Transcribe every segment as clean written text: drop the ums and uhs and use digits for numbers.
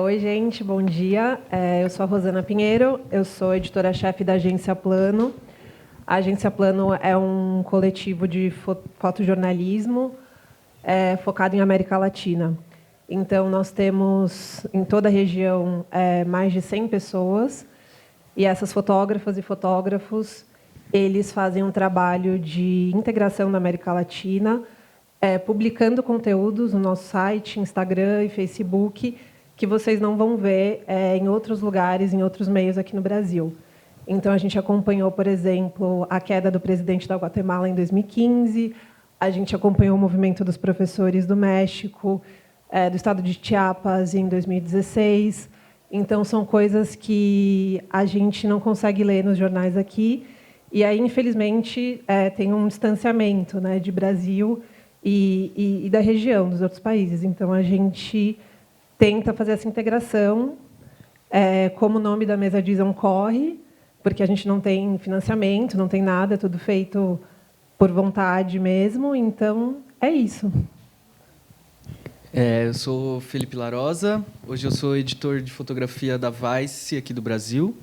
Oi, gente, bom dia. Eu sou a Rosana Pinheiro, eu sou editora-chefe da Agência Plano. A Agência Plano é um coletivo de fotojornalismo focado em América Latina. Então, nós temos, em toda a região, mais de 100 pessoas, e essas fotógrafas e fotógrafos, eles fazem um trabalho de integração da América Latina, publicando conteúdos no nosso site, Instagram e Facebook, que vocês não vão ver em outros lugares, em outros meios aqui no Brasil. Então, a gente acompanhou, por exemplo, a queda do presidente da Guatemala em 2015, a gente acompanhou o movimento dos professores do México, do estado de Chiapas, em 2016. Então, são coisas que a gente não consegue ler nos jornais aqui. E aí, infelizmente, tem um distanciamento, né, de Brasil e da região, dos outros países. Então, a gente tenta fazer essa integração, como o nome da mesa diz, é um corre, porque a gente não tem financiamento, não tem nada, é tudo feito por vontade mesmo. Então, é isso. Eu sou Felipe Larosa, hoje eu sou editor de fotografia da Vice, aqui do Brasil.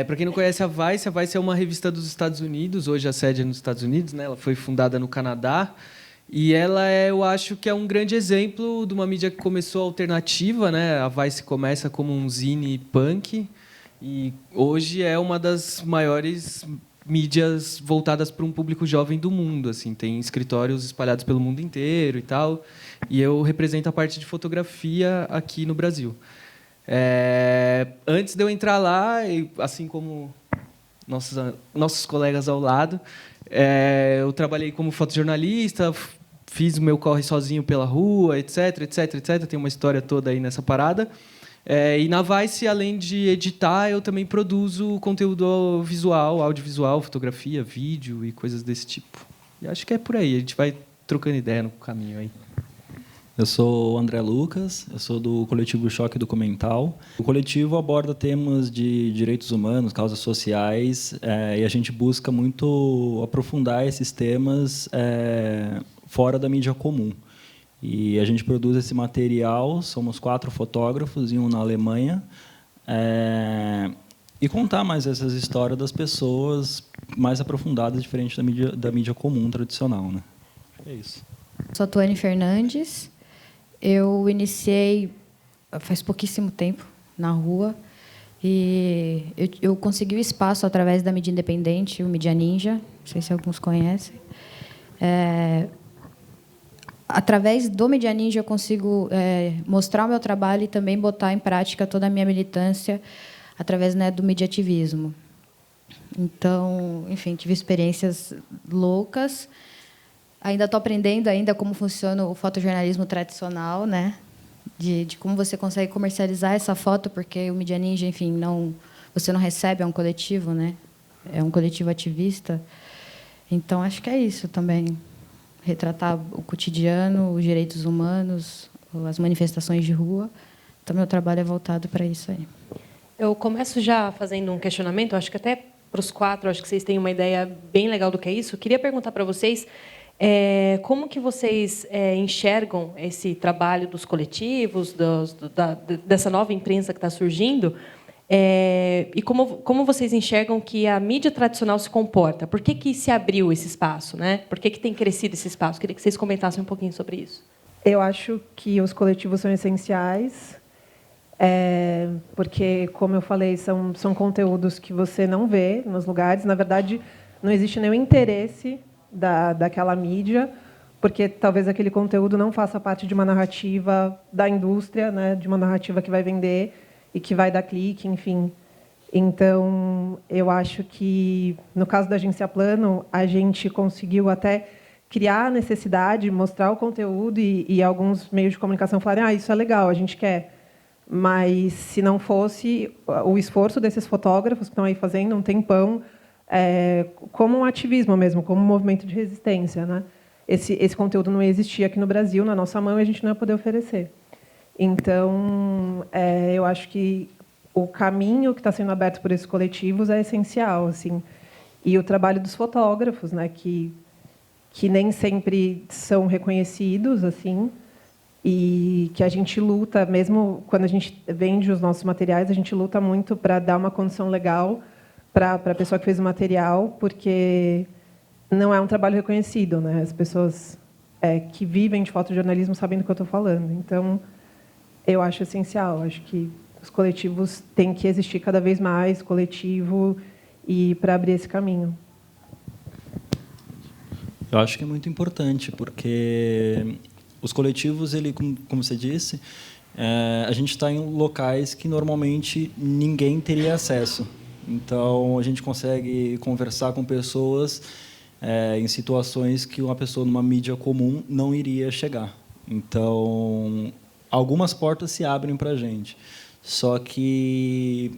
Para quem não conhece a Vice é uma revista dos Estados Unidos, hoje a sede é nos Estados Unidos, né? Ela foi fundada no Canadá, e ela eu acho que é um grande exemplo de uma mídia que começou alternativa, né? A Vice começa como um zine punk, e hoje é uma das maiores mídias voltadas para um público jovem do mundo. Assim, tem escritórios espalhados pelo mundo inteiro e tal, e eu represento a parte de fotografia aqui no Brasil. Antes de eu entrar lá, assim como nossos colegas ao lado, eu trabalhei como fotojornalista, fiz o meu corre sozinho pela rua, etc, etc, etc. Tem uma história toda aí nessa parada. E na Vice, além de editar, eu também produzo conteúdo visual, audiovisual, fotografia, vídeo e coisas desse tipo. E acho que é por aí, a gente vai trocando ideia no caminho aí. Eu sou o André Lucas, eu sou do coletivo Choque Documental. O coletivo aborda temas de direitos humanos, causas sociais, e a gente busca muito aprofundar esses temas fora da mídia comum. E a gente produz esse material, somos 4 fotógrafos e um na Alemanha, e contar mais essas histórias das pessoas mais aprofundadas, diferente da mídia comum tradicional, né? É isso. Sou a Tuane Fernandes. Eu iniciei faz pouquíssimo tempo na rua e eu consegui o espaço através da mídia independente, o Mídia Ninja, não sei se alguns conhecem. Através do Mídia Ninja eu consigo mostrar o meu trabalho e também botar em prática toda a minha militância através, né, do mediativismo. Então, enfim, tive experiências loucas. Ainda estou aprendendo ainda como funciona o fotojornalismo tradicional, né? De como você consegue comercializar essa foto, porque o Mídia Ninja, enfim, você não recebe, é um coletivo, né? É um coletivo ativista. Então, acho que é isso também. Retratar o cotidiano, os direitos humanos, as manifestações de rua. Então, meu trabalho é voltado para isso aí. Eu começo já fazendo um questionamento, acho que até para os 4, acho que vocês têm uma ideia bem legal do que é isso. Eu queria perguntar para vocês como que vocês enxergam esse trabalho dos coletivos, dessa nova imprensa que está surgindo, e como vocês enxergam que a mídia tradicional se comporta? Por que se abriu esse espaço, né? Por que tem crescido esse espaço? Queria que vocês comentassem um pouquinho sobre isso. Eu acho que os coletivos são essenciais, porque, como eu falei, são conteúdos que você não vê nos lugares. Na verdade, não existe nenhum interesse daquela mídia, porque talvez aquele conteúdo não faça parte de uma narrativa da indústria, né, de uma narrativa que vai vender e que vai dar clique, enfim. Então, eu acho que, no caso da Agência Plano, a gente conseguiu até criar a necessidade, mostrar o conteúdo e alguns meios de comunicação falarem: isso é legal, a gente quer. Mas, se não fosse o esforço desses fotógrafos que estão aí fazendo um tempão, como um ativismo mesmo, como um movimento de resistência, né? Esse conteúdo não existia aqui no Brasil, na nossa mão, e a gente não ia poder oferecer. Então, eu acho que o caminho que está sendo aberto por esses coletivos é essencial, assim. E o trabalho dos fotógrafos, né, que nem sempre são reconhecidos, assim, e que a gente luta, mesmo quando a gente vende os nossos materiais, a gente luta muito para dar uma condição legal para a pessoa que fez o material, porque não é um trabalho reconhecido, né? As pessoas que vivem de fotojornalismo sabem do que eu estou falando. Então, eu acho essencial. Acho que os coletivos têm que existir cada vez mais, coletivo, e para abrir esse caminho. Eu acho que é muito importante, porque os coletivos, como você disse, a gente está em locais que normalmente ninguém teria acesso. Então, a gente consegue conversar com pessoas em situações que uma pessoa numa mídia comum não iria chegar. Então, algumas portas se abrem para a gente. Só que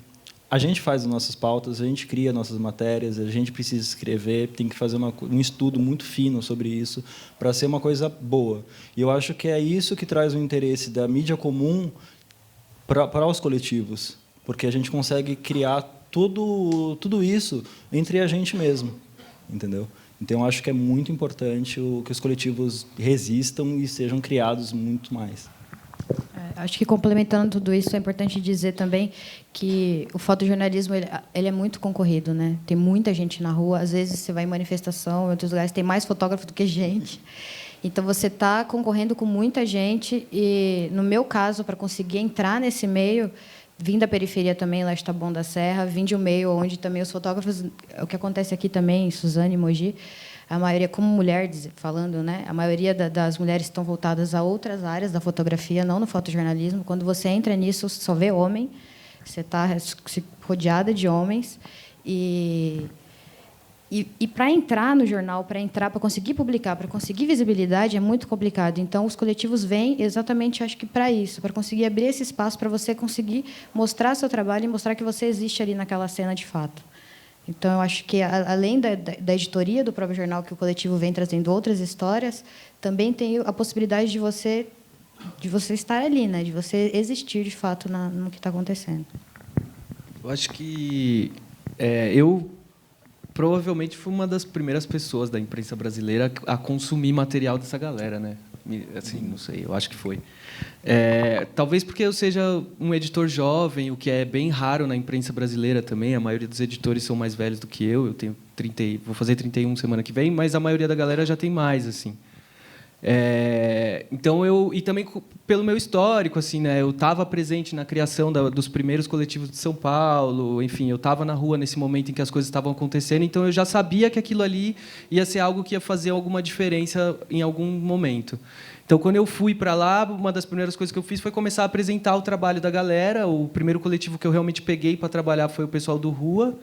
a gente faz as nossas pautas, a gente cria nossas matérias, a gente precisa escrever, tem que fazer um estudo muito fino sobre isso para ser uma coisa boa. E eu acho que é isso que traz o interesse da mídia comum para os coletivos, porque a gente consegue criar tudo isso entre a gente mesmo, entendeu? Então, eu acho que é muito importante que os coletivos resistam e sejam criados muito mais. Acho que, complementando tudo isso, é importante dizer também que o fotojornalismo ele é muito concorrido, né? Tem muita gente na rua. Às vezes, você vai em manifestação, em outros lugares, tem mais fotógrafo do que gente. Então, você está concorrendo com muita gente. E, no meu caso, para conseguir entrar nesse meio, vim da periferia também, lá de Taboão da Serra, vim de um meio onde também os fotógrafos... O que acontece aqui também, em Suzano e Mogi, a maioria, como mulher falando, né, a maioria das mulheres estão voltadas a outras áreas da fotografia, não no fotojornalismo. Quando você entra nisso, só vê homem, você está rodeada de homens. E E para entrar no jornal, para conseguir publicar, para conseguir visibilidade, é muito complicado. Então, os coletivos vêm exatamente, acho que, para isso, para conseguir abrir esse espaço para você conseguir mostrar seu trabalho e mostrar que você existe ali naquela cena de fato. Então, eu acho que, além da editoria do próprio jornal, que o coletivo vem trazendo outras histórias, também tem a possibilidade de você estar ali, né? De você existir, de fato, no que está acontecendo. Eu acho que eu provavelmente fui uma das primeiras pessoas da imprensa brasileira a consumir material dessa galera, né? Assim, não sei, eu acho que foi. Talvez porque eu seja um editor jovem, o que é bem raro na imprensa brasileira também. A maioria dos editores são mais velhos do que eu. Eu tenho 30, vou fazer 31 semana que vem, mas a maioria da galera já tem mais, assim. Então e também pelo meu histórico, assim, né, eu estava presente na criação dos primeiros coletivos de São Paulo, enfim, eu estava na rua nesse momento em que as coisas estavam acontecendo, então eu já sabia que aquilo ali ia ser algo que ia fazer alguma diferença em algum momento. Então, quando eu fui para lá, uma das primeiras coisas que eu fiz foi começar a apresentar o trabalho da galera. O primeiro coletivo que eu realmente peguei para trabalhar foi o pessoal do Rua.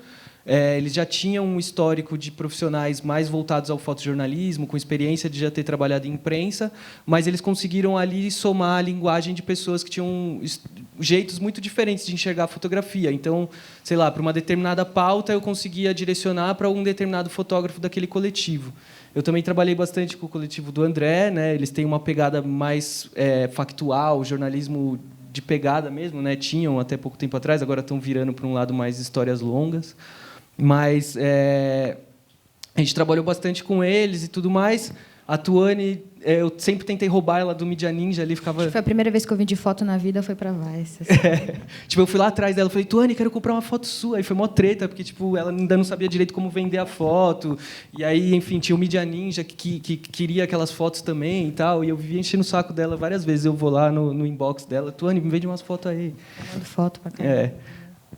Eles já tinham um histórico de profissionais mais voltados ao fotojornalismo, com experiência de já ter trabalhado em imprensa, mas eles conseguiram ali somar a linguagem de pessoas que tinham jeitos muito diferentes de enxergar a fotografia. Então, sei lá, para uma determinada pauta, eu conseguia direcionar para um determinado fotógrafo daquele coletivo. Eu também trabalhei bastante com o coletivo do André, né? Eles têm uma pegada mais factual, jornalismo de pegada mesmo, né? Tinham até pouco tempo atrás, agora estão virando para um lado mais histórias longas. Mas a gente trabalhou bastante com eles e tudo mais. A Tuane, eu sempre tentei roubar ela do Media Ninja ali, ficava... Foi a primeira vez que eu vendi foto na vida, foi para Vice. Tipo, eu fui lá atrás dela, falei, Tuane, quero comprar uma foto sua. Aí foi mó treta, porque tipo, ela ainda não sabia direito como vender a foto. E aí, enfim, tinha o Media Ninja que queria aquelas fotos também e tal. E eu vivia enchendo o saco dela várias vezes. Eu vou lá no inbox dela, Tuane, me vende umas fotos aí. Mando foto para cá.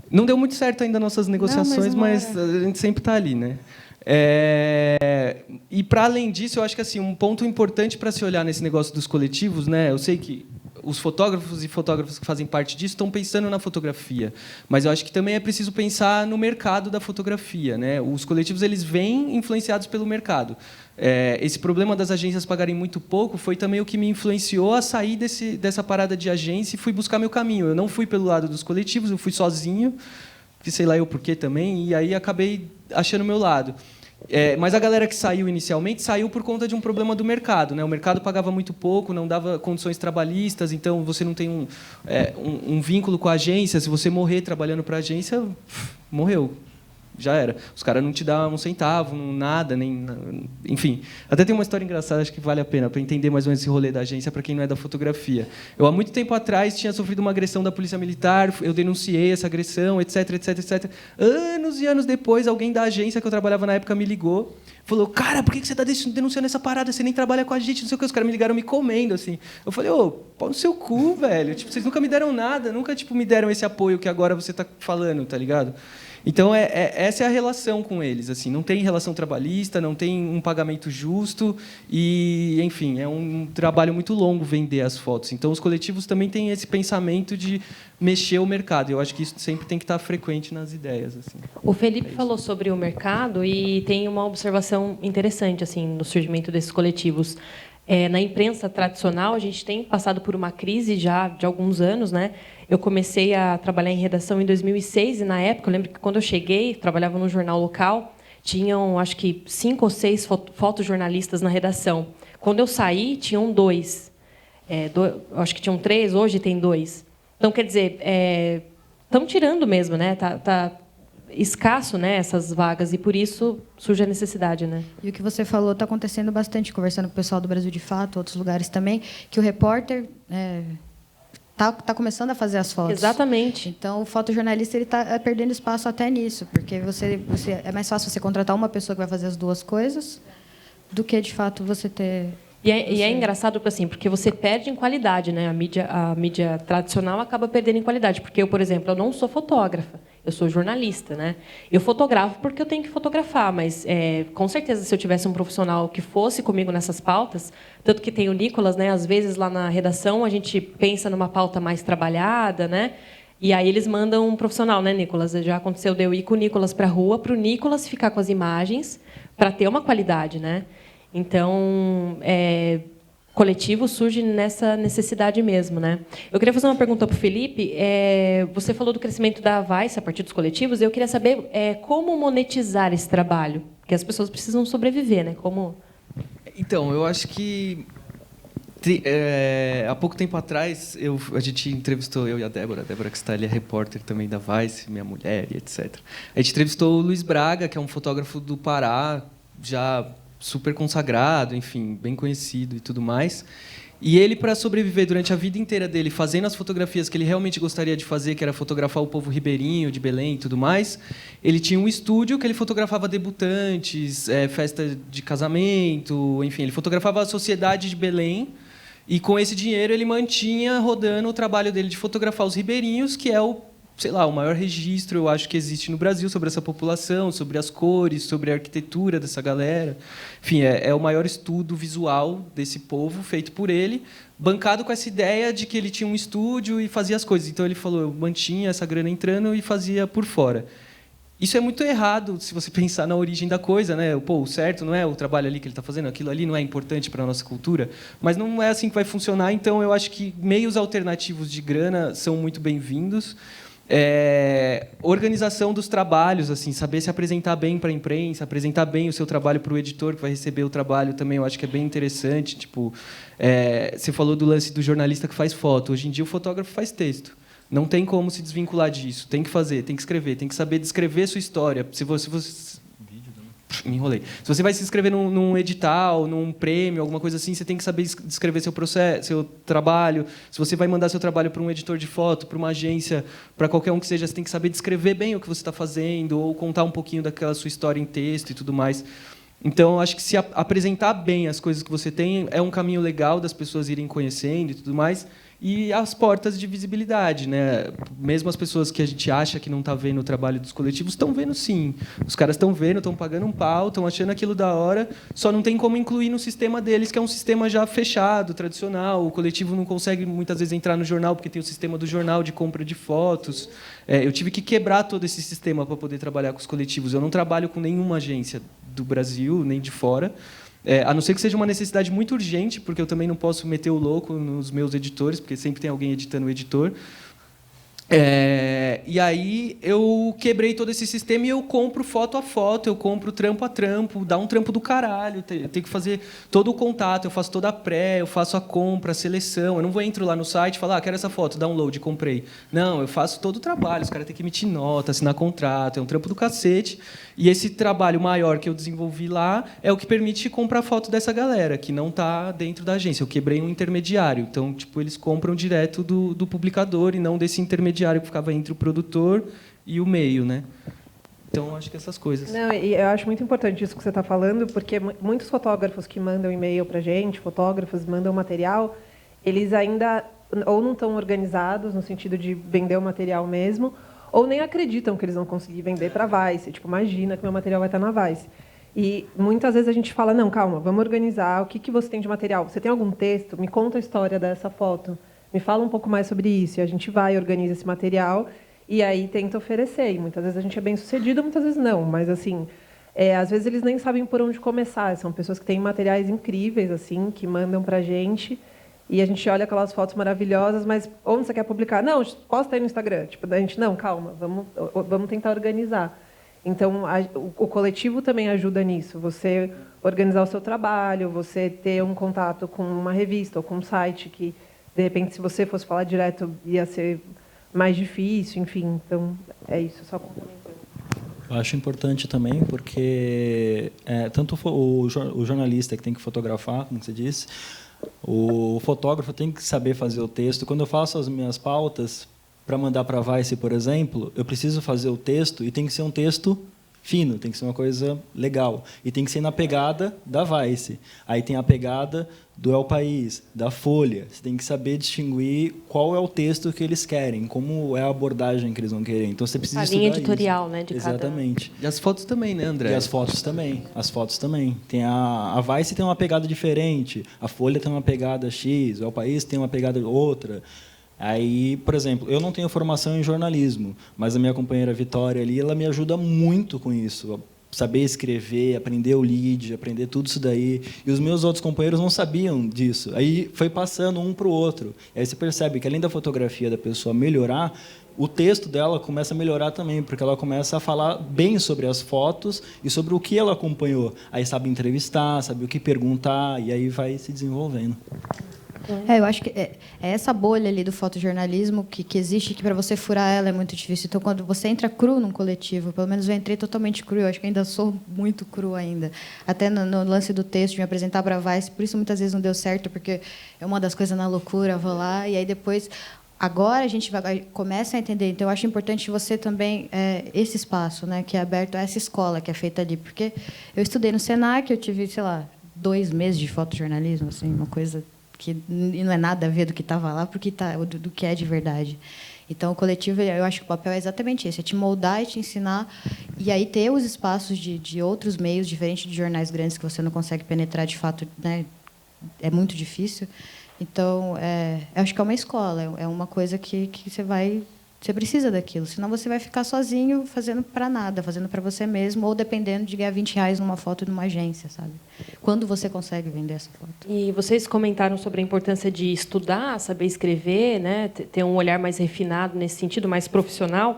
Não deu muito certo ainda nossas negociações, mas a gente sempre está ali, né? E, para além disso, eu acho que assim, um ponto importante para se olhar nesse negócio dos coletivos, né? Eu sei que os fotógrafos e fotógrafas que fazem parte disso estão pensando na fotografia, mas eu acho que também é preciso pensar no mercado da fotografia, né? Os coletivos eles vêm influenciados pelo mercado. Esse problema das agências pagarem muito pouco foi também o que me influenciou a sair dessa parada de agência e fui buscar meu caminho. Eu não fui pelo lado dos coletivos, eu fui sozinho, que sei lá eu por quê também, e aí acabei achando o meu lado. Mas a galera que saiu inicialmente saiu por conta de um problema do mercado, né? O mercado pagava muito pouco, não dava condições trabalhistas, então você não tem um vínculo com a agência. Se você morrer trabalhando para a agência, morreu. Já era. Os caras não te dão um centavo, nada, nem... Enfim, até tem uma história engraçada, acho que vale a pena, para entender mais ou menos esse rolê da agência, para quem não é da fotografia. Eu, há muito tempo atrás, tinha sofrido uma agressão da Polícia Militar, eu denunciei essa agressão, etc, etc, etc. Anos e anos depois, alguém da agência que eu trabalhava na época me ligou, falou, cara, por que você está denunciando essa parada? Você nem trabalha com a gente, não sei o que. Os caras me ligaram me comendo, assim. Eu falei, pau no seu cu, velho. Tipo, vocês nunca me deram nada, nunca me deram esse apoio que agora você está falando, tá ligado? Então, essa é a relação com eles. Assim, não tem relação trabalhista, não tem um pagamento justo e, enfim, é um trabalho muito longo vender as fotos. Então, os coletivos também têm esse pensamento de mexer o mercado. Eu acho que isso sempre tem que estar frequente nas ideias. Assim. O Felipe falou sobre o mercado e tem uma observação interessante assim no surgimento desses coletivos. Na imprensa tradicional, a gente tem passado por uma crise já de alguns anos, né? Eu comecei a trabalhar em redação em 2006 e, na época, eu lembro que, quando eu cheguei, trabalhava num jornal local, tinham, acho que, 5 ou 6 fotojornalistas na redação. Quando eu saí, tinham 2. Acho que tinham 3, hoje tem 2. Então, quer dizer, estão tirando mesmo, né? Tá escasso, né, essas vagas, e por isso surge a necessidade, né? E o que você falou está acontecendo bastante, conversando com o pessoal do Brasil de Fato, outros lugares também, que o repórter tá começando a fazer as fotos. Exatamente. Então, o fotojornalista ele está perdendo espaço até nisso, porque é mais fácil você contratar uma pessoa que vai fazer as duas coisas do que, de fato, você ter... E é engraçado assim, porque você perde em qualidade, né? A mídia tradicional acaba perdendo em qualidade, porque eu, por exemplo, eu não sou fotógrafa, eu sou jornalista, né? Eu fotografo porque eu tenho que fotografar, mas com certeza se eu tivesse um profissional que fosse comigo nessas pautas, tanto que tem o Nicolas, né? Às vezes lá na redação a gente pensa numa pauta mais trabalhada, né? E aí eles mandam um profissional, né, Nicolas? Já aconteceu de eu ir com o Nicolas para a rua, para o Nicolas ficar com as imagens, para ter uma qualidade, né? Então, coletivo surge nessa necessidade mesmo, né? Eu queria fazer uma pergunta para o Felipe. Você falou do crescimento da Vice a partir dos coletivos. Eu queria saber como monetizar esse trabalho, porque as pessoas precisam sobreviver, né? Como... Então, eu acho que há pouco tempo atrás a gente entrevistou, eu e a Débora que está ali, é repórter também da Vice, minha mulher e etc. A gente entrevistou o Luiz Braga, que é um fotógrafo do Pará, já super consagrado, enfim, bem conhecido e tudo mais. E ele, para sobreviver durante a vida inteira dele, fazendo as fotografias que ele realmente gostaria de fazer, que era fotografar o povo ribeirinho, de Belém e tudo mais, ele tinha um estúdio que ele fotografava debutantes, festa de casamento, enfim, ele fotografava a sociedade de Belém. E, com esse dinheiro, ele mantinha rodando o trabalho dele de fotografar os ribeirinhos, que é o maior registro, eu acho, que existe no Brasil sobre essa população, sobre as cores, sobre a arquitetura dessa galera. Enfim, é o maior estudo visual desse povo, feito por ele, bancado com essa ideia de que ele tinha um estúdio e fazia as coisas. Então, ele falou, eu mantinha essa grana entrando e fazia por fora. Isso é muito errado, se você pensar na origem da coisa, né? O certo não é o trabalho ali que ele está fazendo, aquilo ali não é importante para a nossa cultura, mas não é assim que vai funcionar. Então, eu acho que meios alternativos de grana são muito bem-vindos. Organização dos trabalhos, assim, saber se apresentar bem para a imprensa, apresentar bem o seu trabalho para o editor que vai receber o trabalho também, eu acho que é bem interessante. Tipo, você falou do lance do jornalista que faz foto. Hoje em dia, o fotógrafo faz texto. Não tem como se desvincular disso. Tem que fazer, tem que escrever, tem que saber descrever sua história. Se você me enrolei. Se você vai se inscrever num edital, num prêmio, alguma coisa assim, você tem que saber descrever seu processo, seu trabalho. Se você vai mandar seu trabalho para um editor de foto, para uma agência, para qualquer um que seja, você tem que saber descrever bem o que você está fazendo ou contar um pouquinho daquela sua história em texto e tudo mais. Então, acho que se apresentar bem as coisas que você tem é um caminho legal das pessoas irem conhecendo e tudo mais. E as portas de visibilidade, né? Mesmo as pessoas que a gente acha que não está vendo o trabalho dos coletivos, estão vendo sim. Os caras estão vendo, estão pagando um pau, estão achando aquilo da hora, só não tem como incluir no sistema deles, que é um sistema já fechado, tradicional. O coletivo não consegue, muitas vezes, entrar no jornal, porque tem o sistema do jornal de compra de fotos. Eu tive que quebrar todo esse sistema para poder trabalhar com os coletivos. Eu não trabalho com nenhuma agência do Brasil, nem de fora. A não ser que seja uma necessidade muito urgente, porque eu também não posso meter o louco nos meus editores, porque sempre tem alguém editando o editor. E aí eu quebrei todo esse sistema e eu compro foto a foto, eu compro trampo a trampo, dá um trampo do caralho, eu tenho que fazer todo o contato, eu faço toda a pré, eu faço a compra, a seleção, eu não entro lá no site e falar, quero essa foto, download, comprei. Não, eu faço todo o trabalho, os caras têm que emitir nota, assinar contrato, é um trampo do cacete. E esse trabalho maior que eu desenvolvi lá é o que permite comprar foto dessa galera, que não está dentro da agência. Eu quebrei um intermediário. Então, eles compram direto do publicador e não desse intermediário que ficava entre o produtor e o meio, né? Então, acho que essas coisas. Não, e eu acho muito importante isso que você está falando, porque muitos fotógrafos que mandam e-mail para a gente, fotógrafos mandam material, eles ainda ou não estão organizados no sentido de vender o material mesmo, ou nem acreditam que eles vão conseguir vender para a Vice. Tipo, imagina que meu material vai estar na Vice. E muitas vezes a gente fala, não, calma, vamos organizar. O que você tem de material? Você tem algum texto? Me conta a história dessa foto. Me fala um pouco mais sobre isso. E a gente vai, organiza esse material e aí tenta oferecer. E muitas vezes a gente é bem sucedido, muitas vezes não. Mas, assim, às vezes eles nem sabem por onde começar. São pessoas que têm materiais incríveis, assim, que mandam para a gente. E a gente olha aquelas fotos maravilhosas, mas onde você quer publicar? Não, posta aí no Instagram. Tipo, a gente, não, calma, vamos tentar organizar. Então, o coletivo também ajuda nisso. Você organizar o seu trabalho, você ter um contato com uma revista ou com um site que, de repente, se você fosse falar direto, ia ser mais difícil, enfim. Então, é isso, só complementando. Eu acho importante também, porque tanto o jornalista que tem que fotografar, como você disse, o fotógrafo tem que saber fazer o texto. Quando eu faço as minhas pautas para mandar para a Vice, por exemplo, eu preciso fazer o texto e tem que ser um texto fino, tem que ser uma coisa legal. E tem que ser na pegada da Vice. Aí tem a pegada do El País, da Folha. Você tem que saber distinguir qual é o texto que eles querem, como é a abordagem que eles vão querer. Então, você precisa estudar a linha editorial, isso. Né, de Exatamente. E as fotos também, né, André? E as fotos também. As fotos também. Tem a Vice tem uma pegada diferente, a Folha tem uma pegada X, o El País tem uma pegada outra. Aí, por exemplo, eu não tenho formação em jornalismo, mas a minha companheira Vitória ali, ela me ajuda muito com isso. Saber escrever, aprender o lead, aprender tudo isso daí. E os meus outros companheiros não sabiam disso. Aí foi passando um para o outro. Aí você percebe que, além da fotografia da pessoa melhorar, o texto dela começa a melhorar também, porque ela começa a falar bem sobre as fotos e sobre o que ela acompanhou. Aí sabe entrevistar, sabe o que perguntar, e aí vai se desenvolvendo. Eu acho que é essa bolha ali do fotojornalismo que existe, que para você furar ela é muito difícil. Então, quando você entra cru num coletivo, pelo menos eu entrei totalmente cru, eu acho que ainda sou muito cru ainda. Até no lance do texto, de me apresentar para a Vice, por isso muitas vezes não deu certo, porque é uma das coisas na loucura, vou lá, e aí depois... Agora a gente começa a entender. Então, eu acho importante você também, esse espaço, né, que é aberto a essa escola que é feita ali. Porque eu estudei no Senac, eu tive, sei lá, 2 meses de fotojornalismo, assim, uma coisa que não é nada a ver do que estava lá, porque do que é de verdade. Então, o coletivo, eu acho que o papel é exatamente esse, é te moldar e te ensinar, e aí ter os espaços de outros meios, diferente de jornais grandes, que você não consegue penetrar de fato, né, é muito difícil. Então, eu acho que é uma escola, é uma coisa que você precisa daquilo, senão você vai ficar sozinho fazendo para nada, fazendo para você mesmo, ou dependendo de ganhar R$20 numa foto numa agência, sabe? Quando você consegue vender essa foto. E vocês comentaram sobre a importância de estudar, saber escrever, né? Ter um olhar mais refinado nesse sentido, mais profissional.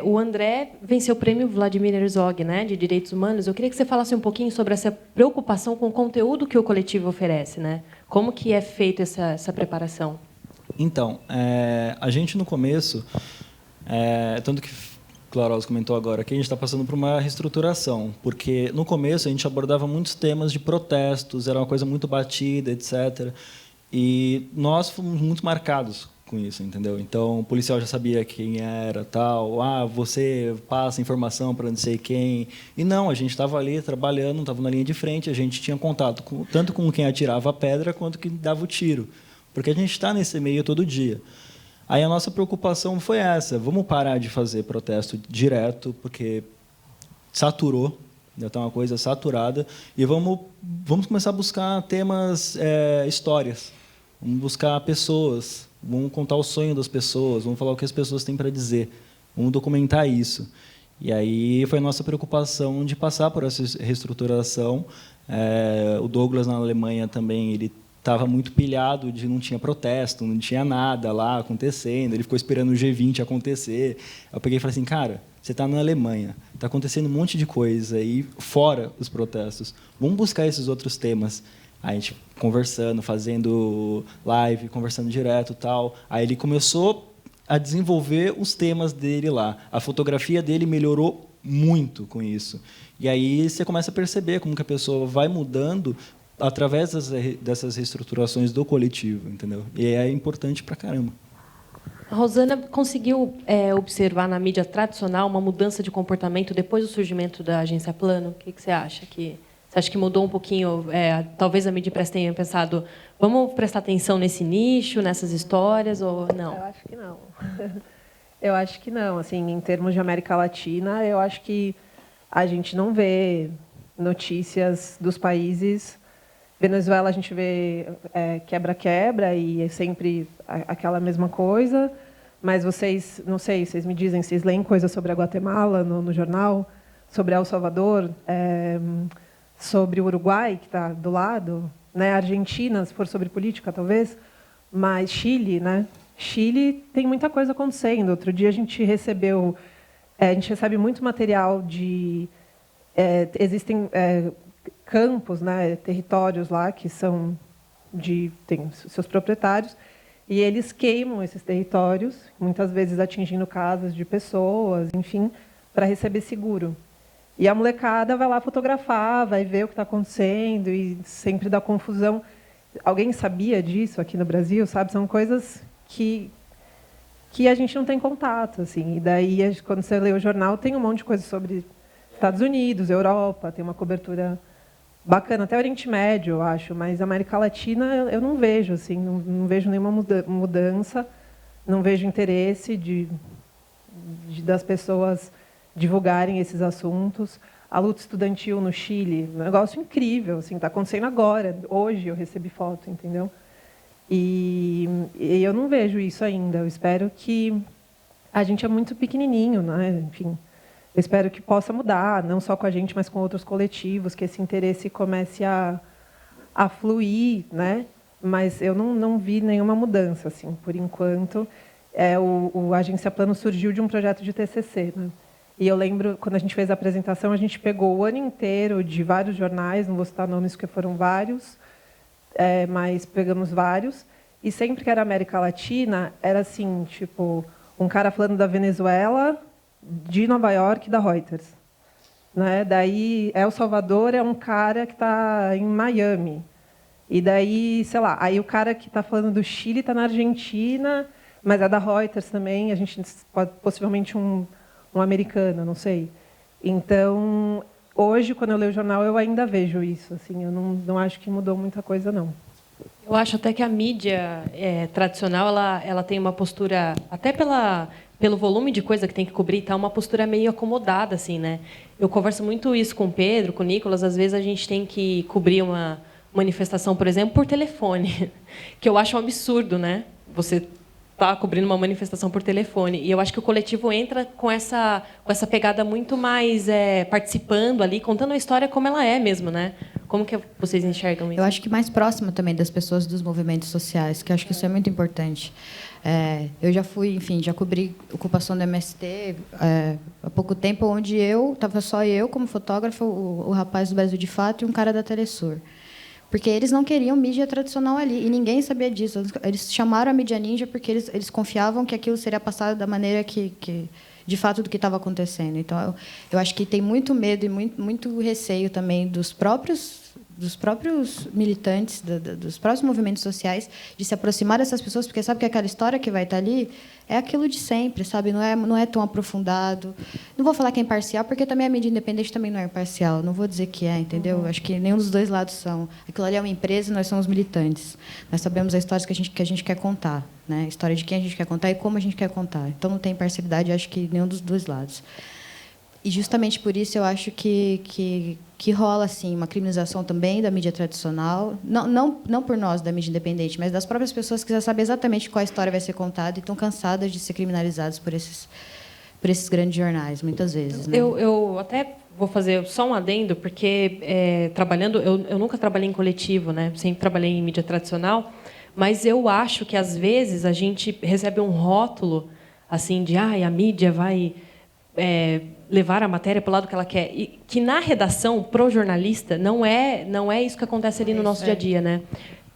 O André venceu o prêmio Vladimir Herzog, né, de Direitos Humanos. Eu queria que você falasse um pouquinho sobre essa preocupação com o conteúdo que o coletivo oferece, né? Como que é feita essa preparação? Então, a gente no começo, tanto que Clarose comentou agora, que a gente está passando por uma reestruturação, porque no começo a gente abordava muitos temas de protestos, era uma coisa muito batida, etc. E nós fomos muito marcados com isso, entendeu? Então, o policial já sabia quem era, tal. Você passa informação para não sei quem. E não, a gente estava ali trabalhando, estava na linha de frente, a gente tinha contato tanto com quem atirava a pedra quanto quem dava o tiro, porque a gente está nesse meio todo dia. Aí a nossa preocupação foi essa: vamos parar de fazer protesto direto, porque saturou, já está uma coisa saturada, e vamos começar a buscar temas, histórias, vamos buscar pessoas, vamos contar o sonho das pessoas, vamos falar o que as pessoas têm para dizer, vamos documentar isso. E aí foi a nossa preocupação de passar por essa reestruturação. O Douglas, na Alemanha, também, ele estava muito pilhado de não tinha protesto, não tinha nada lá acontecendo, ele ficou esperando o G20 acontecer. Eu peguei e falei assim, cara, você está na Alemanha, está acontecendo um monte de coisa aí fora os protestos, vamos buscar esses outros temas. Aí a gente conversando, fazendo live, conversando direto, tal. Aí ele começou a desenvolver os temas dele lá. A fotografia dele melhorou muito com isso. E aí você começa a perceber como que a pessoa vai mudando através dessas reestruturações do coletivo, entendeu? E é importante pra caramba. A Rosana conseguiu observar na mídia tradicional uma mudança de comportamento depois do surgimento da Agência Plano? O que você acha? Você acha que mudou um pouquinho? Talvez a mídia tenha pensado, vamos prestar atenção nesse nicho, nessas histórias, ou não? Eu acho que não. Eu acho que não. Assim, em termos de América Latina, eu acho que a gente não vê notícias dos países. Venezuela a gente vê quebra-quebra e é sempre aquela mesma coisa, mas vocês, não sei, vocês me dizem, vocês leem coisas sobre a Guatemala no jornal, sobre El Salvador, sobre o Uruguai, que está do lado, né? Argentina, se for sobre política, talvez, mas Chile, né? Chile tem muita coisa acontecendo. Outro dia a gente recebe muito material de... existem... campos, né, territórios lá que têm seus proprietários, e eles queimam esses territórios, muitas vezes atingindo casas de pessoas, enfim, para receber seguro. E a molecada vai lá fotografar, vai ver o que está acontecendo e sempre dá confusão. Alguém sabia disso aqui no Brasil, sabe? São coisas que a gente não tem contato, assim. E daí, quando você lê o jornal, tem um monte de coisa sobre Estados Unidos, Europa, tem uma cobertura bacana, até o Oriente Médio, eu acho, mas a América Latina eu não vejo, assim, não vejo nenhuma mudança, não vejo interesse das pessoas divulgarem esses assuntos. A luta estudantil no Chile, um negócio incrível, assim, está acontecendo agora, hoje eu recebi foto, entendeu? E eu não vejo isso ainda. Eu espero que... A gente é muito pequenininho, né? Enfim, eu espero que possa mudar, não só com a gente, mas com outros coletivos, que esse interesse comece a fluir, né? Mas eu não vi nenhuma mudança, assim, por enquanto. O Agência Plano surgiu de um projeto de TCC, né? E eu lembro, quando a gente fez a apresentação, a gente pegou o ano inteiro de vários jornais, não vou citar nomes porque foram vários, mas pegamos vários, e sempre que era América Latina, era assim, tipo, um cara falando da Venezuela, de Nova York, da Reuters. Né? Daí, El Salvador é um cara que está em Miami. E daí, sei lá, aí o cara que está falando do Chile está na Argentina, mas é da Reuters também, a gente pode, possivelmente um americano, não sei. Então, hoje, quando eu leio o jornal, eu ainda vejo isso. Assim, eu não acho que mudou muita coisa, não. Eu acho até que a mídia tradicional ela tem uma postura, até pelo volume de coisa que tem que cobrir, tá uma postura meio acomodada, assim, né? Eu converso muito isso com o Pedro, com o Nicolas. Às vezes a gente tem que cobrir uma manifestação, por exemplo, por telefone, que eu acho um absurdo, né? Você está cobrindo uma manifestação por telefone. E eu acho que o coletivo entra com essa pegada muito mais participando ali, contando a história como ela é mesmo, né? Como que vocês enxergam isso? Eu acho que mais próxima também das pessoas dos movimentos sociais, que eu acho que isso é muito importante. Eu já fui, enfim, já cobri ocupação do MST há pouco tempo, onde estava só eu como fotógrafo, o rapaz do Brasil de Fato e um cara da Telesur. Porque eles não queriam mídia tradicional ali, e ninguém sabia disso. Eles chamaram a mídia ninja porque eles confiavam que aquilo seria passado da maneira que de fato, do que estava acontecendo. Então, eu acho que tem muito medo e muito receio também dos próprios militantes, dos próprios movimentos sociais, de se aproximar dessas pessoas, porque sabe que aquela história que vai estar ali é aquilo de sempre, sabe? Não é tão aprofundado. Não vou falar que é imparcial, porque também a mídia independente também não é imparcial. Não vou dizer que é, entendeu? Acho que nenhum dos dois lados são. Aquilo ali é uma empresa e nós somos militantes. Nós sabemos a história que a gente quer contar, né? A história de quem a gente quer contar e como a gente quer contar. Então, não tem imparcialidade, acho que nenhum dos dois lados. E justamente por isso eu acho que rola assim uma criminalização também da mídia tradicional, não por nós da mídia independente, mas das próprias pessoas que já sabem exatamente qual a história vai ser contada e estão cansadas de ser criminalizadas por esses grandes jornais, muitas vezes. Né? Eu até vou fazer só um adendo, porque trabalhando, eu nunca trabalhei em coletivo, né? Sempre trabalhei em mídia tradicional, mas eu acho que às vezes a gente recebe um rótulo assim de a mídia vai levar a matéria para o lado que ela quer, e que na redação pro jornalista não é isso que acontece ali no nosso dia a dia, né?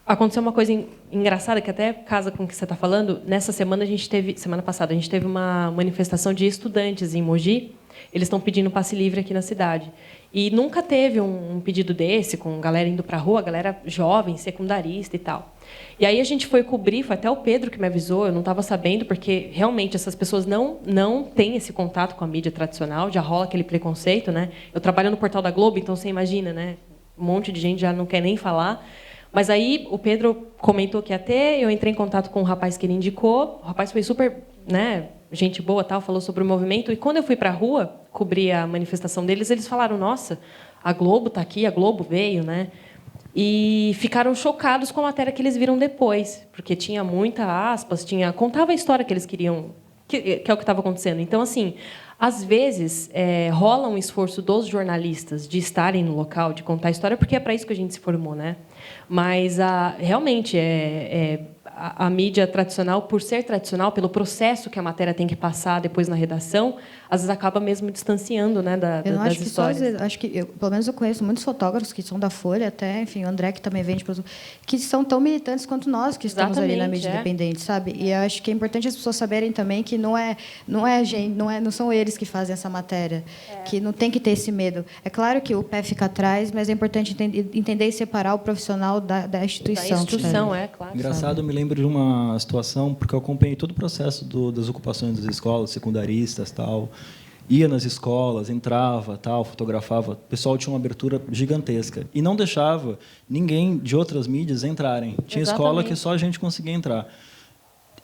Aconteceu uma coisa engraçada que até casa com o que você está falando. Nessa semana semana passada a gente teve uma manifestação de estudantes em Mogi. Eles estão pedindo passe livre aqui na cidade. E nunca teve um pedido desse, com galera indo para a rua, galera jovem, secundarista e tal. E aí a gente foi cobrir, foi até o Pedro que me avisou, eu não estava sabendo, porque realmente essas pessoas não têm esse contato com a mídia tradicional, já rola aquele preconceito, né? Eu trabalho no portal da Globo, então você imagina, né? Um monte de gente já não quer nem falar. Mas aí o Pedro comentou que ia ter, eu entrei em contato com o rapaz que ele indicou, o rapaz foi super, né, gente boa, tal, falou sobre o movimento, e quando eu fui para a rua cobrir a manifestação deles, eles falaram: nossa, a Globo está aqui, a Globo veio, né? E ficaram chocados com a matéria que eles viram depois, porque tinha muita aspas, contava a história que eles queriam, que é o que estava acontecendo. Então, assim, às vezes rola um esforço dos jornalistas de estarem no local, de contar a história, porque é para isso que a gente se formou, né? Mas realmente a mídia tradicional, por ser tradicional, pelo processo que a matéria tem que passar depois na redação, às vezes acaba mesmo distanciando, né, das histórias. Acho que pelo menos eu conheço muitos fotógrafos que são da Folha, até, enfim, o André que também vende produto, que são tão militantes quanto nós que estamos ali na mídia independente, sabe? E eu acho que é importante as pessoas saberem também que não são eles que fazem essa matéria, que não tem que ter esse medo. É claro que o pé fica atrás, mas é importante entender e separar o profissional da instituição. Da instituição, claro. Engraçado, eu me lembro de uma situação, porque eu acompanhei todo o processo das ocupações das escolas, secundaristas, tal. Ia nas escolas, entrava, tal, fotografava. O pessoal tinha uma abertura gigantesca e não deixava ninguém de outras mídias entrarem. Tinha escola que só a gente conseguia entrar.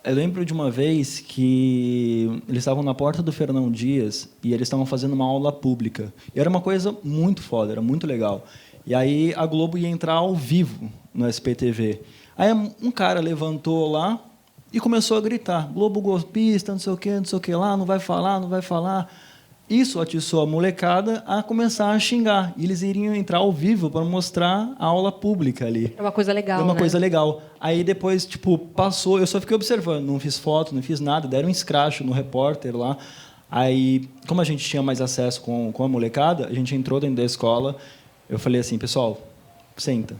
Eu lembro de uma vez que eles estavam na porta do Fernão Dias e eles estavam fazendo uma aula pública. E era uma coisa muito foda, era muito legal. E aí a Globo ia entrar ao vivo no SPTV. Aí um cara levantou lá e começou a gritar, Globo golpista, não sei o que lá, não vai falar, não vai falar. Isso atiçou a molecada a começar a xingar. E eles iriam entrar ao vivo para mostrar a aula pública ali. É uma coisa legal, É uma né? coisa legal. Aí depois, tipo, passou, eu só fiquei observando, não fiz foto, não fiz nada, deram um escracho no repórter lá. Aí, como a gente tinha mais acesso com a molecada, a gente entrou dentro da escola, eu falei assim, pessoal, senta,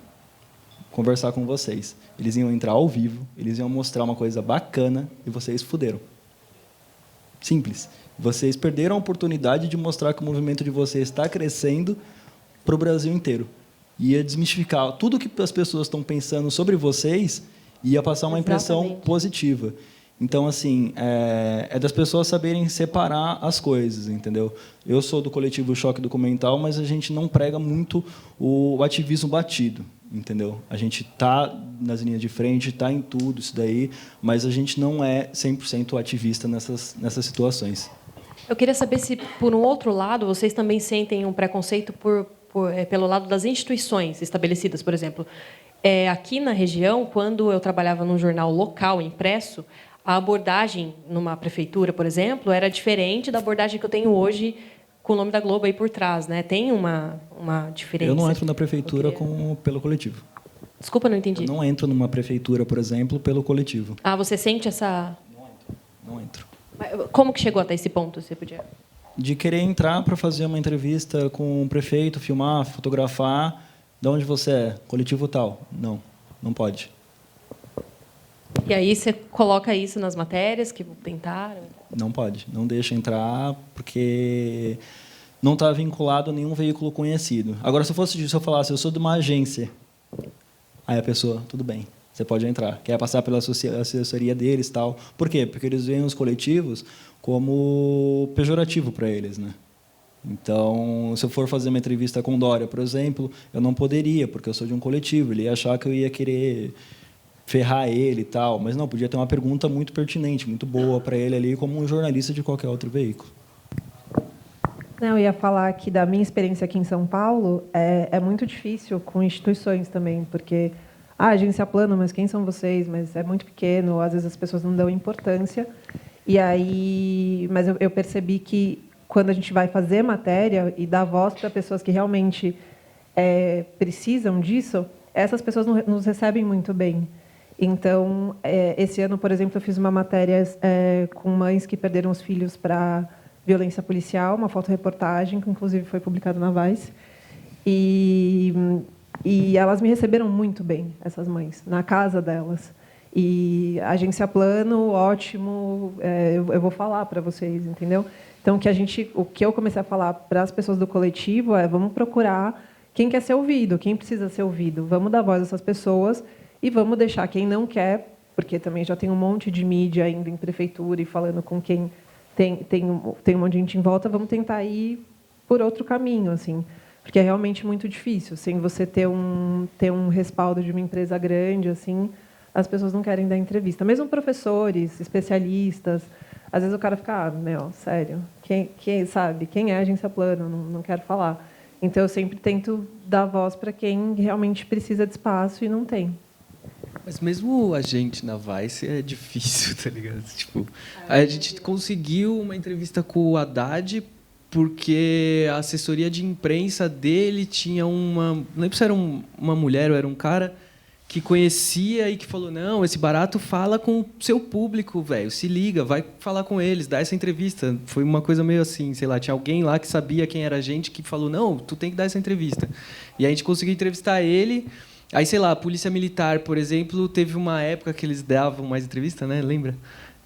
conversar com vocês. Eles iam entrar ao vivo, eles iam mostrar uma coisa bacana e vocês fuderam. Simples. Vocês perderam a oportunidade de mostrar que o movimento de vocês está crescendo para o Brasil inteiro. Ia desmistificar tudo que as pessoas estão pensando sobre vocês, ia passar uma impressão Exatamente. positiva. Então, assim, é das pessoas saberem separar as coisas, entendeu? Eu sou do coletivo Choque Documental, mas a gente não prega muito o ativismo batido, entendeu? A gente está nas linhas de frente, está em tudo isso daí, mas a gente não é 100% ativista nessas situações. Eu queria saber se, por um outro lado, vocês também sentem um preconceito pelo lado das instituições estabelecidas, por exemplo. Aqui na região, quando eu trabalhava num jornal local impresso, a abordagem numa prefeitura, por exemplo, era diferente da abordagem que eu tenho hoje com o nome da Globo aí por trás, né? Tem uma diferença. Eu não entro na prefeitura pelo coletivo. Desculpa, não entendi. Eu não entro numa prefeitura, por exemplo, pelo coletivo. Ah, você sente essa... Não entro. Como que chegou até esse ponto? Você podia... De querer entrar para fazer uma entrevista com o prefeito, filmar, fotografar. De onde você é? Coletivo tal. Não, não pode. E aí você coloca isso nas matérias que tentaram? Não pode. Não deixa entrar porque não está vinculado a nenhum veículo conhecido. Agora, se eu falasse, eu sou de uma agência, aí a pessoa, tudo bem, você pode entrar. Quer passar pela assessoria deles e tal. Por quê? Porque eles veem os coletivos como pejorativo para eles, né? Então, se eu for fazer uma entrevista com Dória, por exemplo, eu não poderia, porque eu sou de um coletivo. Ele ia achar que eu ia querer ferrar ele e tal. Mas não, podia ter uma pergunta muito pertinente, muito boa para ele ali, como um jornalista de qualquer outro veículo. Eu ia falar que, da minha experiência aqui em São Paulo, é muito difícil com instituições também, porque agência plano, mas quem são vocês? Mas é muito pequeno, às vezes as pessoas não dão importância. E aí, mas eu percebi que quando a gente vai fazer matéria e dar voz para pessoas que realmente precisam disso, essas pessoas nos recebem muito bem. Então, esse ano, por exemplo, eu fiz uma matéria com mães que perderam os filhos para violência policial, uma fotoreportagem, que inclusive foi publicada na Vice. E elas me receberam muito bem, essas mães, na casa delas. E a agência plano, ótimo, eu vou falar para vocês, entendeu? Então, o que eu comecei a falar para as pessoas do coletivo vamos procurar quem quer ser ouvido, quem precisa ser ouvido. Vamos dar voz a essas pessoas e vamos deixar quem não quer, porque também já tem um monte de mídia indo em prefeitura e falando com quem tem um monte de gente em volta, vamos tentar ir por outro caminho, assim, porque é realmente muito difícil. Sem você ter um respaldo de uma empresa grande, assim, as pessoas não querem dar entrevista. Mesmo professores, especialistas, às vezes o cara fica, sério, quem sabe? Quem é a agência plano? Não quero falar. Então, eu sempre tento dar voz para quem realmente precisa de espaço e não tem. Mas mesmo a gente na Vice é difícil, tá ligado? Tipo, a gente conseguiu uma entrevista com o Haddad porque a assessoria de imprensa dele tinha não lembro se era uma mulher ou era um cara que conhecia e que falou, não, esse barato fala com o seu público, velho, se liga, vai falar com eles, dá essa entrevista. Foi uma coisa meio assim, sei lá, tinha alguém lá que sabia quem era a gente que falou, não, tu tem que dar essa entrevista. E a gente conseguiu entrevistar ele. Aí, sei lá, a Polícia Militar, por exemplo, teve uma época que eles davam mais entrevista, né? Lembra?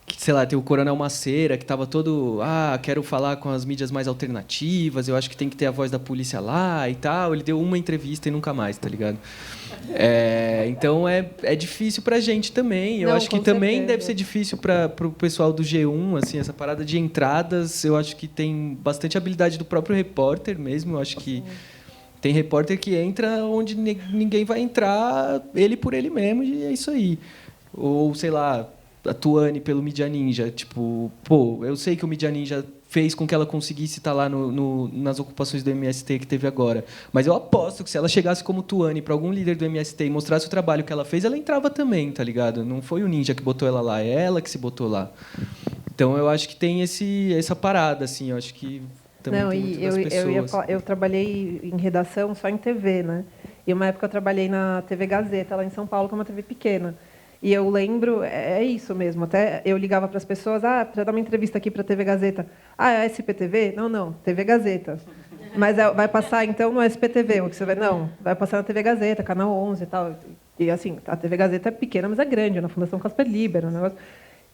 Que, sei lá, tem o Coronel Maceira, que estava todo... quero falar com as mídias mais alternativas, eu acho que tem que ter a voz da polícia lá e tal. Ele deu uma entrevista e nunca mais, tá ligado? Então, é difícil pra gente também. Eu acho que também deve ser difícil para o pessoal do G1, assim, essa parada de entradas. Eu acho que tem bastante habilidade do próprio repórter mesmo. Eu acho que... Tem repórter que entra onde ninguém vai entrar, ele por ele mesmo, e é isso aí. Ou, sei lá, a Tuane pelo Mídia Ninja. Tipo, eu sei que o Mídia Ninja fez com que ela conseguisse estar lá nas ocupações do MST que teve agora. Mas eu aposto que se ela chegasse como Tuane para algum líder do MST e mostrasse o trabalho que ela fez, ela entrava também, tá ligado? Não foi o ninja que botou ela lá, é ela que se botou lá. Então eu acho que tem essa parada, assim, eu acho que também Não, tem e muito das pessoas. eu trabalhei em redação só em TV, né? E uma época eu trabalhei na TV Gazeta, lá em São Paulo, que é uma TV pequena. E eu lembro, é isso mesmo, até eu ligava para as pessoas, para dar uma entrevista aqui para a TV Gazeta. É a SPTV? Não, TV Gazeta. Mas vai passar, então, no SPTV. O que você vai? Não, vai passar na TV Gazeta, Canal 11 e tal. E, assim, a TV Gazeta é pequena, mas é grande, é na Fundação Casper Libero, um negócio.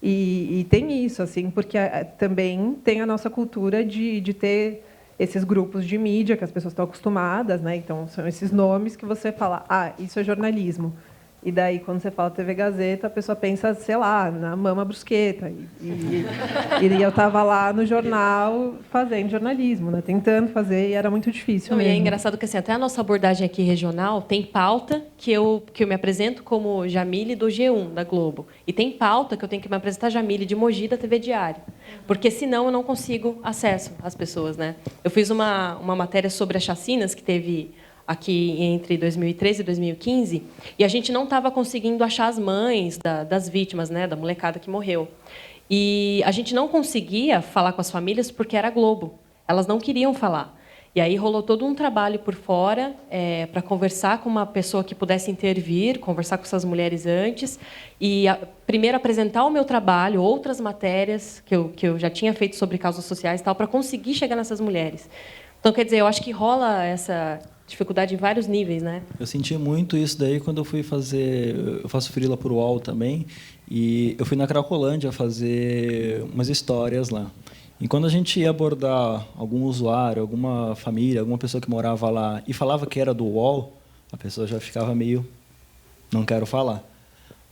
E tem isso, assim, porque também tem a nossa cultura de ter esses grupos de mídia que as pessoas estão acostumadas, né? Então, são esses nomes que você fala, isso é jornalismo. E daí, quando você fala TV Gazeta, a pessoa pensa, sei lá, na Mama Brusqueta. E eu estava lá no jornal fazendo jornalismo, né? Tentando fazer, e era muito difícil mesmo. E é engraçado que assim, até a nossa abordagem aqui regional tem pauta que eu me apresento como Jamile do G1, da Globo. E tem pauta que eu tenho que me apresentar Jamile de Mogi, da TV Diário. Porque, senão, eu não consigo acesso às pessoas, né? Eu fiz uma matéria sobre as chacinas que teve aqui entre 2013 e 2015, e a gente não estava conseguindo achar as mães das vítimas, né, da molecada que morreu. E a gente não conseguia falar com as famílias porque era Globo. Elas não queriam falar. E aí rolou todo um trabalho por fora para conversar com uma pessoa que pudesse intervir, conversar com essas mulheres antes, e primeiro apresentar o meu trabalho, outras matérias que eu já tinha feito sobre causas sociais e tal, para conseguir chegar nessas mulheres. Então, quer dizer, eu acho que rola essa dificuldade em vários níveis, né? Eu senti muito isso daí quando eu fui fazer... Eu faço freela para o UOL também, e eu fui na Cracolândia fazer umas histórias lá. E quando a gente ia abordar algum usuário, alguma família, alguma pessoa que morava lá e falava que era do UOL, a pessoa já ficava meio... não quero falar.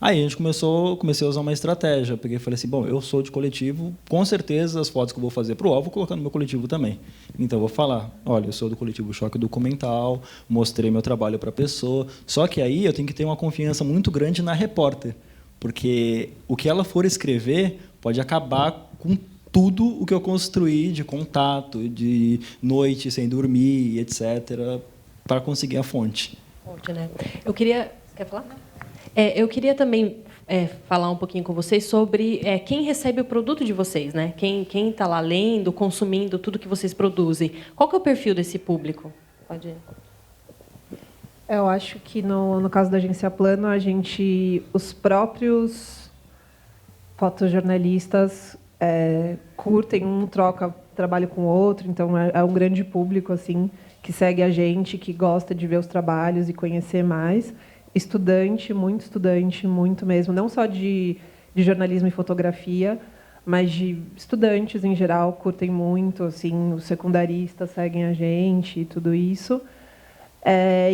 Aí a gente comecei a usar uma estratégia, porque eu falei assim, bom, eu sou de coletivo, com certeza as fotos que eu vou fazer para o UOL, vou colocar no meu coletivo também. Então, eu vou falar, olha, eu sou do coletivo Choque Documental, mostrei meu trabalho para a pessoa, só que aí eu tenho que ter uma confiança muito grande na repórter, porque o que ela for escrever pode acabar com tudo o que eu construí de contato, de noite sem dormir, etc., para conseguir a fonte. Fonte, né? Eu queria... Quer falar? Eu queria também falar um pouquinho com vocês sobre quem recebe o produto de vocês, né? Quem está lá lendo, consumindo tudo que vocês produzem. Qual que é o perfil desse público? Pode ir. Eu acho que, no caso da Agência Plano, os próprios fotojornalistas curtem, um troca trabalho com o outro, então é um grande público assim que segue a gente, que gosta de ver os trabalhos e conhecer mais. Estudante, muito mesmo, não só de jornalismo e fotografia, mas de estudantes em geral curtem muito, assim, os secundaristas seguem a gente e tudo isso.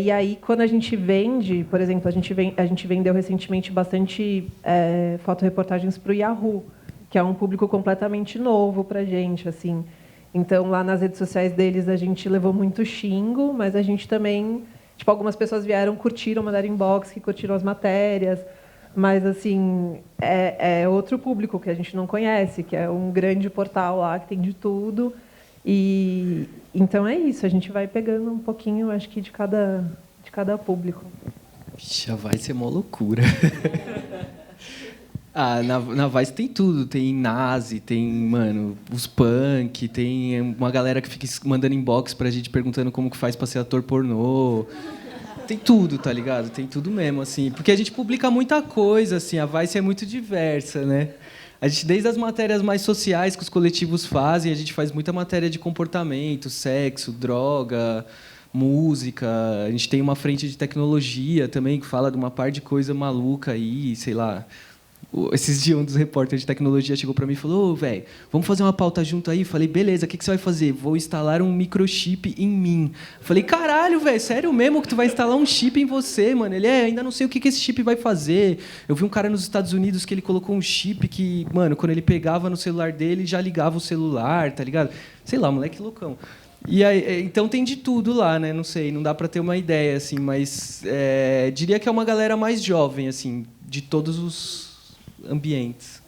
E aí, quando a gente vende, por exemplo, a gente vendeu recentemente bastante fotoreportagens para o Yahoo, que é um público completamente novo para a gente, assim. Então, lá nas redes sociais deles, a gente levou muito xingo, mas a gente também... Tipo, algumas pessoas vieram, curtiram, mandaram inbox, que curtiram as matérias, mas, assim, é outro público que a gente não conhece, que é um grande portal lá que tem de tudo. E então é isso, a gente vai pegando um pouquinho, acho que, de cada público. Já vai ser uma loucura. Na Vice tem tudo. Tem nazi, tem, mano, os punk, tem uma galera que fica mandando inbox pra gente perguntando como que faz pra ser ator pornô. Tem tudo, tá ligado? Tem tudo mesmo, assim. Porque a gente publica muita coisa, assim. A Vice é muito diversa, né? A gente, desde as matérias mais sociais que os coletivos fazem, a gente faz muita matéria de comportamento, sexo, droga, música. A gente tem uma frente de tecnologia também, que fala de uma par de coisa maluca aí, sei lá... Esses dias, um dos repórteres de tecnologia chegou para mim e falou: velho, vamos fazer uma pauta junto aí? Falei, beleza, o que você vai fazer? Vou instalar um microchip em mim. Falei, caralho, velho, sério mesmo que tu vai instalar um chip em você, mano? Ele ainda não sei o que esse chip vai fazer. Eu vi um cara nos Estados Unidos que ele colocou um chip que, mano, quando ele pegava no celular dele, já ligava o celular, tá ligado? Sei lá, moleque loucão. E aí, então tem de tudo lá, né? Não sei, não dá para ter uma ideia, assim, mas diria que é uma galera mais jovem, assim, de todos os ambientes.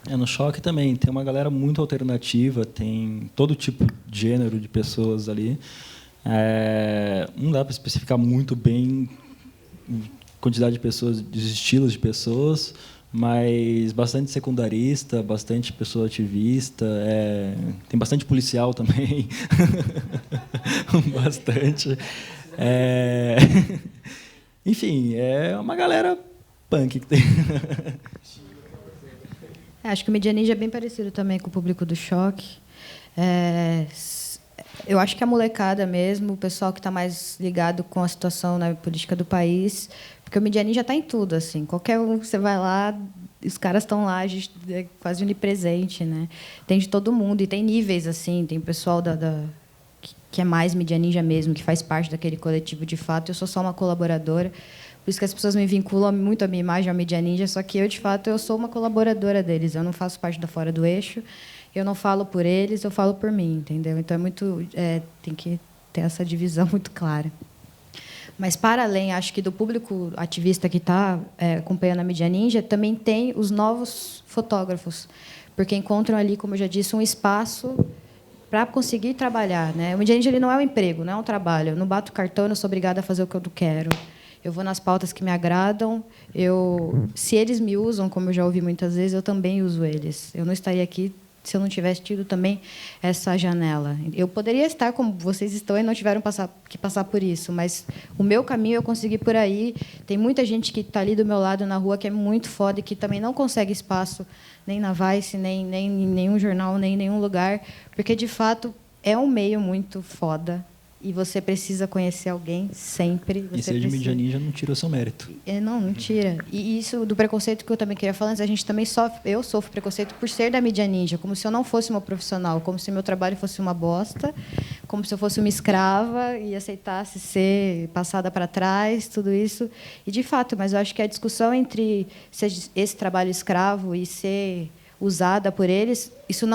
No Choque também tem uma galera muito alternativa, tem todo tipo de gênero de pessoas ali. Não dá para especificar muito bem quantidade de pessoas, dos estilos de pessoas, mas bastante secundarista, bastante pessoa ativista, tem bastante policial também, bastante. Enfim, é uma galera punk que tem. Acho que o Mídia Ninja é bem parecido também com o público do Choque. Eu acho que a molecada mesmo, o pessoal que está mais ligado com a situação na política do país, porque o Mídia Ninja está em tudo, assim. Qualquer um que você vai lá, os caras estão lá, a gente é quase onipresente, né? Tem de todo mundo e tem níveis, assim. Tem pessoal que é mais Mídia Ninja mesmo, que faz parte daquele coletivo de fato. Eu sou só uma colaboradora. Por isso que as pessoas me vinculam muito à minha imagem, ao Mídia Ninja, só que eu, de fato, eu sou uma colaboradora deles. Eu não faço parte da Fora do Eixo, eu não falo por eles, eu falo por mim, entendeu? Então, tem que ter essa divisão muito clara. Mas, para além, acho que do público ativista que está acompanhando a Mídia Ninja, também tem os novos fotógrafos, porque encontram ali, como eu já disse, um espaço para conseguir trabalhar, né? O Mídia Ninja ele não é um emprego, não é um trabalho. Eu não bato cartão, eu sou obrigada a fazer o que eu quero. Eu vou nas pautas que me agradam. Se eles me usam, como eu já ouvi muitas vezes, eu também uso eles. Eu não estaria aqui se eu não tivesse tido também essa janela. Eu poderia estar como vocês estão e não tiveram que passar por isso, mas o meu caminho eu consegui por aí. Tem muita gente que está ali do meu lado na rua que é muito foda e que também não consegue espaço nem na Vice, nem em nenhum jornal, nem em nenhum lugar, porque, de fato, é um meio muito foda. E você precisa conhecer alguém sempre. E ser de Mídia Ninja não tira o seu mérito. Não tira. E isso do preconceito que eu também queria falar antes, a gente também sofre. Eu sofro preconceito por ser da Mídia Ninja, como se eu não fosse uma profissional, como se meu trabalho fosse uma bosta, como se eu fosse uma escrava e aceitasse ser passada para trás, tudo isso. E, de fato, mas eu acho que a discussão entre ser esse trabalho escravo e ser usada por eles, isso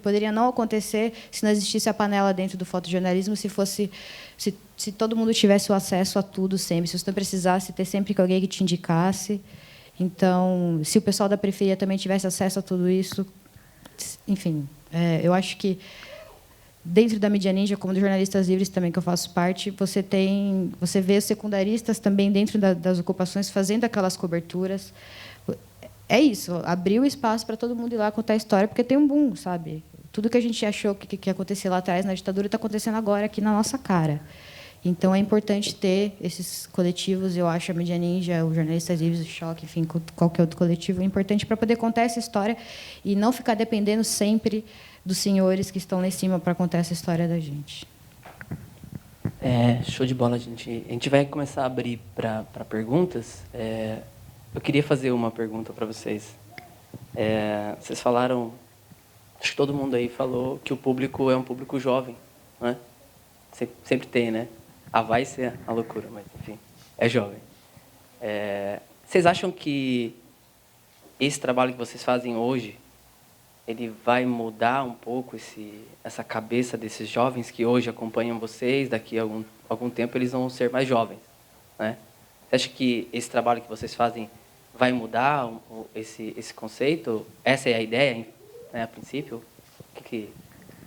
poderia não acontecer se não existisse a panela dentro do fotojornalismo, se todo mundo tivesse o acesso a tudo sempre, se você não precisasse ter sempre alguém que te indicasse. Então, se o pessoal da periferia também tivesse acesso a tudo isso, enfim, eu acho que dentro da Mídia Ninja, como dos jornalistas livres também que eu faço parte, você vê os secundaristas também dentro das ocupações fazendo aquelas coberturas. É isso, abrir o espaço para todo mundo ir lá contar a história, porque tem um boom, sabe? Tudo que a gente achou que ia acontecer lá atrás na ditadura está acontecendo agora aqui na nossa cara. Então é importante ter esses coletivos. Eu acho a Mídia Ninja, os jornalistas livres, o Choque, enfim, qualquer outro coletivo é importante para poder contar essa história e não ficar dependendo sempre dos senhores que estão lá em cima para contar essa história da gente. Show de bola, gente. A gente vai começar a abrir para perguntas. Eu queria fazer uma pergunta para vocês. Vocês falaram, acho que todo mundo aí falou que o público é um público jovem, né? Sempre tem, né? Vai ser a loucura, mas enfim, é jovem. Vocês acham que esse trabalho que vocês fazem hoje, ele vai mudar um pouco essa cabeça desses jovens que hoje acompanham vocês, daqui a algum tempo eles vão ser mais jovens, né? Você acha que esse trabalho que vocês fazem vai mudar esse conceito? Essa é a ideia, né, a princípio?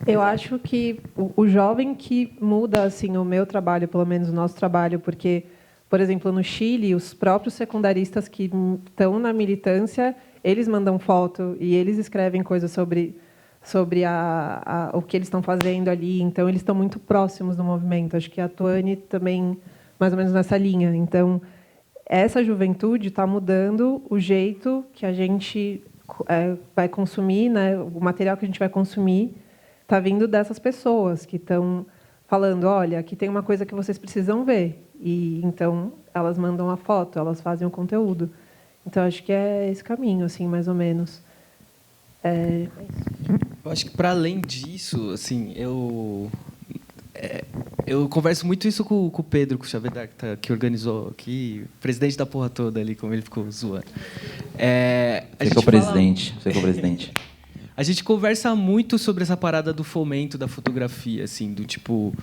Eu acho que o jovem que muda assim, o meu trabalho, pelo menos o nosso trabalho, porque, por exemplo, no Chile, os próprios secundaristas que estão na militância, eles mandam foto e eles escrevem coisas sobre o que eles estão fazendo ali. Então, eles estão muito próximos do movimento. Acho que a Tuane também, mais ou menos nessa linha. Então, essa juventude está mudando o jeito que a gente vai consumir, né? O material que a gente vai consumir está vindo dessas pessoas que estão falando, olha, aqui tem uma coisa que vocês precisam ver. E então elas mandam a foto, elas fazem o conteúdo. Então acho que é esse caminho, assim, mais ou menos. Eu acho que para além disso, assim, eu converso muito isso com o Pedro, com o Chavedar, que organizou aqui, presidente da porra toda ali, como ele ficou zoando. Você que é o presidente. A gente conversa muito sobre essa parada do fomento da fotografia, assim, do tipo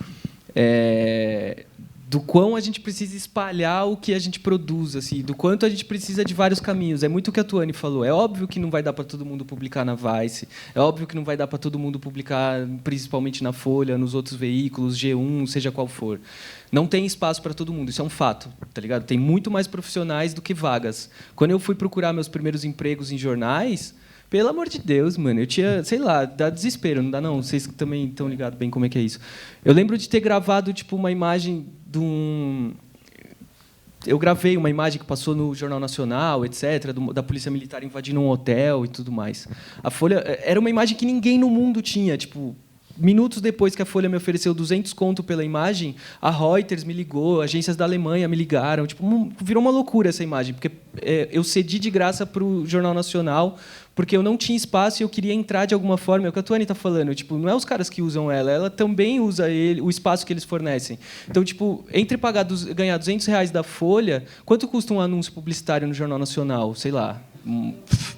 do quão a gente precisa espalhar o que a gente produz, assim, do quanto a gente precisa de vários caminhos. É muito o que a Tuane falou. É óbvio que não vai dar para todo mundo publicar na Vice, é óbvio que não vai dar para todo mundo publicar, principalmente na Folha, nos outros veículos, G1, seja qual for. Não tem espaço para todo mundo, isso é um fato, tá ligado? Tem muito mais profissionais do que vagas. Quando eu fui procurar meus primeiros empregos em jornais, pelo amor de Deus, mano, eu tinha, sei lá, dá desespero, não dá não? Vocês também estão ligados bem como é que é isso. Eu lembro de ter gravado tipo uma imagem de um... Eu gravei uma imagem que passou no Jornal Nacional, etc., da Polícia Militar invadindo um hotel e tudo mais. A Folha era uma imagem que ninguém no mundo tinha, tipo... Minutos depois que a Folha me ofereceu 200 conto pela imagem, a Reuters me ligou, agências da Alemanha me ligaram. Tipo, virou uma loucura essa imagem, porque eu cedi de graça para o Jornal Nacional, porque eu não tinha espaço e eu queria entrar de alguma forma. É o que a Tuane está falando. Tipo, não é os caras que usam ela também usa o espaço que eles fornecem. Então, tipo, entre ganhar R$200 da Folha, quanto custa um anúncio publicitário no Jornal Nacional? Sei lá.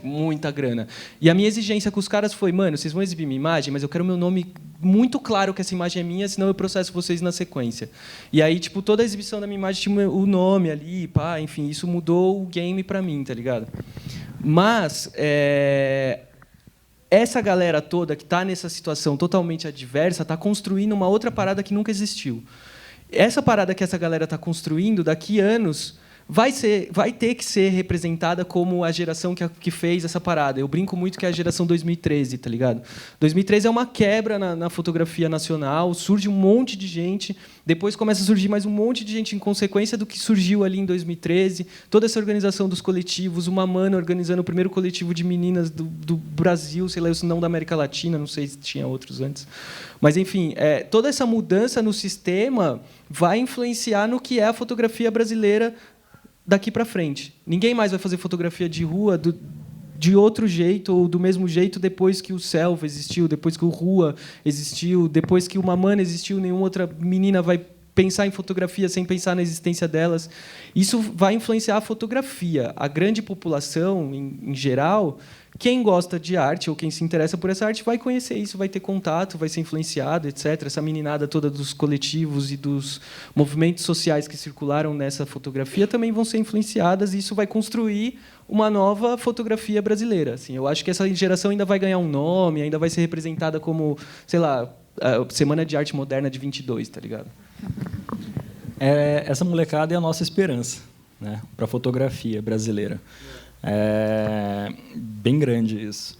Muita grana. E a minha exigência com os caras foi, mano, vocês vão exibir minha imagem, mas eu quero meu nome muito claro que essa imagem é minha, senão eu processo vocês na sequência. E aí, tipo, toda a exibição da minha imagem tinha o nome ali, pá, enfim, isso mudou o game pra mim, tá ligado? Mas essa galera toda que está nessa situação totalmente adversa está construindo uma outra parada que nunca existiu. Essa parada que essa galera está construindo, daqui a anos, vai ter que ser representada como a geração que fez essa parada. Eu brinco muito que é a geração 2013, tá ligado? 2013 é uma quebra na fotografia nacional, surge um monte de gente, depois começa a surgir mais um monte de gente em consequência do que surgiu ali em 2013, toda essa organização dos coletivos, uma mana organizando o primeiro coletivo de meninas do Brasil, sei lá, se não da América Latina, não sei se tinha outros antes. Mas, enfim, toda essa mudança no sistema vai influenciar no que é a fotografia brasileira daqui para frente. Ninguém mais vai fazer fotografia de rua de outro jeito ou do mesmo jeito depois que o Selva existiu, depois que o Rua existiu, depois que o Mamana existiu, nenhuma outra menina vai pensar em fotografia sem pensar na existência delas. Isso vai influenciar a fotografia. A grande população, em geral, quem gosta de arte ou quem se interessa por essa arte vai conhecer isso, vai ter contato, vai ser influenciado, etc. Essa meninada toda dos coletivos e dos movimentos sociais que circularam nessa fotografia também vão ser influenciadas e isso vai construir uma nova fotografia brasileira. Assim, eu acho que essa geração ainda vai ganhar um nome, ainda vai ser representada como, sei lá, a Semana de Arte Moderna de 22, tá ligado? Essa molecada é a nossa esperança, né, para a fotografia brasileira. É bem grande isso.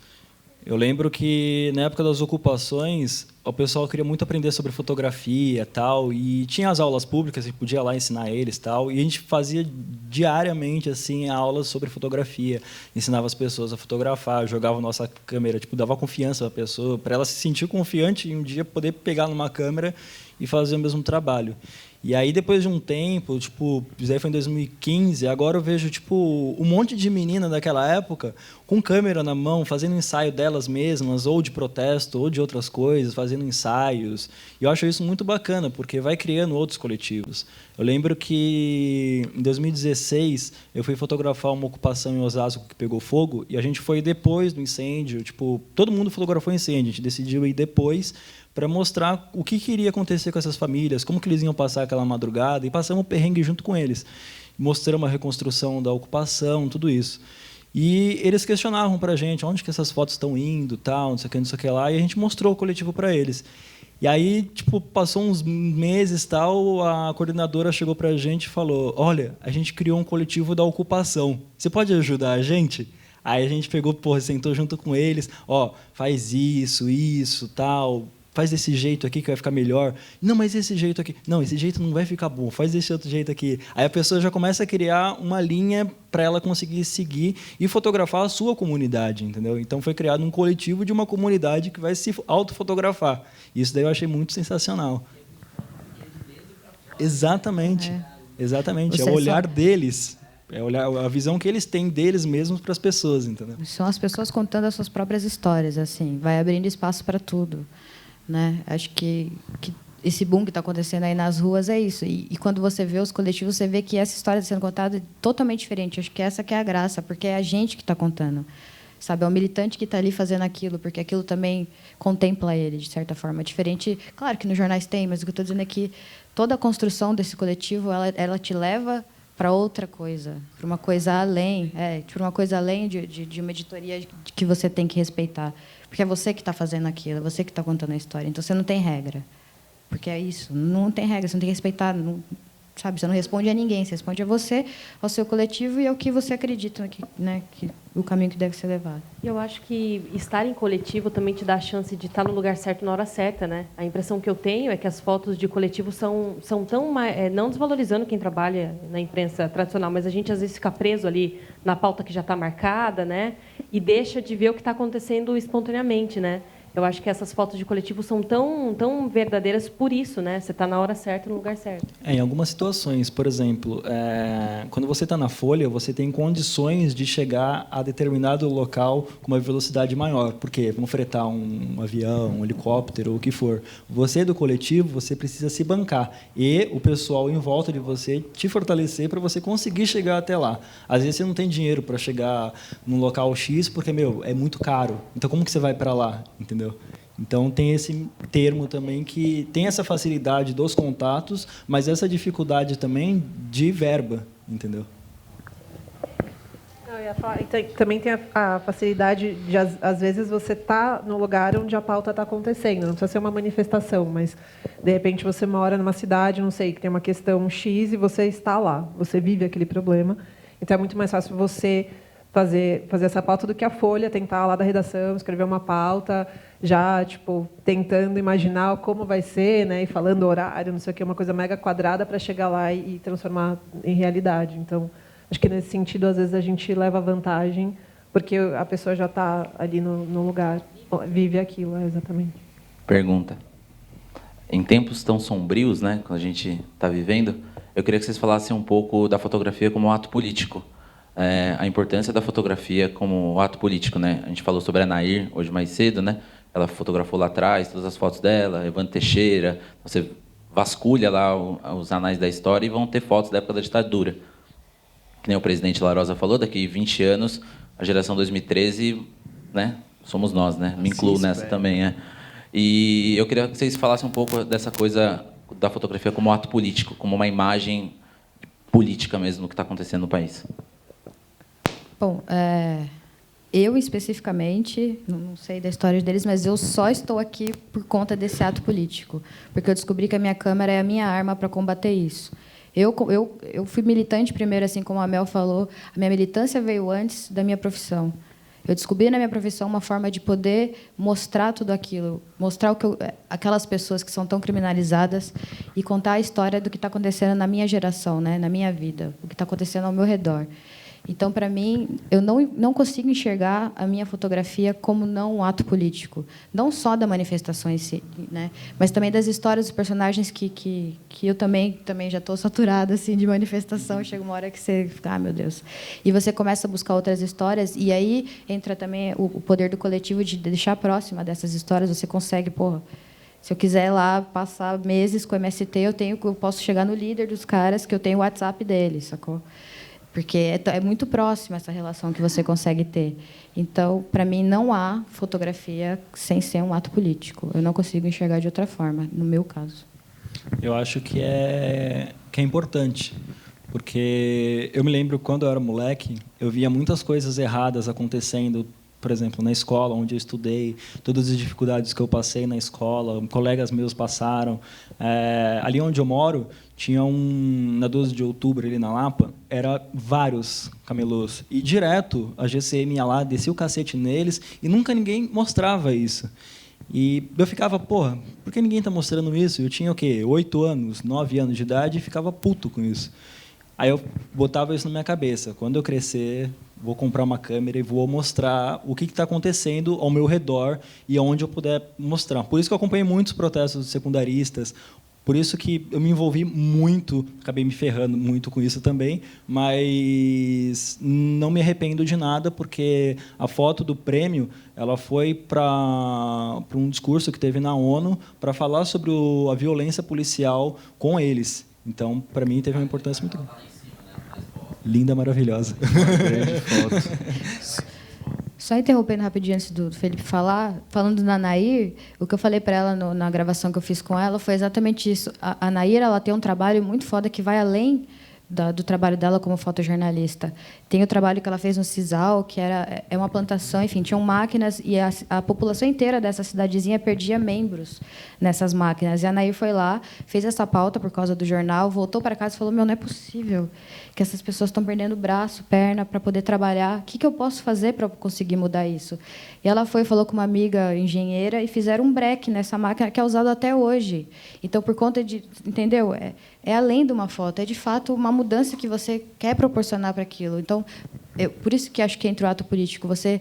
Eu lembro que, na época das ocupações, o pessoal queria muito aprender sobre fotografia tal, e tinha as aulas públicas, a gente podia lá ensinar eles tal, e a gente fazia diariamente assim aulas sobre fotografia, ensinava as pessoas a fotografar, jogava a nossa câmera, tipo, dava confiança para a pessoa, para ela se sentir confiante e um dia poder pegar numa câmera e fazer o mesmo trabalho. E aí, depois de um tempo, tipo, isso aí foi em 2015, agora eu vejo tipo, um monte de menina daquela época com câmera na mão, fazendo ensaio delas mesmas, ou de protesto, ou de outras coisas, fazendo ensaios. E eu acho isso muito bacana, porque vai criando outros coletivos. Eu lembro que, em 2016, eu fui fotografar uma ocupação em Osasco que pegou fogo, e a gente foi depois do incêndio, tipo, todo mundo fotografou incêndio, a gente decidiu ir depois, para mostrar o que iria acontecer com essas famílias, como que eles iam passar aquela madrugada, e passamos o perrengue junto com eles. Mostramos a reconstrução da ocupação, tudo isso. E eles questionavam para a gente onde que essas fotos estão indo, tal, não sei o que lá, e a gente mostrou o coletivo para eles. E aí, tipo, passou uns meses, tal, a coordenadora chegou para a gente e falou, olha, a gente criou um coletivo da ocupação, você pode ajudar a gente? Aí a gente pegou, sentou junto com eles, faz isso, tal, faz desse jeito aqui que vai ficar melhor. Não, mas esse jeito aqui... Não, esse jeito não vai ficar bom, faz desse outro jeito aqui. Aí a pessoa já começa a criar uma linha para ela conseguir seguir e fotografar a sua comunidade, entendeu? Então foi criado um coletivo de uma comunidade que vai se autofotografar. Isso daí eu achei muito sensacional. Exatamente. Exatamente. É o olhar deles. É a visão que eles têm deles mesmos para as pessoas, entendeu? São as pessoas contando as suas próprias histórias, assim. Vai abrindo espaço para tudo. Né? Acho que esse boom que está acontecendo aí nas ruas é isso. E quando você vê os coletivos, você vê que essa história sendo contada é totalmente diferente. Acho que essa que é a graça, porque é a gente que está contando. sabe? É o militante que está ali fazendo aquilo, porque aquilo também contempla ele, de certa forma. Diferente, claro que nos jornais tem, mas o que eu estou dizendo é que toda a construção desse coletivo, ela te leva para outra coisa, para uma coisa além, para uma coisa além de uma editoria que você tem que respeitar. Porque é você que está fazendo aquilo, é você que está contando a história. Então, você não tem regra. Porque é isso, não tem regra, você não tem que respeitar, não, sabe? Você não responde a ninguém, você responde a você, ao seu coletivo e ao que você acredita, que o caminho que deve ser levado. E eu acho que estar em coletivo também te dá a chance de estar no lugar certo na hora certa, né? A impressão que eu tenho é que as fotos de coletivo são tão não desvalorizando quem trabalha na imprensa tradicional, mas a gente às vezes fica preso ali na pauta que já está marcada, né? E deixa de ver o que está acontecendo espontaneamente, né? Eu acho que essas fotos de coletivo são tão verdadeiras por isso, né? Você está na hora certa, no lugar certo. Em algumas situações, por exemplo, quando você está na Folha, você tem condições de chegar a determinado local com uma velocidade maior. Por quê? Vamos fretar um avião, um helicóptero, ou o que for. Você do coletivo, você precisa se bancar. E o pessoal em volta de você te fortalecer para você conseguir chegar até lá. Às vezes você não tem dinheiro para chegar num local X, porque, é muito caro. Então, como que você vai para lá? Entendeu? Então, tem esse termo também que tem essa facilidade dos contatos, mas essa dificuldade também de verba, entendeu? Eu ia falar, também tem a facilidade de, às vezes, você está no lugar onde a pauta está acontecendo. Não precisa ser uma manifestação, mas, de repente, você mora numa cidade, não sei, que tem uma questão X e você está lá. Você vive aquele problema. Então, é muito mais fácil você fazer essa pauta do que a Folha, tentar lá da redação, escrever uma pauta, já tentando imaginar como vai ser, né, e falando horário, não sei o que, uma coisa mega quadrada para chegar lá e transformar em realidade. Então, acho que nesse sentido, às vezes a gente leva vantagem, porque a pessoa já está ali no lugar, vive aquilo, exatamente. Pergunta. Em tempos tão sombrios, né, que a gente está vivendo, eu queria que vocês falassem um pouco da fotografia como um ato político. A importância da fotografia como ato político, né? A gente falou sobre a Nair hoje mais cedo, né? Ela fotografou lá atrás todas as fotos dela, Evandro Teixeira. Você vasculha lá os anais da história e vão ter fotos da época da ditadura. Que nem o presidente Larosa falou, daqui 20 anos, a geração 2013, né? Somos nós, né? Me incluo nessa também, né? E eu queria que vocês falassem um pouco dessa coisa da fotografia como ato político, como uma imagem política mesmo do que está acontecendo no país. Bom, eu especificamente, não sei da história deles, mas eu só estou aqui por conta desse ato político, porque eu descobri que a minha câmera é a minha arma para combater isso. Eu fui militante primeiro, assim como a Mel falou, a minha militância veio antes da minha profissão. Eu descobri na minha profissão uma forma de poder mostrar tudo aquilo, mostrar aquelas pessoas que são tão criminalizadas e contar a história do que está acontecendo na minha geração, né, na minha vida, o que está acontecendo ao meu redor. Então, para mim, eu não consigo enxergar a minha fotografia como não um ato político. Não só da manifestação em si, né? Mas também das histórias dos personagens que eu também já estou saturada assim, de manifestação. Chega uma hora que você fica, meu Deus. E você começa a buscar outras histórias, e aí entra também o poder do coletivo de deixar próxima dessas histórias. Você consegue, se eu quiser lá passar meses com o MST, eu posso chegar no líder dos caras, que eu tenho o WhatsApp deles, sacou? Porque é muito próxima essa relação que você consegue ter. Então, para mim, não há fotografia sem ser um ato político. Eu não consigo enxergar de outra forma, no meu caso. Eu acho que é importante, porque eu me lembro, quando eu era moleque, eu via muitas coisas erradas acontecendo, por exemplo, na escola onde eu estudei, todas as dificuldades que eu passei na escola, colegas meus passaram. Ali onde eu moro, tinha na 12 de outubro, ali na Lapa, era vários camelôs. E direto a GCM ia lá, descia o cacete neles, e nunca ninguém mostrava isso. E eu ficava, por que ninguém está mostrando isso? Eu tinha o quê? 8 anos, 9 anos de idade, e ficava puto com isso. Aí eu botava isso na minha cabeça. Quando eu crescer, vou comprar uma câmera e vou mostrar o que está acontecendo ao meu redor e aonde eu puder mostrar. Por isso que eu acompanhei muitos protestos secundaristas, por isso que eu me envolvi muito, acabei me ferrando muito com isso também, mas não me arrependo de nada, porque a foto do prêmio ela foi para um discurso que teve na ONU para falar sobre a violência policial com eles. Então, para mim, teve uma importância muito grande. Linda, maravilhosa. Grande foto. Só interrompendo rapidinho antes do Felipe falar, falando da Nair, o que eu falei para ela na gravação que eu fiz com ela foi exatamente isso. A Nair, ela tem um trabalho muito foda que vai além do trabalho dela como fotojornalista. Tem o trabalho que ela fez no Sisal, que é uma plantação, enfim, tinham máquinas e a população inteira dessa cidadezinha perdia membros nessas máquinas. E a Nair foi lá, fez essa pauta por causa do jornal, voltou para casa e falou: não é possível que essas pessoas estão perdendo braço, perna para poder trabalhar. O que eu posso fazer para conseguir mudar isso? E ela falou com uma amiga engenheira e fizeram um breque nessa máquina que é usada até hoje. Então, por conta de... Entendeu? É além de uma foto, é de fato uma mudança que você quer proporcionar para aquilo. Então, por isso que acho que entra o ato político. Você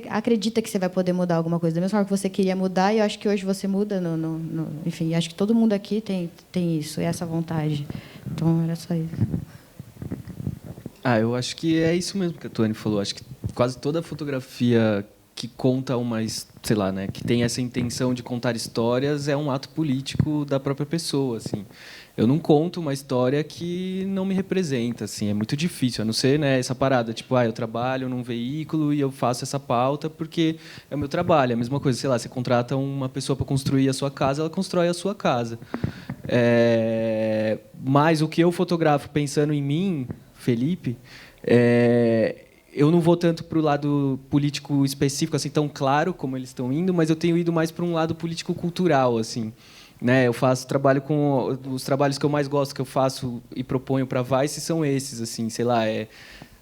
acredita que você vai poder mudar alguma coisa, da mesma forma que você queria mudar, e eu acho que hoje você muda. Enfim, acho que todo mundo aqui tem isso, essa vontade. Então, era só isso. Eu acho que é isso mesmo que a Tuane falou. Acho que quase toda fotografia que conta sei lá, né, que tem essa intenção de contar histórias é um ato político da própria pessoa, assim. Eu não conto uma história que não me representa, assim, é muito difícil, a não ser, né, essa parada, tipo, eu trabalho num veículo e eu faço essa pauta porque é o meu trabalho. É a mesma coisa, sei lá, você contrata uma pessoa para construir a sua casa, ela constrói a sua casa. Mas o que eu fotografo pensando em mim, Felipe, eu não vou tanto para o lado político específico, assim, tão claro como eles estão indo, mas eu tenho ido mais para um lado político-cultural, assim, né? Eu faço trabalho com os trabalhos que eu mais gosto, que eu faço e proponho para a Vice, são esses, assim, sei lá,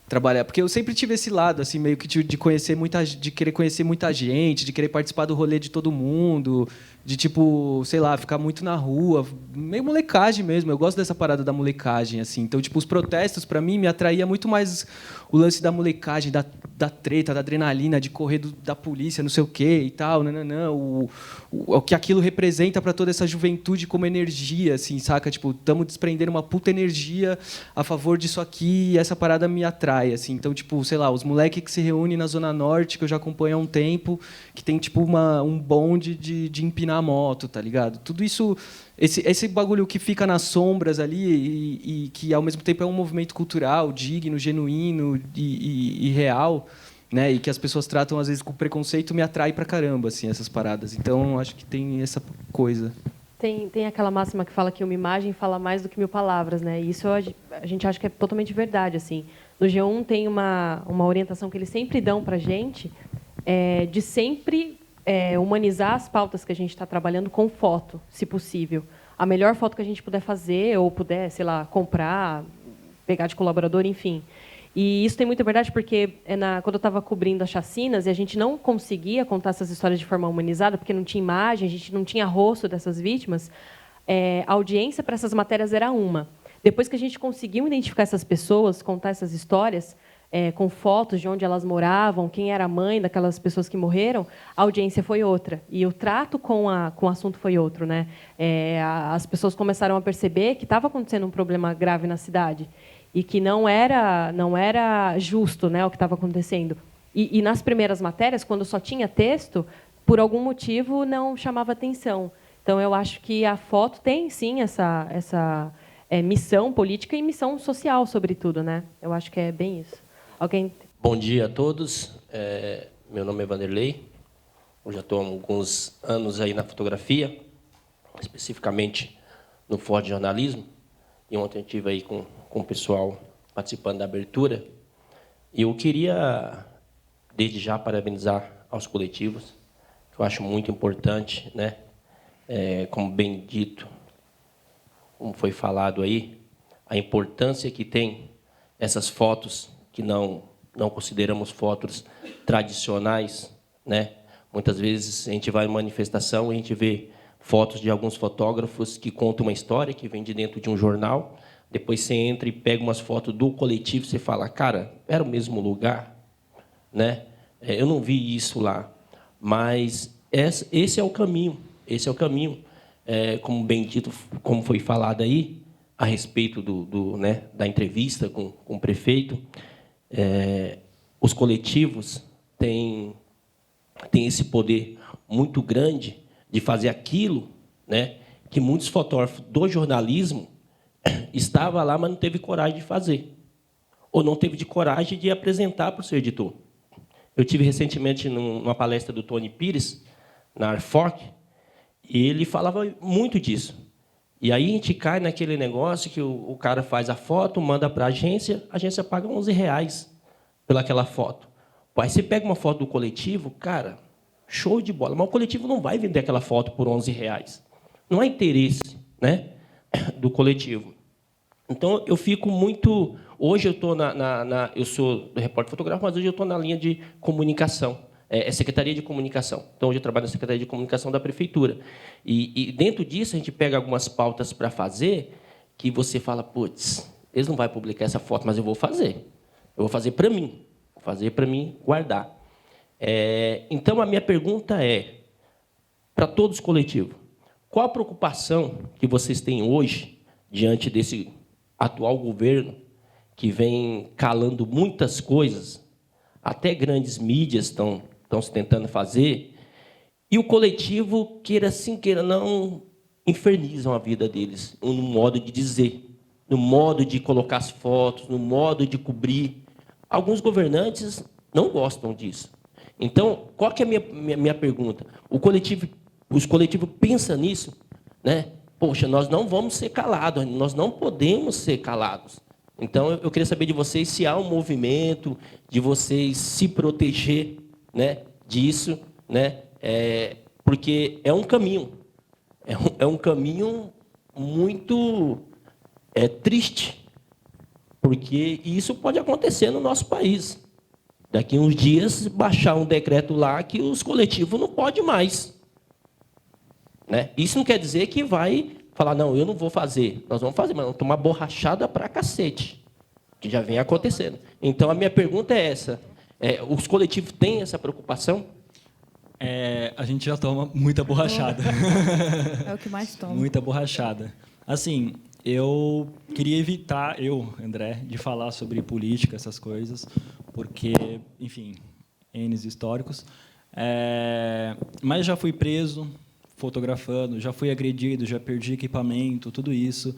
trabalhar, porque eu sempre tive esse lado, assim, meio que de conhecer de querer conhecer muita gente, de querer participar do rolê de todo mundo, de tipo, sei lá, ficar muito na rua, meio molecagem mesmo. Eu gosto dessa parada da molecagem, assim. Então, tipo, os protestos para mim me atraía muito mais o lance da molecagem, da treta, da adrenalina, de correr da polícia, não sei o quê e tal, o que aquilo representa para toda essa juventude como energia, assim, saca? Tipo, estamos desprendendo uma puta energia a favor disso aqui, e essa parada me atrai, assim. Então, tipo, sei lá, os moleques que se reúnem na Zona Norte, que eu já acompanho há um tempo, que tem tipo um bonde de empinar a moto, tá ligado? Tudo isso, esse bagulho que fica nas sombras ali e que ao mesmo tempo é um movimento cultural, digno, genuíno e real, né? E que as pessoas tratam às vezes com preconceito, me atrai pra caramba, assim, essas paradas. Então, acho que tem essa coisa. Tem aquela máxima que fala que uma imagem fala mais do que 1000 palavras, né? E isso a gente acha que é totalmente verdade, assim. No G1 tem uma orientação que eles sempre dão para a gente, de sempre humanizar as pautas que a gente está trabalhando com foto, se possível. A melhor foto que a gente puder fazer, ou puder, sei lá, comprar, pegar de colaborador, enfim. E isso tem muita verdade, porque quando eu estava cobrindo as chacinas, e a gente não conseguia contar essas histórias de forma humanizada, porque não tinha imagem, a gente não tinha rosto dessas vítimas, a audiência para essas matérias era uma. Depois que a gente conseguiu identificar essas pessoas, contar essas histórias, com fotos de onde elas moravam, quem era a mãe daquelas pessoas que morreram, a audiência foi outra. E o trato com o assunto foi outro, né? As pessoas começaram a perceber que estava acontecendo um problema grave na cidade e que não era justo, né, o que estava acontecendo. E nas primeiras matérias, quando só tinha texto, por algum motivo não chamava atenção. Então, eu acho que a foto tem, sim, essa missão política e missão social, sobretudo, né? Eu acho que é bem isso. Alguém? Bom dia a todos. Meu nome é Vanderlei. Eu já estou há alguns anos aí na fotografia, especificamente no fotojornalismo. E ontem eu estive aí com o pessoal participando da abertura. E eu queria, desde já, parabenizar aos coletivos, que eu acho muito importante, né? Como bem dito, como foi falado aí, a importância que tem essas fotos que não consideramos fotos tradicionais, né? Muitas vezes a gente vai em manifestação e a gente vê fotos de alguns fotógrafos que contam uma história que vem de dentro de um jornal. Depois você entra e pega umas fotos do coletivo e você fala, cara, era o mesmo lugar, né? Eu não vi isso lá, mas esse é o caminho. Esse é o caminho, como bem dito, como foi falado aí a respeito da entrevista com o prefeito. Os coletivos têm esse poder muito grande de fazer aquilo, né, que muitos fotógrafos do jornalismo estavam lá, mas não teve coragem de fazer. ou não teve de coragem de apresentar para o seu editor. Eu tive recentemente numa palestra do Tony Pires, na Arfork, e ele falava muito disso. E aí a gente cai naquele negócio que o cara faz a foto, manda para a agência paga R$11 pelaquela foto. Aí você pega uma foto do coletivo, cara, show de bola, mas o coletivo não vai vender aquela foto por R$11. Não há interesse, né, do coletivo. Então, eu fico muito... Hoje eu estou eu sou repórter fotográfico, mas hoje eu estou na linha de comunicação. É Secretaria de Comunicação. Então, hoje eu trabalho na Secretaria de Comunicação da Prefeitura. E dentro disso, a gente pega algumas pautas para fazer que você fala, putz, eles não vão publicar essa foto, mas eu vou fazer. Eu vou fazer para mim. Vou fazer para mim guardar. Então, a minha pergunta é, para todos os coletivos, qual a preocupação que vocês têm hoje, diante desse atual governo, que vem calando muitas coisas, até grandes mídias estão se tentando fazer, e o coletivo, queira sim, queira não, infernizam a vida deles, no modo de dizer, no modo de colocar as fotos, no modo de cobrir. Alguns governantes não gostam disso. Então, qual que é a minha pergunta? Os coletivos pensam nisso, né? Poxa, nós não vamos ser calados, nós não podemos ser calados. Então, eu queria saber de vocês se há um movimento de vocês se proteger, né, disso, né, porque é um caminho. É um caminho muito triste, porque isso pode acontecer no nosso país. Daqui a uns dias, baixar um decreto lá que os coletivos não podem mais. Né? Isso não quer dizer que vai falar, não, eu não vou fazer. Nós vamos fazer, mas vamos tomar borrachada pra cacete, que já vem acontecendo. Então, a minha pergunta é essa. Os coletivos têm essa preocupação? A gente já toma muita borrachada. É o que mais toma. Muita borrachada. Assim, eu queria evitar, André, de falar sobre política, essas coisas, porque, enfim, N's históricos. Mas já fui preso fotografando, já fui agredido, já perdi equipamento, tudo isso.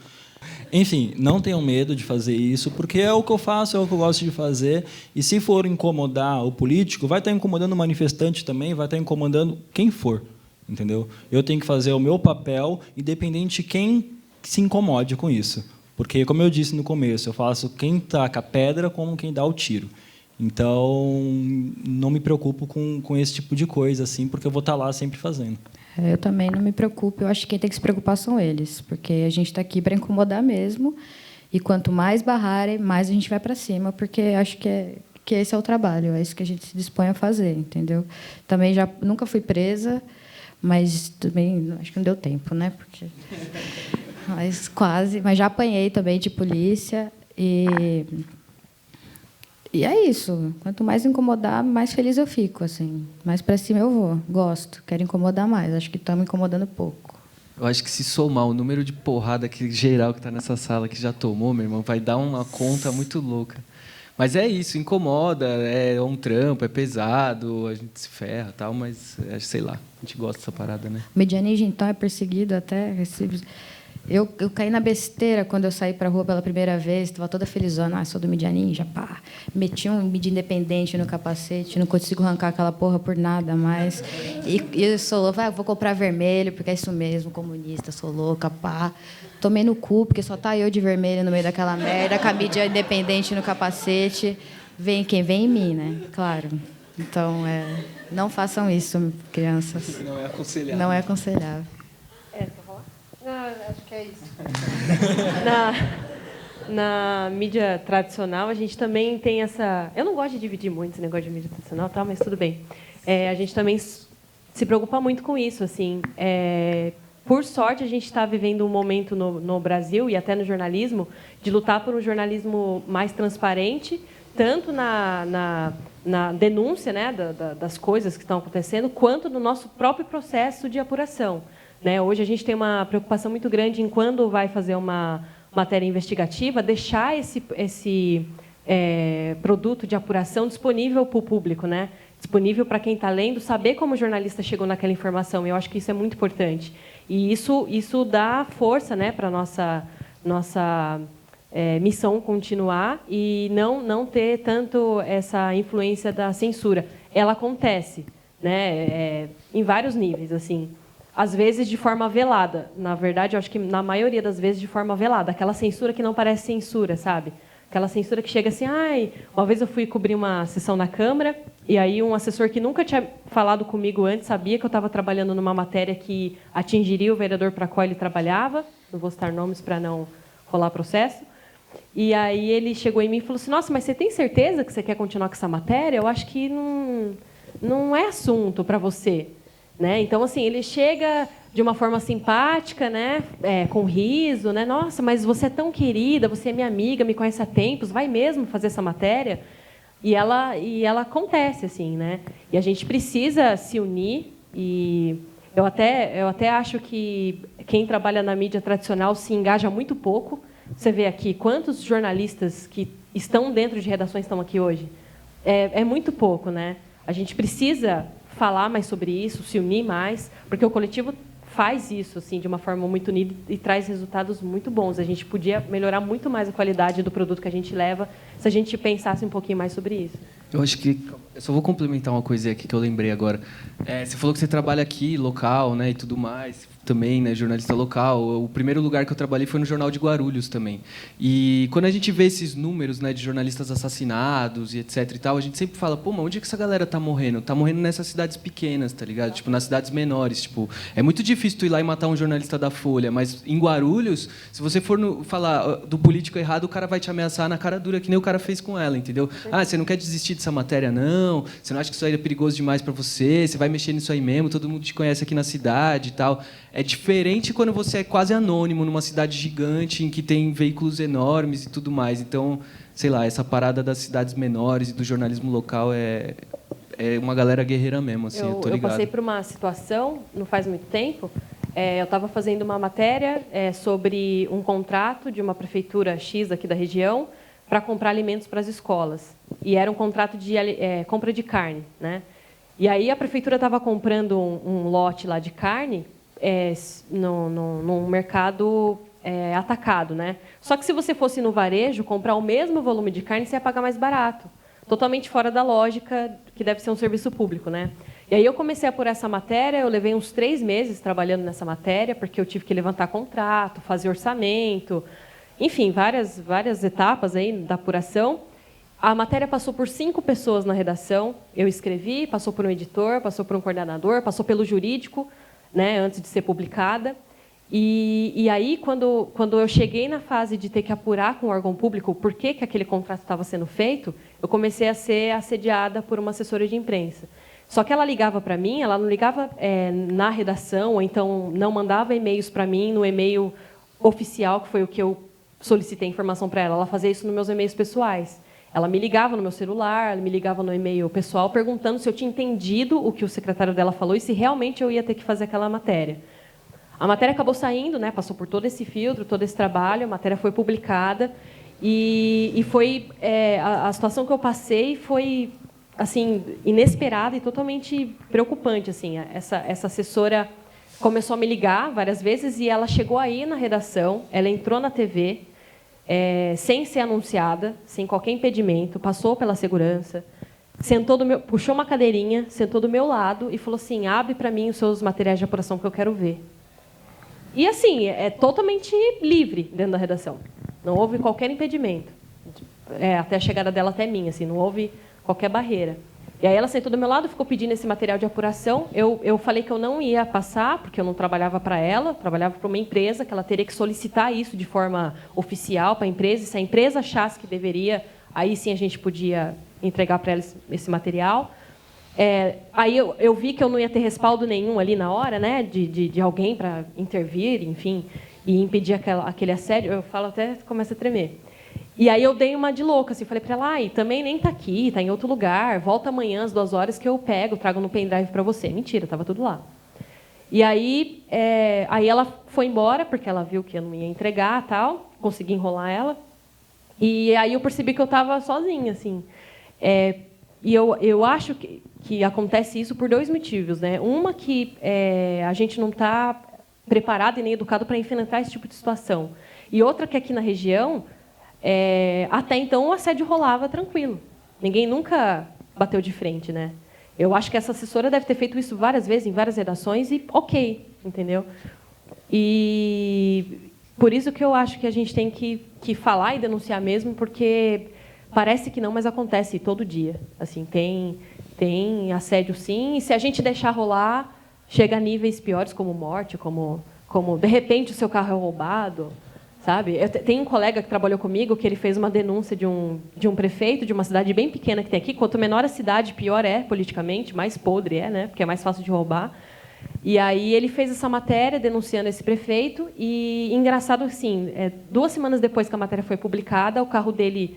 Enfim, não tenham medo de fazer isso, porque é o que eu faço, é o que eu gosto de fazer. E se for incomodar o político, vai estar incomodando o manifestante também, vai estar incomodando quem for, entendeu? Eu tenho que fazer o meu papel, independente de quem se incomode com isso. Porque, como eu disse no começo, eu faço quem taca a pedra como quem dá o tiro. Então, não me preocupo com esse tipo de coisa, assim, porque eu vou estar lá sempre fazendo. Eu também não me preocupo. Eu acho que quem tem que se preocupar são eles, porque a gente está aqui para incomodar mesmo. E quanto mais barrarem, mais a gente vai para cima, porque acho que esse é o trabalho, é isso que a gente se dispõe a fazer, entendeu? Também nunca fui presa, mas também acho que não deu tempo, né? Mas quase. Mas já apanhei também de polícia E é isso. Quanto mais incomodar, mais feliz eu fico, assim. Mais para cima eu vou. Gosto. Quero incomodar mais. Acho que está me incomodando pouco. Eu acho que se somar o número de porrada geral que está nessa sala que já tomou, meu irmão, vai dar uma conta muito louca. Mas é isso, incomoda, é um trampo, é pesado, a gente se ferra e tal, mas, sei lá, a gente gosta dessa parada, né? O Mídia Ninja, então, é perseguido até... Eu caí na besteira quando eu saí para a rua pela primeira vez, estava toda felizona, sou do Mídia Ninja, pá. Meti um mídia independente no capacete, não consigo arrancar aquela porra por nada mais. E eu sou louca, vou comprar vermelho, porque é isso mesmo, comunista, sou louca, pá. Tomei no cu, porque só tá eu de vermelho no meio daquela merda, com a mídia independente no capacete. Vem quem vem em mim, né? Claro. Então, não façam isso, crianças. Não é aconselhável. Não é aconselhável. Quer falar? Não, acho que é isso. Na mídia tradicional, a gente também tem essa... Eu não gosto de dividir muito esse negócio de mídia tradicional, tá? Mas tudo bem. A gente também se preocupa muito com isso. Assim. Por sorte, a gente está vivendo um momento no Brasil, e até no jornalismo, de lutar por um jornalismo mais transparente, tanto na denúncia, né, das coisas que estão acontecendo, quanto no nosso próprio processo de apuração. Né? Hoje a gente tem uma preocupação muito grande em, quando vai fazer uma matéria investigativa, deixar esse produto de apuração disponível para o público, né? Disponível para quem está lendo, saber como o jornalista chegou naquela informação. Eu acho que isso é muito importante. E isso dá força, né, para a nossa missão continuar e não ter tanto essa influência da censura. Ela acontece, né, em vários níveis, assim. Às vezes de forma velada. Na verdade, eu acho que na maioria das vezes de forma velada. Aquela censura que não parece censura, sabe? Aquela censura que chega assim... Uma vez eu fui cobrir uma sessão na Câmara e aí um assessor que nunca tinha falado comigo antes sabia que eu estava trabalhando numa matéria que atingiria o vereador para qual ele trabalhava. Não vou citar nomes para não rolar processo. E aí ele chegou em mim e falou assim, nossa, mas você tem certeza que você quer continuar com essa matéria? Eu acho que não é assunto para você. Né? Então, assim, ele chega de uma forma simpática, né? Com riso, né? Nossa, mas você é tão querida, você é minha amiga, me conhece há tempos, vai mesmo fazer essa matéria? E ela acontece, assim, né? E a gente precisa se unir. E eu até acho que quem trabalha na mídia tradicional se engaja muito pouco. Você vê aqui quantos jornalistas que estão dentro de redações estão aqui hoje. É muito pouco, né? A gente precisa falar mais sobre isso, se unir mais, porque o coletivo faz isso assim de uma forma muito unida e traz resultados muito bons. A gente podia melhorar muito mais a qualidade do produto que a gente leva se a gente pensasse um pouquinho mais sobre isso. Eu acho que... Eu só vou complementar uma coisa aqui que eu lembrei agora. Você falou que você trabalha aqui, local, né, e tudo mais, também, né, jornalista local. O primeiro lugar que eu trabalhei foi no Jornal de Guarulhos também. E quando a gente vê esses números, né, de jornalistas assassinados e etc e tal, a gente sempre fala, pô, mas onde é que essa galera tá morrendo? Tá morrendo nessas cidades pequenas, tá ligado? Tipo, nas cidades menores. Tipo, é muito difícil tu ir lá e matar um jornalista da Folha, mas em Guarulhos, se você for falar do político errado, o cara vai te ameaçar na cara dura, que nem o cara fez com ela, entendeu? Você não quer desistir dessa matéria, não? Você não acha que isso aí é perigoso demais para você? Você vai mexer nisso aí mesmo? Todo mundo te conhece aqui na cidade e tal. É diferente quando você é quase anônimo numa cidade gigante em que tem veículos enormes e tudo mais. Então, sei lá, essa parada das cidades menores e do jornalismo local é uma galera guerreira mesmo, assim, eu tô ligado. Eu passei por uma situação, não faz muito tempo, eu estava fazendo uma matéria sobre um contrato de uma prefeitura X aqui da região para comprar alimentos para as escolas. E era um contrato de compra de carne, né? E aí a prefeitura estava comprando um lote lá de carne no mercado atacado, né? Só que se você fosse no varejo comprar o mesmo volume de carne, você ia pagar mais barato. Totalmente fora da lógica que deve ser um serviço público, né? E aí eu comecei a apurar essa matéria, eu levei uns 3 meses trabalhando nessa matéria, porque eu tive que levantar contrato, fazer orçamento, enfim, várias etapas aí da apuração. A matéria passou por 5 pessoas na redação. Eu escrevi, passou por um editor, passou por um coordenador, passou pelo jurídico, né, antes de ser publicada. E aí, quando eu cheguei na fase de ter que apurar com o órgão público por que aquele contrato estava sendo feito, eu comecei a ser assediada por uma assessora de imprensa. Só que ela ligava para mim, ela não ligava na redação, ou então não mandava e-mails para mim no e-mail oficial, que foi o que eu solicitei informação para ela. Ela fazia isso nos meus e-mails pessoais. Ela me ligava no meu celular, ela me ligava no e-mail pessoal, perguntando se eu tinha entendido o que o secretário dela falou e se realmente eu ia ter que fazer aquela matéria. A matéria acabou saindo, né, passou por todo esse filtro, todo esse trabalho, a matéria foi publicada e foi a situação que eu passei foi assim inesperada e totalmente preocupante, assim. Essa assessora começou a me ligar várias vezes e ela chegou aí na redação, ela entrou na TV sem ser anunciada, sem qualquer impedimento, passou pela segurança, puxou uma cadeirinha, sentou do meu lado e falou assim: abre para mim os seus materiais de apuração que eu quero ver. E assim, é totalmente livre dentro da redação. Não houve qualquer impedimento. Até a chegada dela até mim, assim, não houve qualquer barreira. E aí ela sentou do meu lado, ficou pedindo esse material de apuração. Eu falei que eu não ia passar, porque eu não trabalhava para ela, trabalhava para uma empresa, que ela teria que solicitar isso de forma oficial para a empresa. E se a empresa achasse que deveria, aí sim a gente podia entregar para ela esse material. Aí eu vi que eu não ia ter respaldo nenhum ali na hora, né, de alguém para intervir, enfim, e impedir aquele assédio. Eu falo até começa a tremer. E aí eu dei uma de louca, assim, falei para ela: e também nem está aqui, está em outro lugar, volta amanhã às 2 horas que eu pego, trago no pendrive para você. Mentira, estava tudo lá. E aí ela foi embora, porque ela viu que eu não ia entregar, tal, consegui enrolar ela. E aí eu percebi que eu estava sozinha, assim. E eu acho que acontece isso por 2 motivos, né? Uma, que a gente não está preparado e nem educado para enfrentar esse tipo de situação. E outra, que aqui na região até então o assédio rolava tranquilo. Ninguém nunca bateu de frente, né? Eu acho que essa assessora deve ter feito isso várias vezes, em várias redações, e ok, entendeu? E por isso que eu acho que a gente tem que falar e denunciar mesmo, porque parece que não, mas acontece todo dia. Assim, tem assédio, sim, e se a gente deixar rolar, chega a níveis piores, como morte, como de repente o seu carro é roubado, sabe? Tem um colega que trabalhou comigo que ele fez uma denúncia de um prefeito de uma cidade bem pequena que tem aqui. Quanto menor a cidade, pior é politicamente, mais podre é, né? Porque é mais fácil de roubar. E aí ele fez essa matéria denunciando esse prefeito e, engraçado assim, 2 semanas depois que a matéria foi publicada, o carro dele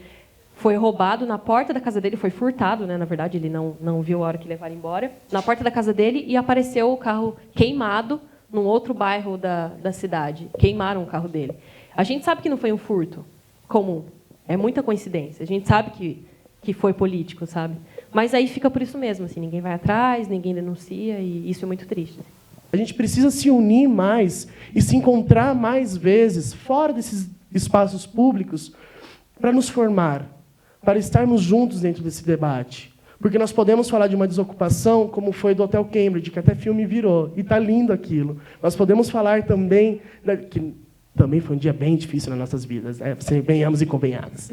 foi roubado na porta da casa dele, foi furtado, né? Na verdade, ele não viu a hora que levaram embora, na porta da casa dele, e apareceu o carro queimado num outro bairro da cidade. Queimaram o carro dele. A gente sabe que não foi um furto comum, é muita coincidência. A gente sabe que foi político, sabe? Mas aí fica por isso mesmo, assim, ninguém vai atrás, ninguém denuncia, e isso é muito triste. A gente precisa se unir mais e se encontrar mais vezes fora desses espaços públicos para nos formar, para estarmos juntos dentro desse debate. Porque nós podemos falar de uma desocupação, como foi do Hotel Cambridge, que até filme virou, e está lindo aquilo. Nós podemos falar também, que também foi um dia bem difícil nas nossas vidas, venhamos e convenhamos.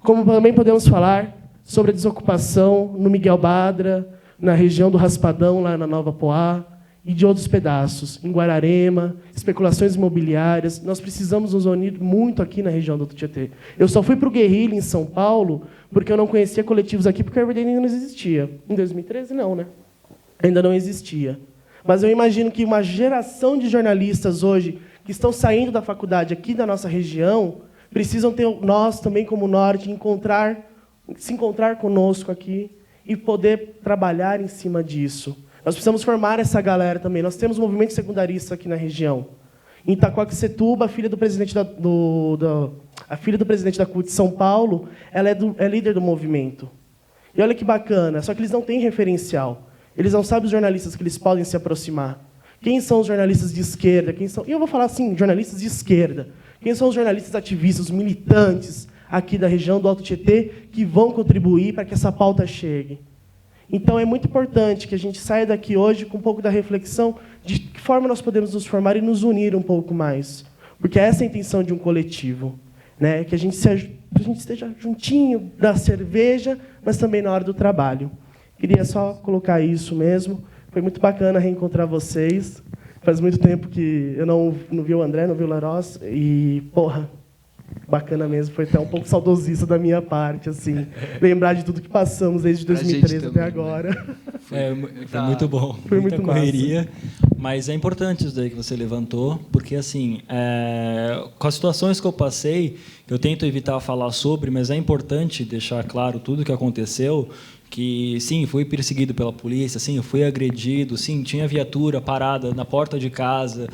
Como também podemos falar sobre a desocupação no Miguel Badra, na região do Raspadão, lá na Nova Poá, e de outros pedaços, em Guararema, especulações imobiliárias. Nós precisamos nos unir muito aqui na região do Tietê. Eu só fui para o Guerrilha, em São Paulo, porque eu não conhecia coletivos aqui, porque a Everday ainda não existia. Em 2013, não, né? Ainda não existia. Mas eu imagino que uma geração de jornalistas hoje, que estão saindo da faculdade aqui da nossa região, precisam ter, nós também, como Norte, se encontrar conosco aqui e poder trabalhar em cima disso. Nós precisamos formar essa galera também. Nós temos um movimento secundarista aqui na região. Em Itaquaquecetuba, a filha do presidente da CUT de São Paulo, ela é líder do movimento. E olha que bacana, só que eles não têm referencial. Eles não sabem os jornalistas que eles podem se aproximar. Quem são os jornalistas de esquerda? E eu vou falar assim, jornalistas de esquerda. Quem são os jornalistas ativistas, os militantes aqui da região do Alto Tietê que vão contribuir para que essa pauta chegue? Então, é muito importante que a gente saia daqui hoje com um pouco da reflexão de que forma nós podemos nos formar e nos unir um pouco mais. Porque essa é a intenção de um coletivo, né? Que a gente esteja juntinho da cerveja, mas também na hora do trabalho. Queria só colocar isso mesmo. Foi muito bacana reencontrar vocês. Faz muito tempo que eu não vi o André, não vi o Laroz. E, porra, bacana mesmo. Foi até um pouco saudosista da minha parte, assim. Lembrar de tudo que passamos desde 2013 até agora. Foi muito bom. Foi muita muito correria. Mas é importante isso daí que você levantou, porque, assim, com as situações que eu passei, eu tento evitar falar sobre, mas é importante deixar claro tudo o que aconteceu, que, sim, fui perseguido pela polícia, sim, fui agredido, sim, tinha viatura parada na porta de casa.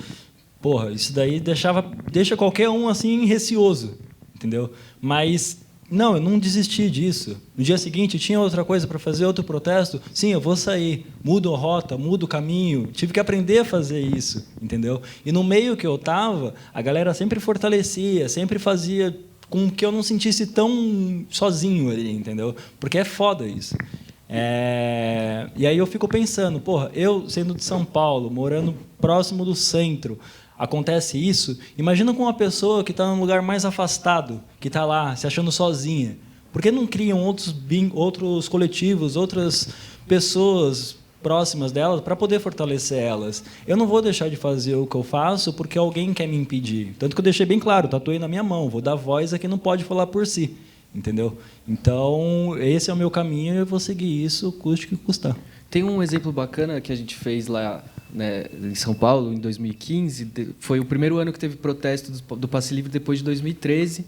Porra, isso daí deixa qualquer um, assim, receoso, entendeu? Mas, não, eu não desisti disso. No dia seguinte, tinha outra coisa para fazer, outro protesto. Sim, eu vou sair. Mudo a rota, mudo o caminho. Tive que aprender a fazer isso, entendeu? E no meio que eu estava, a galera sempre fortalecia, sempre fazia com que eu não sentisse tão sozinho ali, entendeu? Porque é foda isso. E aí eu fico pensando, porra, eu sendo de São Paulo, morando próximo do centro, acontece isso, imagina com uma pessoa que está num lugar mais afastado, que está lá, se achando sozinha. Por que não criam outros coletivos, outras pessoas próximas delas para poder fortalecer elas? Eu não vou deixar de fazer o que eu faço porque alguém quer me impedir. Tanto que eu deixei bem claro, tatuei na minha mão, vou dar voz a quem não pode falar por si. Entendeu? Então, esse é o meu caminho e eu vou seguir isso, custe o que custar. Tem um exemplo bacana que a gente fez lá, né, em São Paulo, em 2015. Foi o primeiro ano que teve protesto do Passe Livre depois de 2013.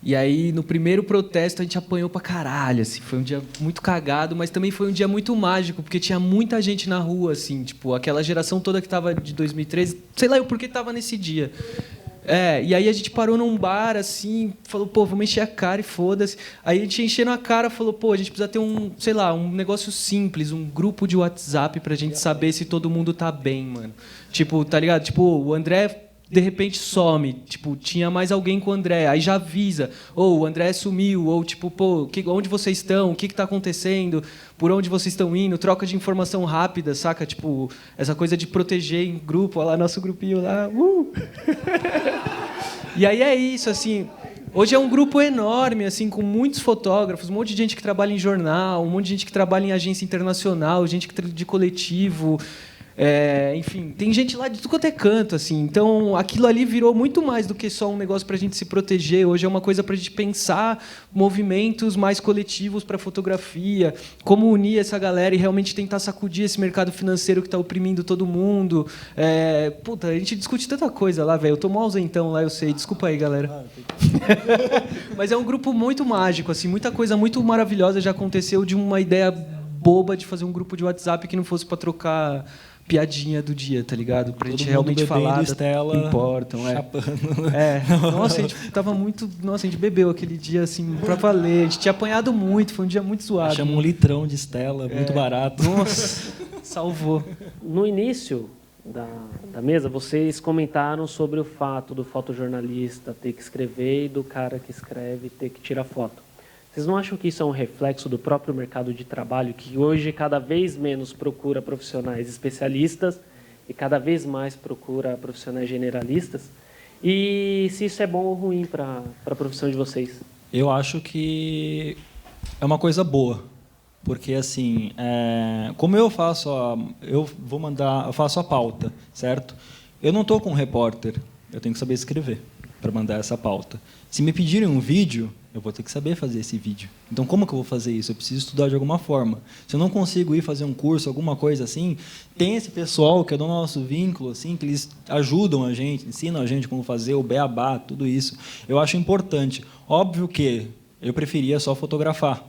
E aí, no primeiro protesto, a gente apanhou pra caralho. Assim. Foi um dia muito cagado, mas também foi um dia muito mágico, porque tinha muita gente na rua, assim, tipo, aquela geração toda que estava de 2013. Sei lá eu por que estava nesse dia. E aí a gente parou num bar, assim, falou, pô, vamos encher a cara e foda-se. Aí a gente enchendo a cara, falou, pô, a gente precisa ter um negócio simples, um grupo de WhatsApp pra gente saber se todo mundo tá bem, mano. Tipo, tá ligado? Tipo, o André de repente some. Tipo, tinha mais alguém com o André, aí já avisa. Ou o André sumiu, ou tipo, pô, onde vocês estão? O que está acontecendo? Por onde vocês estão indo? Troca de informação rápida, saca? Tipo, essa coisa de proteger em grupo, olha lá, nosso grupinho lá. E aí é isso, assim. Hoje é um grupo enorme, assim, com muitos fotógrafos, um monte de gente que trabalha em jornal, um monte de gente que trabalha em agência internacional, gente de coletivo. Enfim, tem gente lá de tudo quanto é canto, assim. Então, aquilo ali virou muito mais do que só um negócio para a gente se proteger. Hoje é uma coisa para a gente pensar movimentos mais coletivos para a fotografia, como unir essa galera e realmente tentar sacudir esse mercado financeiro que está oprimindo todo mundo. Puta, a gente discute tanta coisa lá, velho. Eu tô mó ausentão lá, eu sei. Desculpa aí, galera. Mas é um grupo muito mágico, assim. Muita coisa muito maravilhosa já aconteceu de uma ideia boba de fazer um grupo de WhatsApp que não fosse para trocar piadinha do dia, tá ligado? Pra gente realmente falar das que importam. Nossa, a gente tava muito... Nossa, a gente bebeu aquele dia, assim, pra valer. A gente tinha apanhado muito, foi um dia muito zoado. Chama um litrão de Stella, muito barato. Nossa, salvou. No início da mesa, vocês comentaram sobre o fato do fotojornalista ter que escrever e do cara que escreve ter que tirar foto. Vocês não acham que isso é um reflexo do próprio mercado de trabalho, que hoje cada vez menos procura profissionais especialistas e cada vez mais procura profissionais generalistas? E se isso é bom ou ruim para a profissão de vocês? Eu acho que é uma coisa boa, porque assim, como eu faço eu faço a pauta, certo? Eu não estou com um repórter, eu tenho que saber escrever para mandar essa pauta. Se me pedirem um vídeo, eu vou ter que saber fazer esse vídeo. Então, como que eu vou fazer isso? Eu preciso estudar de alguma forma. Se eu não consigo ir fazer um curso, alguma coisa assim, tem esse pessoal que é do nosso vínculo, assim, que eles ajudam a gente, ensinam a gente como fazer o beabá, tudo isso. Eu acho importante. Óbvio que eu preferia só fotografar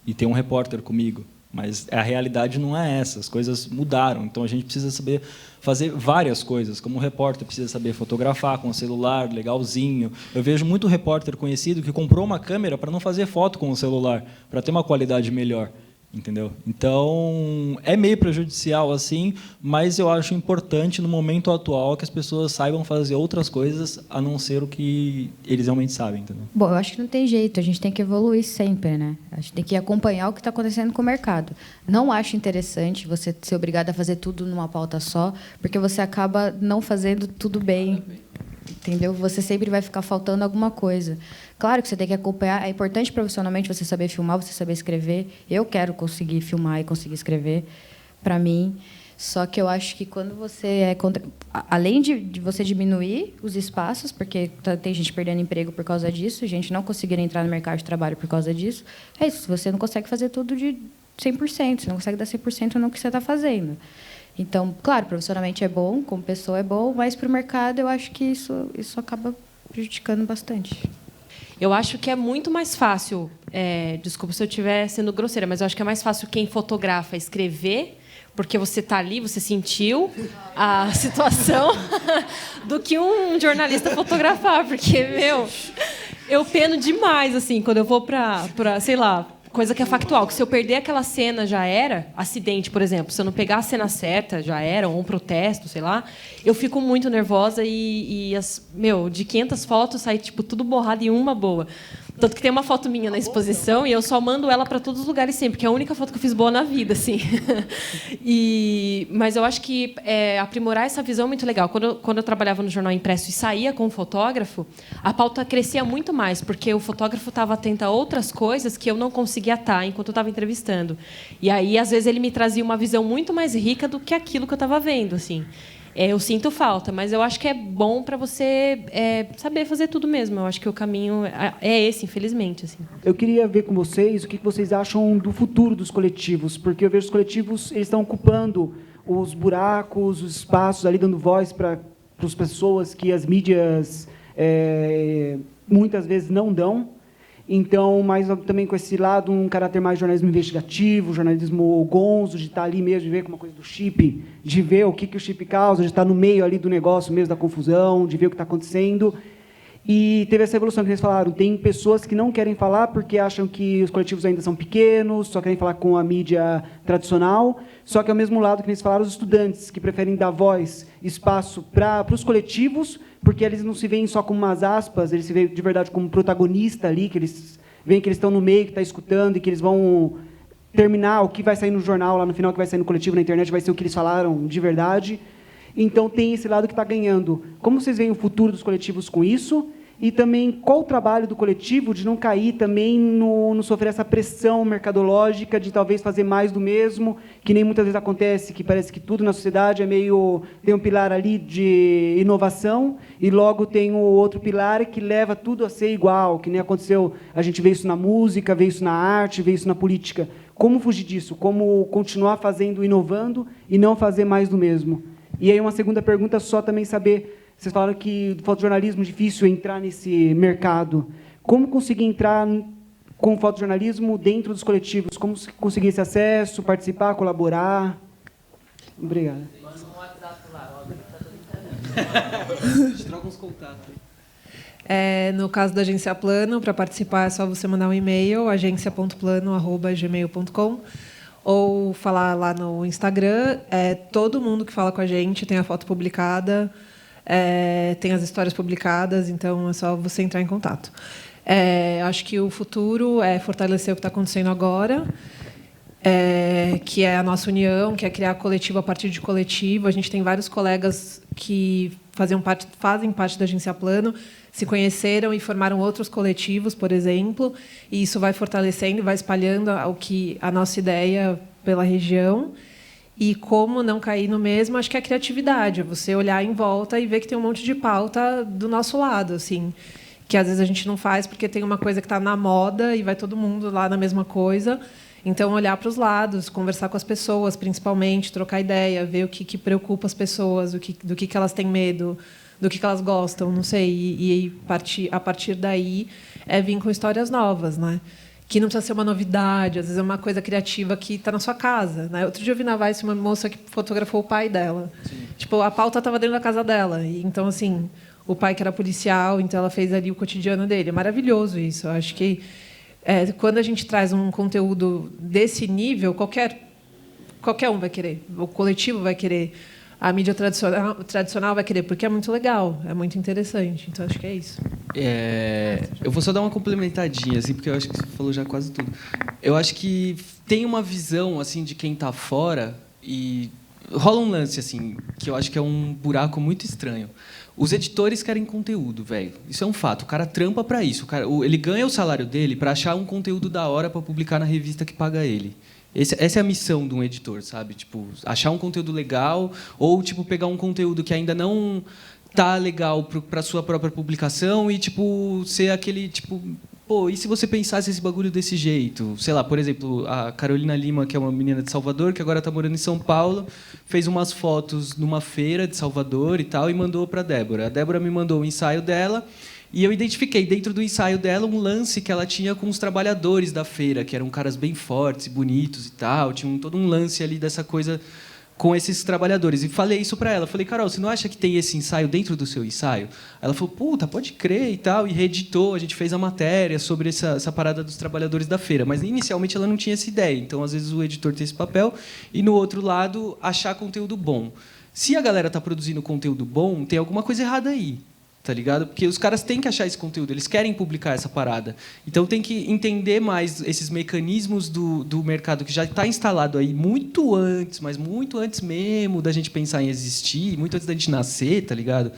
e ter um repórter comigo. Mas a realidade não é essa, as coisas mudaram. Então, a gente precisa saber fazer várias coisas. Como um repórter precisa saber fotografar com o celular, legalzinho. Eu vejo muito repórter conhecido que comprou uma câmera para não fazer foto com o celular, para ter uma qualidade melhor. Entendeu? Então, é meio prejudicial, assim, mas eu acho importante, no momento atual, que as pessoas saibam fazer outras coisas, a não ser o que eles realmente sabem. Entendeu? Bom, eu acho que não tem jeito, a gente tem que evoluir sempre, né? A gente tem que acompanhar o que está acontecendo com o mercado. Não acho interessante você ser obrigado a fazer tudo numa pauta só, porque você acaba não fazendo tudo bem. Entendeu? Você sempre vai ficar faltando alguma coisa. Claro que você tem que acompanhar. É importante profissionalmente você saber filmar, você saber escrever. Eu quero conseguir filmar e conseguir escrever, para mim. Só que eu acho que quando você além de você diminuir os espaços, porque tem gente perdendo emprego por causa disso, gente não conseguindo entrar no mercado de trabalho por causa disso, é isso. Você não consegue fazer tudo de 100%. Você não consegue dar 100% no que você está fazendo. Então, claro, profissionalmente é bom, como pessoa é bom, mas para o mercado eu acho que isso acaba prejudicando bastante. Eu acho que é muito mais fácil, desculpa se eu estiver sendo grosseira, mas eu acho que é mais fácil quem fotografa escrever, porque você está ali, você sentiu a situação, do que um jornalista fotografar, porque, eu peno demais, assim, quando eu vou para sei lá, coisa que é factual, que se eu perder aquela cena já era, acidente, por exemplo, se eu não pegar a cena certa, já era, ou um protesto, sei lá, eu fico muito nervosa e de 500 fotos sai tipo, tudo borrado em uma boa. Tanto que tem uma foto minha na exposição e eu só mando ela para todos os lugares sempre, porque é a única foto que eu fiz boa na vida, assim. Mas eu acho que aprimorar essa visão é muito legal. Quando eu trabalhava no jornal impresso e saía com o fotógrafo, a pauta crescia muito mais, porque o fotógrafo estava atento a outras coisas que eu não conseguia estar enquanto eu estava entrevistando. E aí, às vezes, ele me trazia uma visão muito mais rica do que aquilo que eu estava vendo, assim. Eu sinto falta, mas eu acho que é bom para você saber fazer tudo mesmo. Eu acho que o caminho é esse, infelizmente. Assim. Eu queria ver com vocês o que vocês acham do futuro dos coletivos, porque eu vejo os coletivos eles estão ocupando os buracos, os espaços, ali dando voz para as pessoas que as mídias muitas vezes não dão. Então, mas também com esse lado, um caráter mais jornalismo investigativo, jornalismo gonzo, de estar ali mesmo, de ver como uma coisa do chip, de ver o que o chip causa, de estar no meio ali do negócio mesmo, da confusão, de ver o que está acontecendo. E teve essa evolução que eles falaram. Tem pessoas que não querem falar porque acham que os coletivos ainda são pequenos, só querem falar com a mídia tradicional. Só que, ao mesmo lado que eles falaram, os estudantes, que preferem dar voz, espaço para os coletivos, porque eles não se veem só como umas aspas, eles se veem de verdade como protagonista ali, que eles veem que eles estão no meio, que está escutando, e que eles vão terminar o que vai sair no jornal, lá no final, que vai sair no coletivo, na internet, vai ser o que eles falaram de verdade. Então, tem esse lado que está ganhando. Como vocês veem o futuro dos coletivos com isso? E também, qual o trabalho do coletivo de não cair também no sofrer essa pressão mercadológica de talvez fazer mais do mesmo, que nem muitas vezes acontece, que parece que tudo na sociedade é meio... Tem um pilar ali de inovação e logo tem o outro pilar que leva tudo a ser igual, que nem aconteceu... A gente vê isso na música, vê isso na arte, vê isso na política. Como fugir disso? Como continuar fazendo, inovando e não fazer mais do mesmo? E aí uma segunda pergunta, só também saber... Vocês falaram que do fotojornalismo é difícil entrar nesse mercado. Como conseguir entrar com o fotojornalismo dentro dos coletivos? Como conseguir esse acesso, participar, colaborar? Obrigado. Manda um WhatsApp lá, ó, Troca uns contatos. No caso da Agência Plano, para participar é só você mandar um e-mail, agencia.plano@gmail.com, ou falar lá no Instagram. Todo mundo que fala com a gente tem a foto publicada, tem as histórias publicadas, então é só você entrar em contato. Acho que o futuro é fortalecer o que está acontecendo agora, que é a nossa união, que é criar coletivo a partir de coletivo. A gente tem vários colegas que fazem parte da Agência Plano, se conheceram e formaram outros coletivos, por exemplo, e isso vai fortalecendo, vai espalhando a nossa ideia pela região. E como não cair no mesmo, acho que é a criatividade, é você olhar em volta e ver que tem um monte de pauta do nosso lado, assim, que às vezes a gente não faz porque tem uma coisa que está na moda e vai todo mundo lá na mesma coisa. Então, olhar para os lados, conversar com as pessoas, principalmente, trocar ideia, ver o que preocupa as pessoas, do que elas têm medo, do que elas gostam, não sei. E a partir daí vir com histórias novas, né? Que não precisa ser uma novidade, às vezes é uma coisa criativa que está na sua casa, né? Outro dia eu vi na Vice uma moça que fotografou o pai dela. Sim. Tipo, a pauta estava dentro da casa dela. E, então, assim, o pai que era policial, então ela fez ali o cotidiano dele. É maravilhoso isso. Eu acho que quando a gente traz um conteúdo desse nível, qualquer um vai querer. O coletivo vai querer. A mídia tradicional vai querer, porque é muito legal, é muito interessante. Então, acho que é isso. Eu vou só dar uma complementadinha, assim, porque eu acho que você falou já quase tudo. Eu acho que tem uma visão assim de quem está fora e rola um lance assim que eu acho que é um buraco muito estranho. Os editores querem conteúdo, velho. Isso é um fato. O cara trampa para isso. Ele ganha o salário dele para achar um conteúdo da hora para publicar na revista que paga ele. Essa é a missão de um editor, sabe? Tipo, achar um conteúdo legal ou tipo pegar um conteúdo que ainda não tá legal para sua própria publicação e tipo ser aquele tipo, pô, e se você pensasse esse bagulho desse jeito? Sei lá, por exemplo, a Carolina Lima, que é uma menina de Salvador, que agora está morando em São Paulo, fez umas fotos numa feira de Salvador e tal e mandou para a Débora. A Débora me mandou o ensaio dela. E eu identifiquei dentro do ensaio dela um lance que ela tinha com os trabalhadores da feira, que eram caras bem fortes e bonitos e tal. Tinha todo um lance ali dessa coisa com esses trabalhadores. E falei isso para ela. Falei, Carol, você não acha que tem esse ensaio dentro do seu ensaio? Ela falou, puta, pode crer e tal. E reeditou, a gente fez a matéria sobre essa parada dos trabalhadores da feira. Mas, inicialmente, ela não tinha essa ideia. Então, às vezes, o editor tem esse papel. E, no outro lado, achar conteúdo bom. Se a galera está produzindo conteúdo bom, tem alguma coisa errada aí. Tá ligado? Porque os caras têm que achar esse conteúdo, eles querem publicar essa parada. Então tem que entender mais esses mecanismos do mercado que já está instalado aí muito antes, mas muito antes mesmo da gente pensar em existir, muito antes da gente nascer, tá ligado?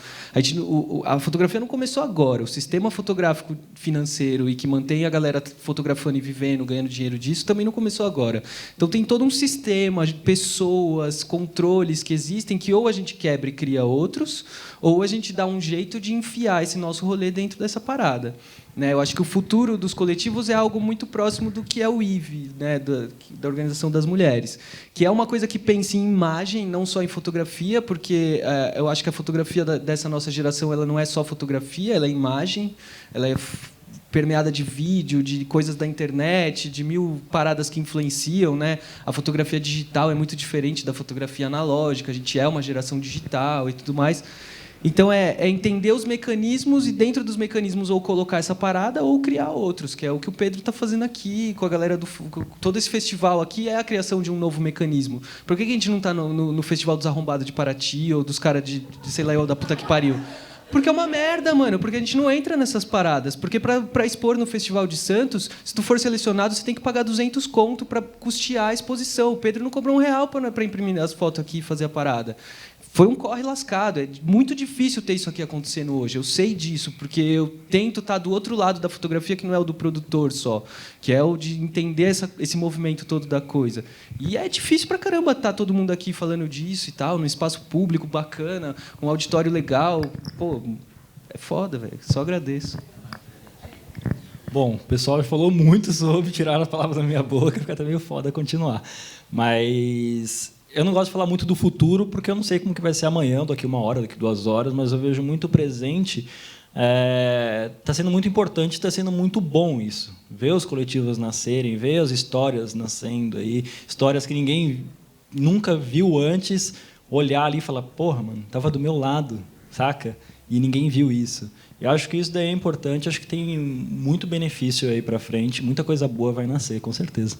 A fotografia não começou agora. O sistema fotográfico financeiro e que mantém a galera fotografando e vivendo, ganhando dinheiro disso, também não começou agora. Então tem todo um sistema de pessoas, controles que existem que ou a gente quebra e cria outros, ou a gente dá um jeito de enfiar esse nosso rolê dentro dessa parada. Né? Eu acho que o futuro dos coletivos é algo muito próximo do que é o IVE, né? da Organização das Mulheres, que é uma coisa que pensa em imagem, não só em fotografia, porque eu acho que a fotografia dessa nossa geração ela não é só fotografia, ela é imagem, ela é permeada de vídeo, de coisas da internet, de mil paradas que influenciam, né? A fotografia digital é muito diferente da fotografia analógica, a gente é uma geração digital e tudo mais. Então, é entender os mecanismos e, dentro dos mecanismos, ou colocar essa parada ou criar outros, que é o que o Pedro está fazendo aqui, com a galera do... Todo esse festival aqui é a criação de um novo mecanismo. Por que a gente não está no Festival dos Arrombados de Paraty ou dos caras de, sei lá, da puta que pariu? Porque é uma merda, mano. Porque a gente não entra nessas paradas. Porque para expor no Festival de Santos, se tu for selecionado, você tem que pagar 200 conto para custear a exposição. O Pedro não cobrou R$1 para imprimir as fotos aqui e fazer a parada. Foi um corre lascado. É muito difícil ter isso aqui acontecendo hoje. Eu sei disso, porque eu tento estar do outro lado da fotografia, que não é o do produtor só, que é o de entender esse movimento todo da coisa. E é difícil pra caramba estar todo mundo aqui falando disso e tal, num espaço público bacana, um auditório legal. Pô, é foda, velho. Só agradeço. Bom, o pessoal falou muito sobre tirar as palavras da minha boca, fica até meio foda continuar. Mas eu não gosto de falar muito do futuro, porque eu não sei como que vai ser amanhã, daqui 1 hora, daqui 2 horas, mas eu vejo muito presente. Está sendo muito importante, está sendo muito bom isso. Ver os coletivos nascerem, ver as histórias nascendo aí, histórias que ninguém nunca viu antes, olhar ali e falar, porra, mano, estava do meu lado, saca? E ninguém viu isso. Eu acho que isso daí é importante, acho que tem muito benefício aí para frente, muita coisa boa vai nascer, com certeza.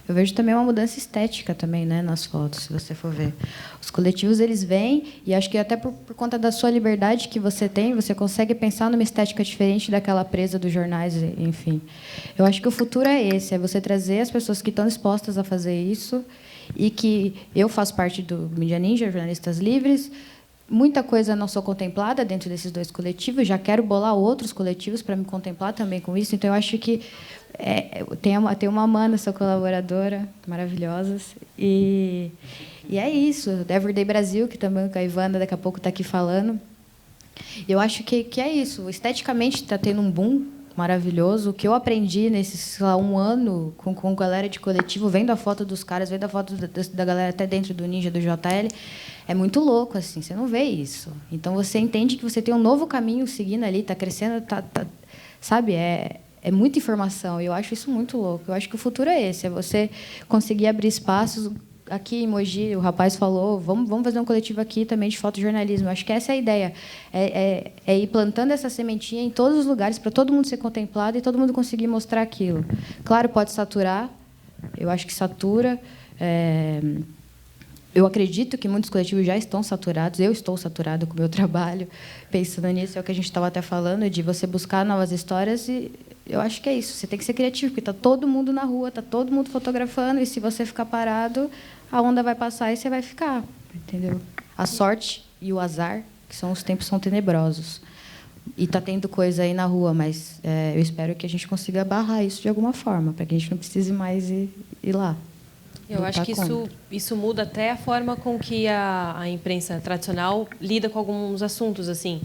Eu vejo também uma mudança estética também, né, nas fotos, se você for ver. Os coletivos, eles vêm, e acho que até por conta da sua liberdade que você tem, você consegue pensar numa estética diferente daquela presa dos jornais, enfim. Eu acho que o futuro é esse, é você trazer as pessoas que estão dispostas a fazer isso, e que eu faço parte do Mídia Ninja, Jornalistas Livres. Muita coisa não sou contemplada dentro desses 2 coletivos, já quero bolar outros coletivos para me contemplar também com isso, então eu acho que tem uma Amanda, sua colaboradora, maravilhosas, e é isso. Everyday Brasil, que também a Ivana daqui a pouco está aqui falando. Eu acho que é isso. Esteticamente está tendo um boom maravilhoso. O que eu aprendi nesses, sei lá, 1 ano com galera de coletivo, vendo a foto dos caras, vendo a foto da galera até dentro do Ninja, do JL, é muito louco, assim, você não vê isso. Então, você entende que você tem um novo caminho seguindo ali, está crescendo, sabe? É muita informação, e eu acho isso muito louco. Eu acho que o futuro é esse, é você conseguir abrir espaços. Aqui em Mogi, o rapaz falou, vamos fazer um coletivo aqui também de fotojornalismo. Eu acho que essa é a ideia, é ir plantando essa sementinha em todos os lugares, para todo mundo ser contemplado e todo mundo conseguir mostrar aquilo. Claro, pode saturar, eu acho que satura. Eu acredito que muitos coletivos já estão saturados. Eu estou saturada com o meu trabalho. Pensando nisso, é o que a gente estava até falando, de você buscar novas histórias. E eu acho que é isso. Você tem que ser criativo, porque está todo mundo na rua, está todo mundo fotografando. E se você ficar parado, a onda vai passar e você vai ficar. Entendeu? A sorte e o azar, que são os tempos, são tenebrosos. E está tendo coisa aí na rua, mas eu espero que a gente consiga barrar isso de alguma forma, para que a gente não precise mais ir lá. Eu acho que isso muda até a forma com que a imprensa tradicional lida com alguns assuntos. Assim,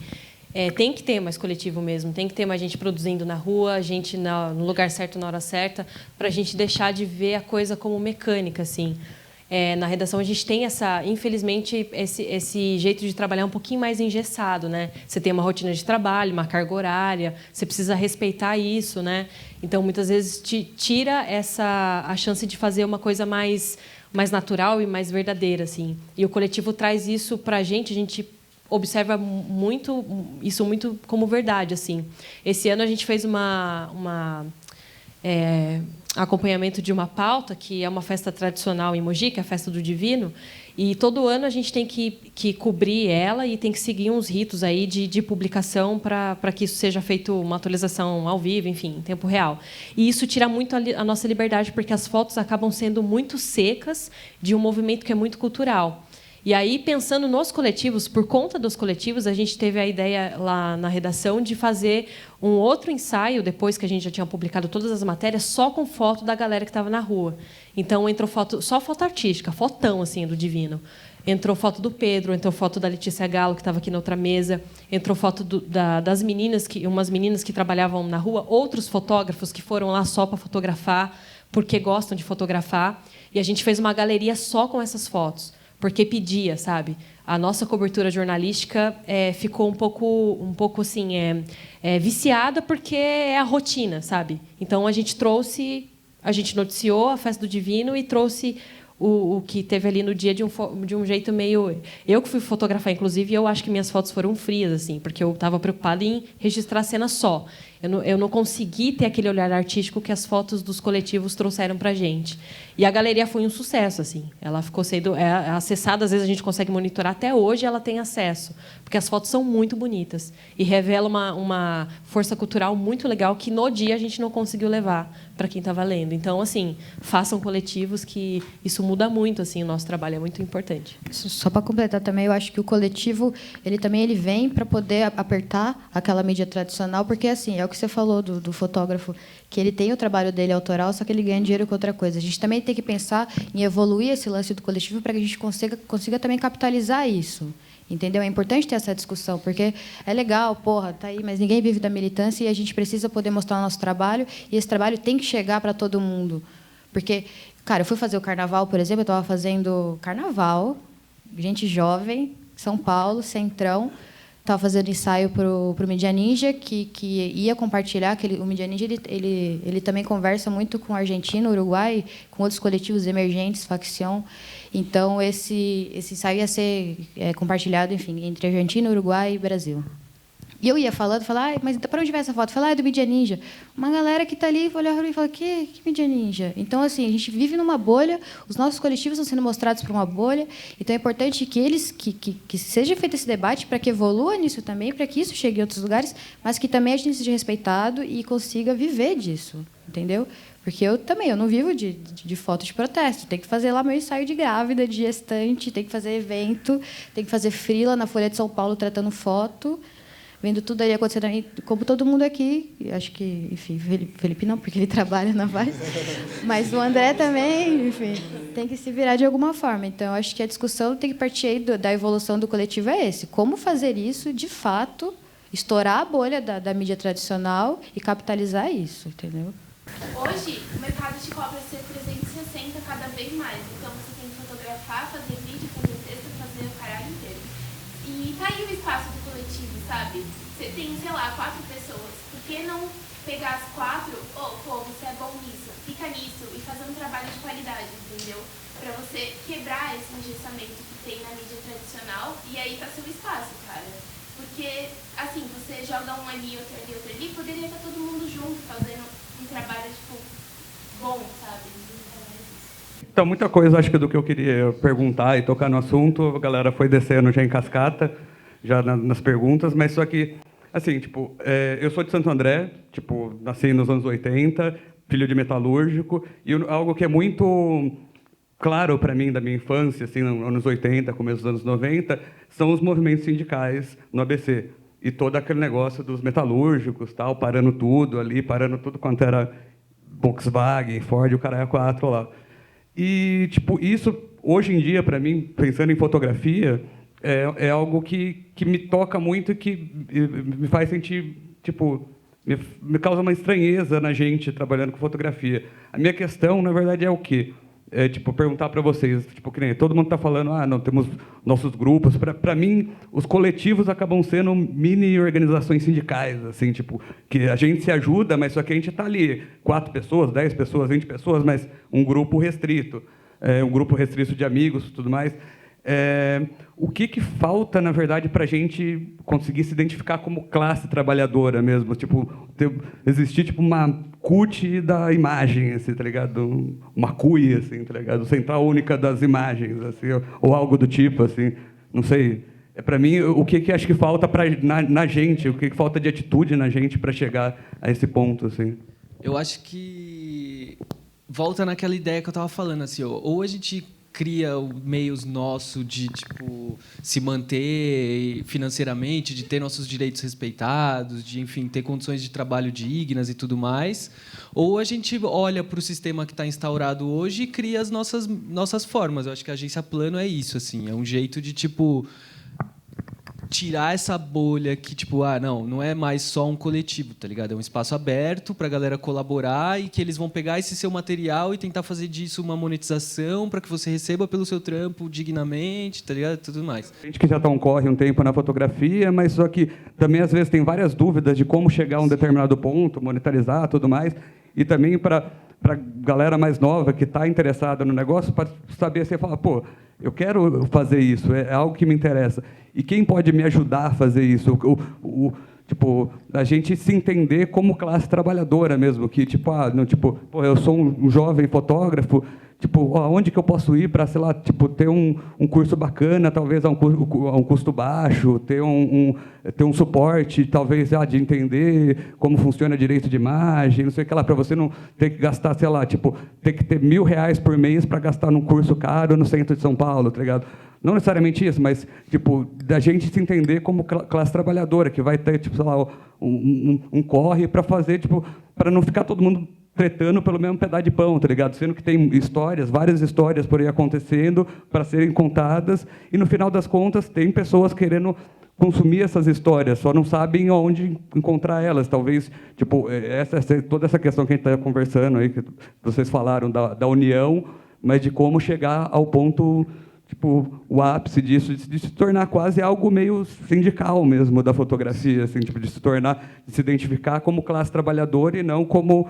tem que ter mais coletivo mesmo, tem que ter mais gente produzindo na rua, gente no lugar certo, na hora certa, para a gente deixar de ver a coisa como mecânica. Assim. Na redação, a gente tem, infelizmente, esse jeito de trabalhar um pouquinho mais engessado. Né? Você tem uma rotina de trabalho, uma carga horária, você precisa respeitar isso. Né? Então, muitas vezes, tira a chance de fazer uma coisa mais natural e mais verdadeira. Assim. E o coletivo traz isso para a gente observa isso muito como verdade. Assim. Esse ano, a gente fez acompanhamento de uma pauta, que é uma festa tradicional em Mogi, que é a Festa do Divino, e todo ano a gente tem que cobrir ela e tem que seguir uns ritos aí de publicação para que isso seja feito uma atualização ao vivo, enfim, em tempo real. E isso tira muito a nossa liberdade, porque as fotos acabam sendo muito secas de um movimento que é muito cultural. E aí, pensando nos coletivos, por conta dos coletivos, a gente teve a ideia lá na redação de fazer um outro ensaio, depois que a gente já tinha publicado todas as matérias, só com foto da galera que estava na rua. Então, entrou só foto artística, fotão assim, do Divino. Entrou foto do Pedro, entrou foto da Letícia Galo, que estava aqui na outra mesa, entrou foto das meninas, umas meninas que trabalhavam na rua, outros fotógrafos que foram lá só para fotografar, porque gostam de fotografar. E a gente fez uma galeria só com essas fotos, porque pedia, sabe? A nossa cobertura jornalística ficou um pouco assim, viciada, porque é a rotina, sabe? Então, a gente noticiou a Festa do Divino e trouxe o que teve ali no dia de um jeito meio... Eu que fui fotografar, inclusive, eu acho que minhas fotos foram frias, assim, porque eu estava preocupada em registrar a cena só. Eu não consegui ter aquele olhar artístico que as fotos dos coletivos trouxeram para a gente. E a galeria foi um sucesso, assim. Ela ficou sendo acessada, às vezes a gente consegue monitorar, até hoje ela tem acesso, porque as fotos são muito bonitas e revela uma força cultural muito legal que no dia a gente não conseguiu levar para quem estava lendo. Então, assim, façam coletivos, que isso muda muito, assim, o nosso trabalho é muito importante. Só para completar também, eu acho que o coletivo ele vem para poder apertar aquela mídia tradicional, porque assim, é o que você falou do fotógrafo, que ele tem o trabalho dele autoral, só que ele ganha dinheiro com outra coisa. A gente também tem que pensar em evoluir esse lance do coletivo para que a gente consiga também capitalizar isso. Entendeu? É importante ter essa discussão, porque é legal, porra, tá aí, mas ninguém vive da militância e a gente precisa poder mostrar o nosso trabalho, e esse trabalho tem que chegar para todo mundo. Porque, cara, eu fui fazer o carnaval, por exemplo, eu estava fazendo carnaval, gente jovem, São Paulo, Centrão, estava fazendo ensaio para o Mídia Ninja, que ia compartilhar. O Mídia Ninja ele também conversa muito com a Argentina, Uruguai, com outros coletivos emergentes, facção. Então, esse ensaio ia ser compartilhado, enfim, entre Argentina, Uruguai e Brasil. E eu ia falando, mas para onde vai essa foto? É do Mídia Ninja. Uma galera que está ali olha para mim e fala, que Mídia Ninja? Então, assim, a gente vive numa bolha, os nossos coletivos estão sendo mostrados para uma bolha, então é importante que seja feito esse debate para que evolua nisso também, para que isso chegue em outros lugares, mas que também a gente seja respeitado e consiga viver disso, entendeu? Porque eu não vivo de foto de protesto. Tem que fazer lá meu ensaio de grávida, de gestante, tem que fazer evento, tem que fazer freela na Folha de São Paulo tratando foto, vendo tudo ali acontecendo, como todo mundo aqui. Acho que, enfim, Felipe não, porque ele trabalha na Vaz, mas o André também, enfim, tem que se virar de alguma forma. Então, acho que a discussão tem que partir aí da evolução do coletivo é esse. Como fazer isso, de fato, estourar a bolha da mídia tradicional e capitalizar isso, entendeu? Hoje, o mercado te cobra ser 360 cada vez mais. Então, você tem que fotografar, fazer vídeo, fazer texto, fazer o caralho inteiro. E tá aí o espaço do coletivo, sabe? Você tem, sei lá, 4 pessoas. Por que não pegar as 4? Você é bom nisso, fica nisso. E fazer um trabalho de qualidade, entendeu? Pra você quebrar esse engessamento que tem na mídia tradicional. E aí tá seu espaço, cara. Porque, assim, você joga um ali, outro ali, outro ali. Poderia estar todo mundo junto fazendo um trabalho, bom, sabe? Então, muita coisa, acho que do que eu queria perguntar e tocar no assunto, a galera foi descendo já em cascata, já nas perguntas, mas só que, assim, eu sou de Santo André, nasci nos anos 80, filho de metalúrgico, e algo que é muito claro para mim da minha infância, assim, nos anos 80, começo dos anos 90, são os movimentos sindicais no ABC. E todo aquele negócio dos metalúrgicos, tal, parando tudo quanto era Volkswagen, Ford, o caralho 4 lá. E, isso, hoje em dia, para mim, pensando em fotografia, é algo que me toca muito e que me faz sentir, me causa uma estranheza na gente trabalhando com fotografia. A minha questão, na verdade, é o quê? Perguntar para vocês, que nem todo mundo está falando, não, temos nossos grupos. Para mim, os coletivos acabam sendo mini organizações sindicais, assim, que a gente se ajuda, mas só que a gente está ali, 4 pessoas, 10 pessoas, 20 pessoas, mas um grupo restrito de amigos, tudo mais. O que falta, na verdade, para a gente conseguir se identificar como classe trabalhadora mesmo? Existir uma CUT da imagem, assim, tá ligado? Uma CUI, assim, tá ligado? Central Única das Imagens, assim, ou algo do tipo, assim. Não sei. Para mim, o que acho que falta na gente, o que falta de atitude na gente para chegar a esse ponto, assim? Eu acho que volta naquela ideia que eu estava falando, assim, ou a gente cria meios nossos de se manter financeiramente, de ter nossos direitos respeitados, de, enfim, ter condições de trabalho dignas e tudo mais, ou a gente olha para o sistema que está instaurado hoje e cria as nossas formas. Eu acho que a Agência Plano é isso, assim, é um jeito de tirar essa bolha que, não é mais só um coletivo, tá ligado? É um espaço aberto para a galera colaborar e que eles vão pegar esse seu material e tentar fazer disso uma monetização para que você receba pelo seu trampo dignamente, tá ligado? Tudo mais. A gente que já corre um tempo na fotografia, mas só que também, às vezes, tem várias dúvidas de como chegar a um determinado ponto, monetarizar, tudo mais. e também para a galera mais nova que está interessada no negócio, para saber, você fala, pô, eu quero fazer isso, é algo que me interessa. E quem pode me ajudar a fazer isso? Tipo, a gente se entender como classe trabalhadora mesmo, que tipo, pô, eu sou um jovem fotógrafo, tipo, aonde que eu posso ir para, sei lá, tipo, ter um curso bacana, talvez a um custo baixo, ter um suporte, talvez, de entender como funciona direito de imagem, não sei o que lá, para você não ter que gastar, sei lá, tipo, ter que ter R$1.000 por mês para gastar num curso caro no centro de São Paulo, tá ligado? Não necessariamente isso, mas tipo, da gente se entender como classe trabalhadora, que vai ter, tipo, sei lá, um corre para fazer, tipo, para não ficar todo mundo tretando pelo mesmo pedaço de pão, tá ligado? Sendo que tem histórias, várias histórias por aí acontecendo para serem contadas, e no final das contas tem pessoas querendo consumir essas histórias, só não sabem onde encontrar elas. Talvez, tipo, toda essa questão que a gente está conversando aí, que vocês falaram da união, mas de como chegar ao ponto, tipo, o ápice disso, de se tornar quase algo meio sindical mesmo da fotografia, assim, tipo, de se identificar como classe trabalhadora e não como,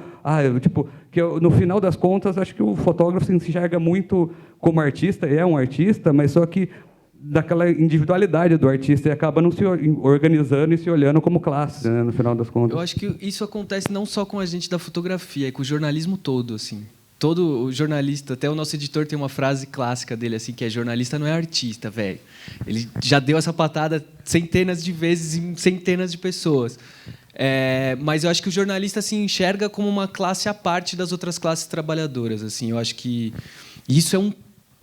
no final das contas, acho que o fotógrafo se enxerga muito como artista, é um artista, mas só que daquela individualidade do artista e acaba não se organizando e se olhando como classe, né, no final das contas. Eu acho que isso acontece não só com a gente da fotografia, é com o jornalismo todo, assim. Todo o jornalista, até o nosso editor tem uma frase clássica dele, assim, que é: jornalista não é artista, velho. Ele já deu essa patada centenas de vezes em centenas de pessoas. Mas eu acho que o jornalista se enxerga como uma classe à parte das outras classes trabalhadoras, assim. Eu acho que isso é um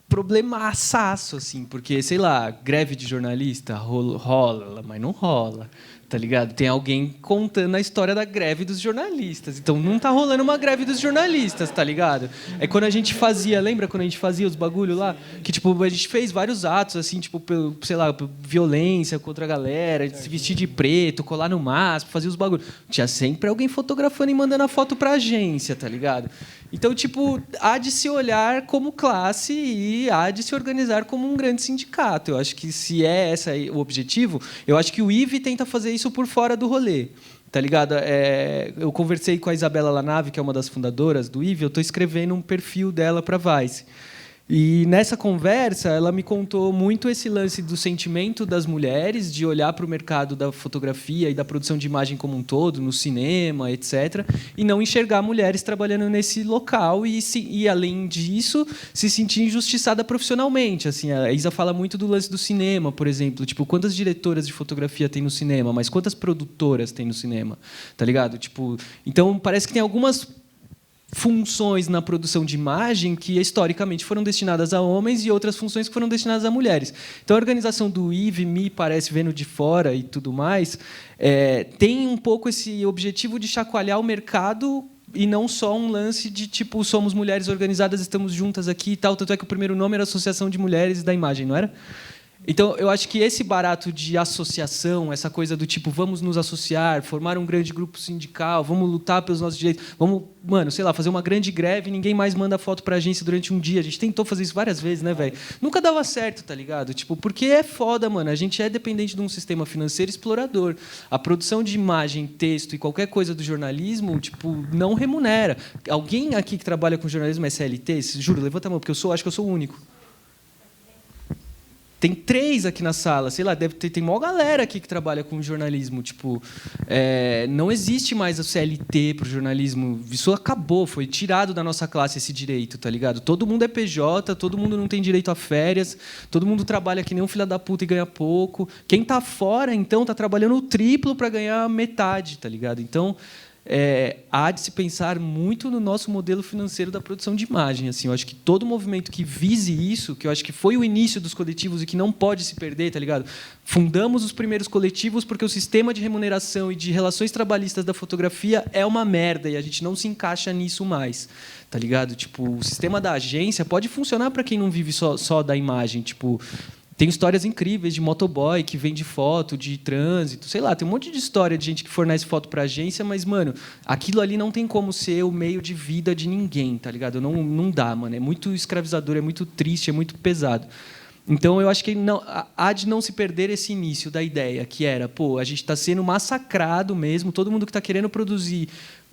problemaço, assim, porque, sei lá, greve de jornalista rola, mas não rola, tá ligado? Tem alguém contando a história da greve dos jornalistas, então não tá rolando uma greve dos jornalistas, tá ligado? É quando a gente fazia, lembra quando a gente fazia os bagulho lá? Que, tipo, a gente fez vários atos, assim, tipo, sei lá, violência contra a galera, se vestir de preto, colar no MASP, fazer os bagulhos. Tinha sempre alguém fotografando e mandando a foto pra agência, tá ligado? Então, tipo, há de se olhar como classe e há de se organizar como um grande sindicato. Eu acho que, se é esse o objetivo, eu acho que o IVE tenta fazer isso por fora do rolê, tá ligado? Eu conversei com a Isabela Lanave, que é uma das fundadoras do IVE, eu estou escrevendo um perfil dela para a Vice. E nessa conversa, ela me contou muito esse lance do sentimento das mulheres, de olhar para o mercado da fotografia e da produção de imagem como um todo, no cinema, etc., e não enxergar mulheres trabalhando nesse local e além disso, se sentir injustiçada profissionalmente. Assim, a Isa fala muito do lance do cinema, por exemplo. Tipo, quantas diretoras de fotografia tem no cinema, mas quantas produtoras tem no cinema? Tá ligado? Tipo, então, parece que tem algumas funções na produção de imagem que historicamente foram destinadas a homens e outras funções que foram destinadas a mulheres. Então, a organização do IVE, me parece, vendo de fora e tudo mais, tem um pouco esse objetivo de chacoalhar o mercado e não só um lance de, tipo, somos mulheres organizadas, estamos juntas aqui e tal. Tanto é que o primeiro nome era Associação de Mulheres da Imagem, não era? Então, eu acho que esse barato de associação, essa coisa do tipo, vamos nos associar, formar um grande grupo sindical, vamos lutar pelos nossos direitos, vamos, mano, sei lá, fazer uma grande greve e ninguém mais manda foto pra agência durante um dia. A gente tentou fazer isso várias vezes, né, velho? Nunca dava certo, tá ligado? Tipo, porque é foda, mano. A gente é dependente de um sistema financeiro explorador. A produção de imagem, texto e qualquer coisa do jornalismo, tipo, não remunera. Alguém aqui que trabalha com jornalismo é CLT? Juro, levanta a mão, porque acho que eu sou o único. Tem 3 aqui na sala, sei lá, tem maior galera aqui que trabalha com jornalismo. Tipo, não existe mais o CLT para o jornalismo. Isso acabou, foi tirado da nossa classe esse direito, tá ligado? Todo mundo é PJ, todo mundo não tem direito a férias, todo mundo trabalha que nem um filho da puta e ganha pouco. Quem tá fora, então, tá trabalhando o triplo para ganhar metade, tá ligado? Então, há de se pensar muito no nosso modelo financeiro da produção de imagem. Assim, eu acho que todo movimento que vise isso, que eu acho que foi o início dos coletivos e que não pode se perder, tá ligado? Fundamos os primeiros coletivos porque o sistema de remuneração e de relações trabalhistas da fotografia é uma merda e a gente não se encaixa nisso mais, tá ligado? Tipo, o sistema da agência pode funcionar para quem não vive só da imagem, tipo. Tem histórias incríveis de motoboy que vende foto, de trânsito, sei lá, tem um monte de história de gente que fornece foto para agência, mas, mano, aquilo ali não tem como ser o meio de vida de ninguém, tá ligado? Não dá, mano. É muito escravizador, é muito triste, é muito pesado. Então, eu acho que há de não se perder esse início da ideia, que era, pô, a gente está sendo massacrado mesmo, todo mundo que está querendo produzir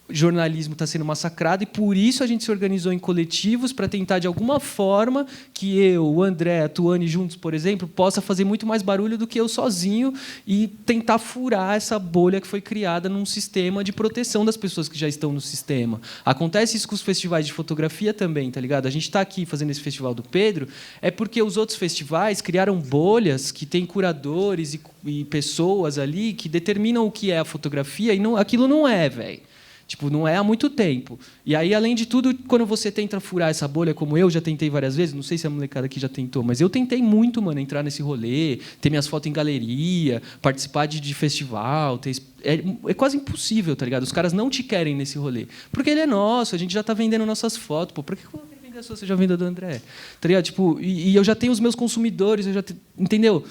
jornalismo está sendo massacrado e por isso a gente se organizou em coletivos para tentar de alguma forma que eu, o André, a Tuane juntos, por exemplo, possa fazer muito mais barulho do que eu sozinho e tentar furar essa bolha que foi criada num sistema de proteção das pessoas que já estão no sistema. Acontece isso com os festivais de fotografia também, tá ligado? A gente está aqui fazendo esse festival do Pedro é porque os outros festivais criaram bolhas que têm curadores e pessoas ali que determinam o que é a fotografia e não, aquilo não é, velho. Tipo, não é há muito tempo. E aí, além de tudo, quando você tenta furar essa bolha, como eu já tentei várias vezes, não sei se a molecada aqui já tentou, mas eu tentei muito, mano, entrar nesse rolê, ter minhas fotos em galeria, participar de festival. É quase impossível, tá ligado? Os caras não te querem nesse rolê. Porque ele é nosso, a gente já está vendendo nossas fotos. Pô, por que eu vou vender a sua, você já vende a do André? Tá ligado? Tipo, e eu já tenho os meus consumidores, entendeu?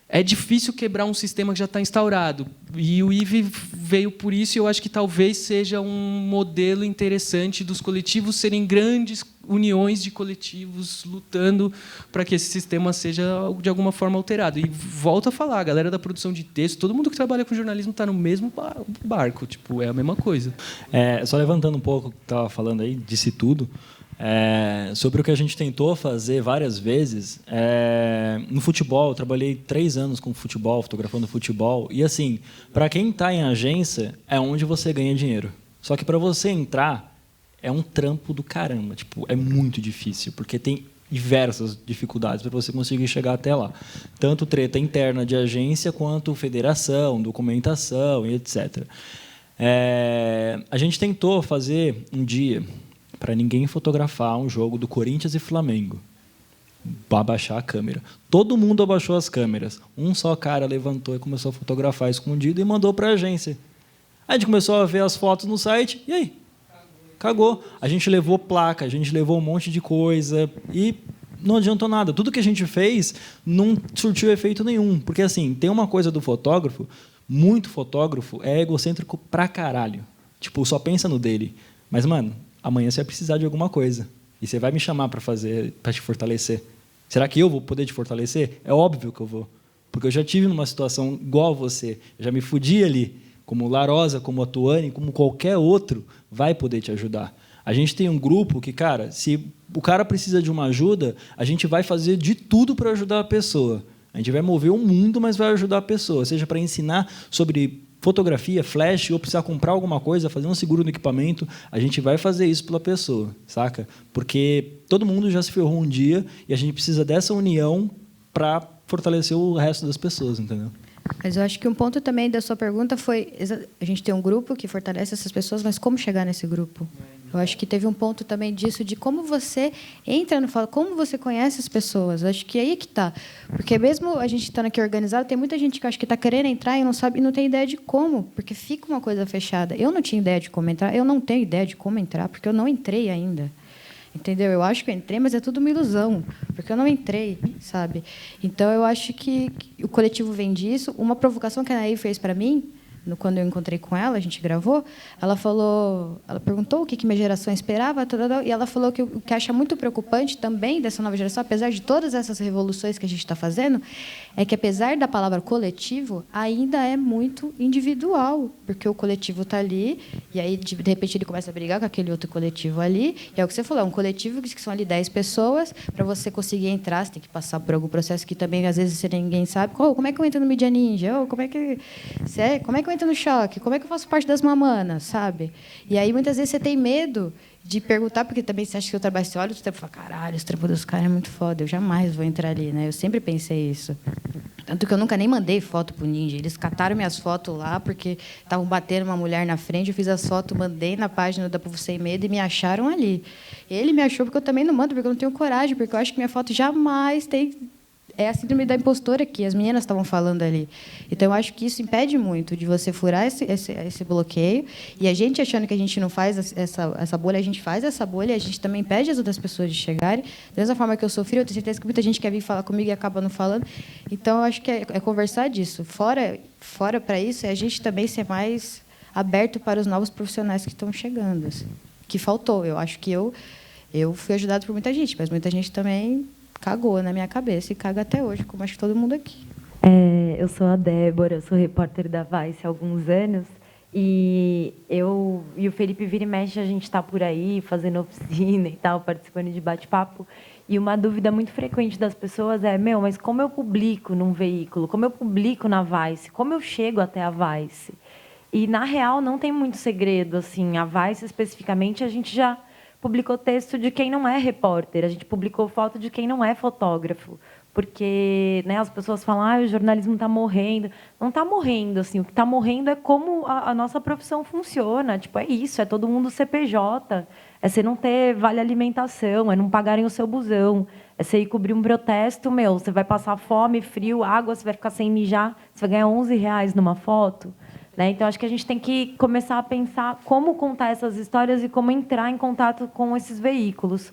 É difícil quebrar um sistema que já está instaurado. E o IVE veio por isso, e eu acho que talvez seja um modelo interessante dos coletivos serem grandes uniões de coletivos lutando para que esse sistema seja, de alguma forma, alterado. E volto a falar, a galera da produção de texto, todo mundo que trabalha com jornalismo está no mesmo barco. Tipo, é a mesma coisa. Só levantando um pouco o que estava falando aí, disse tudo. Sobre o que a gente tentou fazer várias vezes no futebol. Eu trabalhei 3 anos com futebol, fotografando futebol, e assim, para quem está em agência é onde você ganha dinheiro, só que para você entrar é um trampo do caramba, tipo, é muito difícil, porque tem diversas dificuldades para você conseguir chegar até lá, tanto treta interna de agência quanto federação, documentação e etc. A gente tentou fazer um dia para ninguém fotografar um jogo do Corinthians e Flamengo. Abaixar a câmera. Todo mundo abaixou as câmeras. Um só cara levantou e começou a fotografar escondido e mandou para a agência. Aí a gente começou a ver as fotos no site, e aí? Cagou. A gente levou placa, a gente levou um monte de coisa e não adiantou nada. Tudo que a gente fez não surtiu efeito nenhum. Porque, assim, tem uma coisa do fotógrafo, muito fotógrafo é egocêntrico pra caralho. Tipo, só pensa no dele. Mas, mano, amanhã você vai precisar de alguma coisa. E você vai me chamar para te fortalecer. Será que eu vou poder te fortalecer? É óbvio que eu vou. Porque eu já tive numa situação igual a você. Eu já me fudi ali. Como Larosa, como a Tuane, como qualquer outro, vai poder te ajudar. A gente tem um grupo que, cara, se o cara precisa de uma ajuda, a gente vai fazer de tudo para ajudar a pessoa. A gente vai mover o mundo, mas vai ajudar a pessoa. Seja para ensinar sobre fotografia, flash, ou precisar comprar alguma coisa, fazer um seguro no equipamento, a gente vai fazer isso pela pessoa, saca? Porque todo mundo já se ferrou um dia e a gente precisa dessa união para fortalecer o resto das pessoas, entendeu? Mas eu acho que um ponto também da sua pergunta foi... A gente tem um grupo que fortalece essas pessoas, mas como chegar nesse grupo? Eu acho que teve um ponto também disso, de como você entra no fala, como você conhece as pessoas. Eu acho que aí que está. Porque mesmo a gente estando aqui organizado, tem muita gente que acho que está querendo entrar e não sabe, e não tem ideia de como, porque fica uma coisa fechada. Eu não tinha ideia de como entrar, eu não tenho ideia de como entrar, porque eu não entrei ainda. Entendeu? Eu acho que eu entrei, mas é tudo uma ilusão, porque eu não entrei, sabe? Então, eu acho que o coletivo vem disso. Uma provocação que a Anaí fez para mim, quando eu encontrei com ela, a gente gravou, ela perguntou o que minha geração esperava, e ela falou que o que acha muito preocupante também dessa nova geração, apesar de todas essas revoluções que a gente está fazendo, é que, apesar da palavra coletivo, ainda é muito individual, porque o coletivo está ali, e aí, de repente, ele começa a brigar com aquele outro coletivo ali, e é o que você falou, é um coletivo que são ali 10 pessoas, para você conseguir entrar, você tem que passar por algum processo que também, às vezes, ninguém sabe. Como é que eu entro no Media Ninja? Como é que eu entro no Choque? Como é que eu faço parte das mamanas, sabe? E aí, muitas vezes, você tem medo de perguntar, porque também você acha que o trabalho, você olha o trampo e fala, caralho, esse trampo dos caras é muito foda, eu jamais vou entrar ali, né? Eu sempre pensei isso. Tanto que eu nunca nem mandei foto pro Ninja. Eles cataram minhas fotos lá, porque estavam batendo uma mulher na frente, eu fiz as fotos, mandei na página da Povo Sem Medo e me acharam ali. Ele me achou porque eu também não mando, porque eu não tenho coragem, porque eu acho que minha foto jamais tem... É a síndrome da impostora que as meninas estavam falando ali. Então, eu acho que isso impede muito de você furar esse bloqueio. E a gente achando que a gente não faz essa bolha, a gente faz essa bolha, a gente também impede as outras pessoas de chegarem. Da mesma forma que eu sofri, eu tenho certeza que muita gente quer vir falar comigo e acaba não falando. Então, eu acho que é conversar disso. Fora para isso, é a gente também ser mais aberto para os novos profissionais que estão chegando. Assim, que faltou. Eu acho que eu fui ajudado por muita gente, mas muita gente também cagou na minha cabeça e caga até hoje, como acho que todo mundo aqui. Eu sou a Débora, eu sou repórter da Vice há alguns anos E eu e o Felipe vira e mexe, a gente está por aí fazendo oficina e tal, participando de bate-papo. E uma dúvida muito frequente das pessoas é: mas como eu publico num veículo? Como eu publico na Vice? Como eu chego até a Vice? E, na real, não tem muito segredo. Assim, a Vice, especificamente, a gente já publicou texto de quem não é repórter, a gente publicou foto de quem não é fotógrafo. Porque, né, as pessoas falam, o jornalismo está morrendo. Não está morrendo, assim, o que está morrendo é como a nossa profissão funciona. Tipo, é isso, é todo mundo CPJ, é você não ter vale alimentação, é não pagarem o seu busão, é você ir cobrir um protesto, você vai passar fome, frio, água, você vai ficar sem mijar, você vai ganhar R$11 numa foto. Né? Então, acho que a gente tem que começar a pensar como contar essas histórias e como entrar em contato com esses veículos.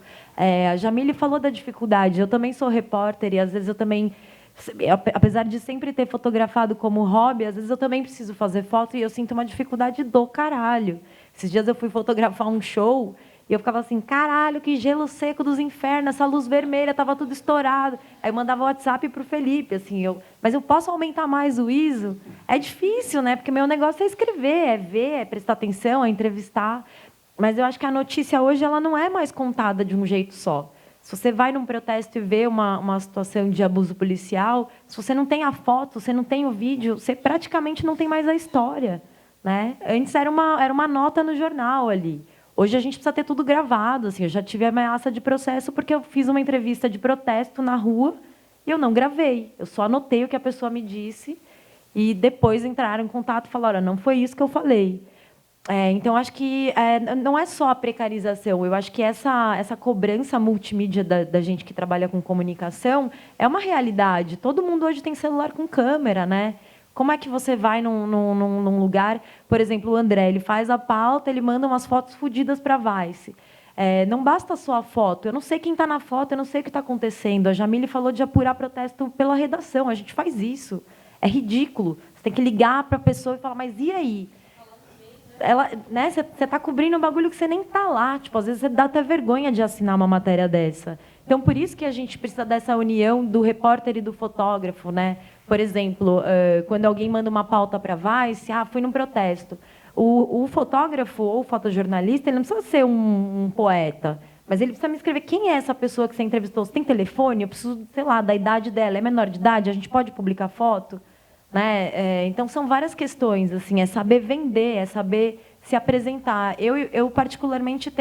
A Jamile falou da dificuldade. Eu também sou repórter e, às vezes, eu também, apesar de sempre ter fotografado como hobby, às vezes eu também preciso fazer foto e eu sinto uma dificuldade do caralho. Esses dias eu fui fotografar um show e eu ficava assim, caralho, que gelo seco dos infernos, essa luz vermelha, estava tudo estourado. Aí eu mandava WhatsApp para o Felipe, assim, mas eu posso aumentar mais o ISO? É difícil, né? Porque meu negócio é escrever, é ver, é prestar atenção, é entrevistar. Mas eu acho que a notícia hoje ela não é mais contada de um jeito só. Se você vai num protesto e vê uma situação de abuso policial, se você não tem a foto, você não tem o vídeo, você praticamente não tem mais a história. Né? Antes era uma nota no jornal ali. Hoje a gente precisa ter tudo gravado. Assim, eu já tive ameaça de processo porque eu fiz uma entrevista de protesto na rua e eu não gravei. Eu só anotei o que a pessoa me disse e depois entraram em contato e falaram, não foi isso que eu falei. Então, acho que não é só a precarização. Eu acho que essa cobrança multimídia da gente que trabalha com comunicação é uma realidade. Todo mundo hoje tem celular com câmera, né? Como é que você vai num lugar... Por exemplo, o André, ele faz a pauta, ele manda umas fotos fodidas para a Vice. Não basta só a foto. Eu não sei quem está na foto, eu não sei o que está acontecendo. A Jamile falou de apurar protesto pela redação. A gente faz isso. É ridículo. Você tem que ligar para a pessoa e falar, mas e aí? Né, você está cobrindo um bagulho que você nem está lá. Tipo, às vezes você dá até vergonha de assinar uma matéria dessa. Então, por isso que a gente precisa dessa união do repórter e do fotógrafo, né? Por exemplo, quando alguém manda uma pauta para a Vice, fui num protesto. O fotógrafo ou o fotojornalista, ele não precisa ser um poeta, mas ele precisa me escrever quem é essa pessoa que você entrevistou. Você tem telefone? Eu preciso, sei lá, da idade dela. É menor de idade? A gente pode publicar foto? Né? Então, são várias questões. Assim, é saber vender, é saber se apresentar. Eu particularmente,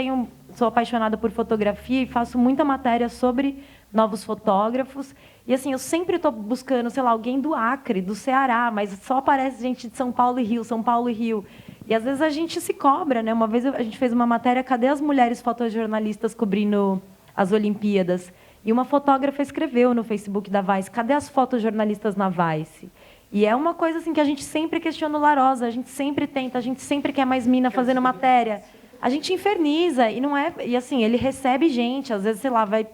sou apaixonada por fotografia e faço muita matéria sobre novos fotógrafos. E, assim, eu sempre estou buscando, sei lá, alguém do Acre, do Ceará, mas só aparece gente de São Paulo e Rio, São Paulo e Rio. E, às vezes, a gente se cobra, né? Uma vez a gente fez uma matéria, cadê as mulheres fotojornalistas cobrindo as Olimpíadas? E uma fotógrafa escreveu no Facebook da Vice, cadê as fotojornalistas na Vice? E é uma coisa assim que a gente sempre questiona o Larosa, a gente sempre tenta, a gente sempre quer mais mina fazendo matéria. A gente inferniza e não é... E, assim, ele recebe gente, às vezes, sei lá, vai...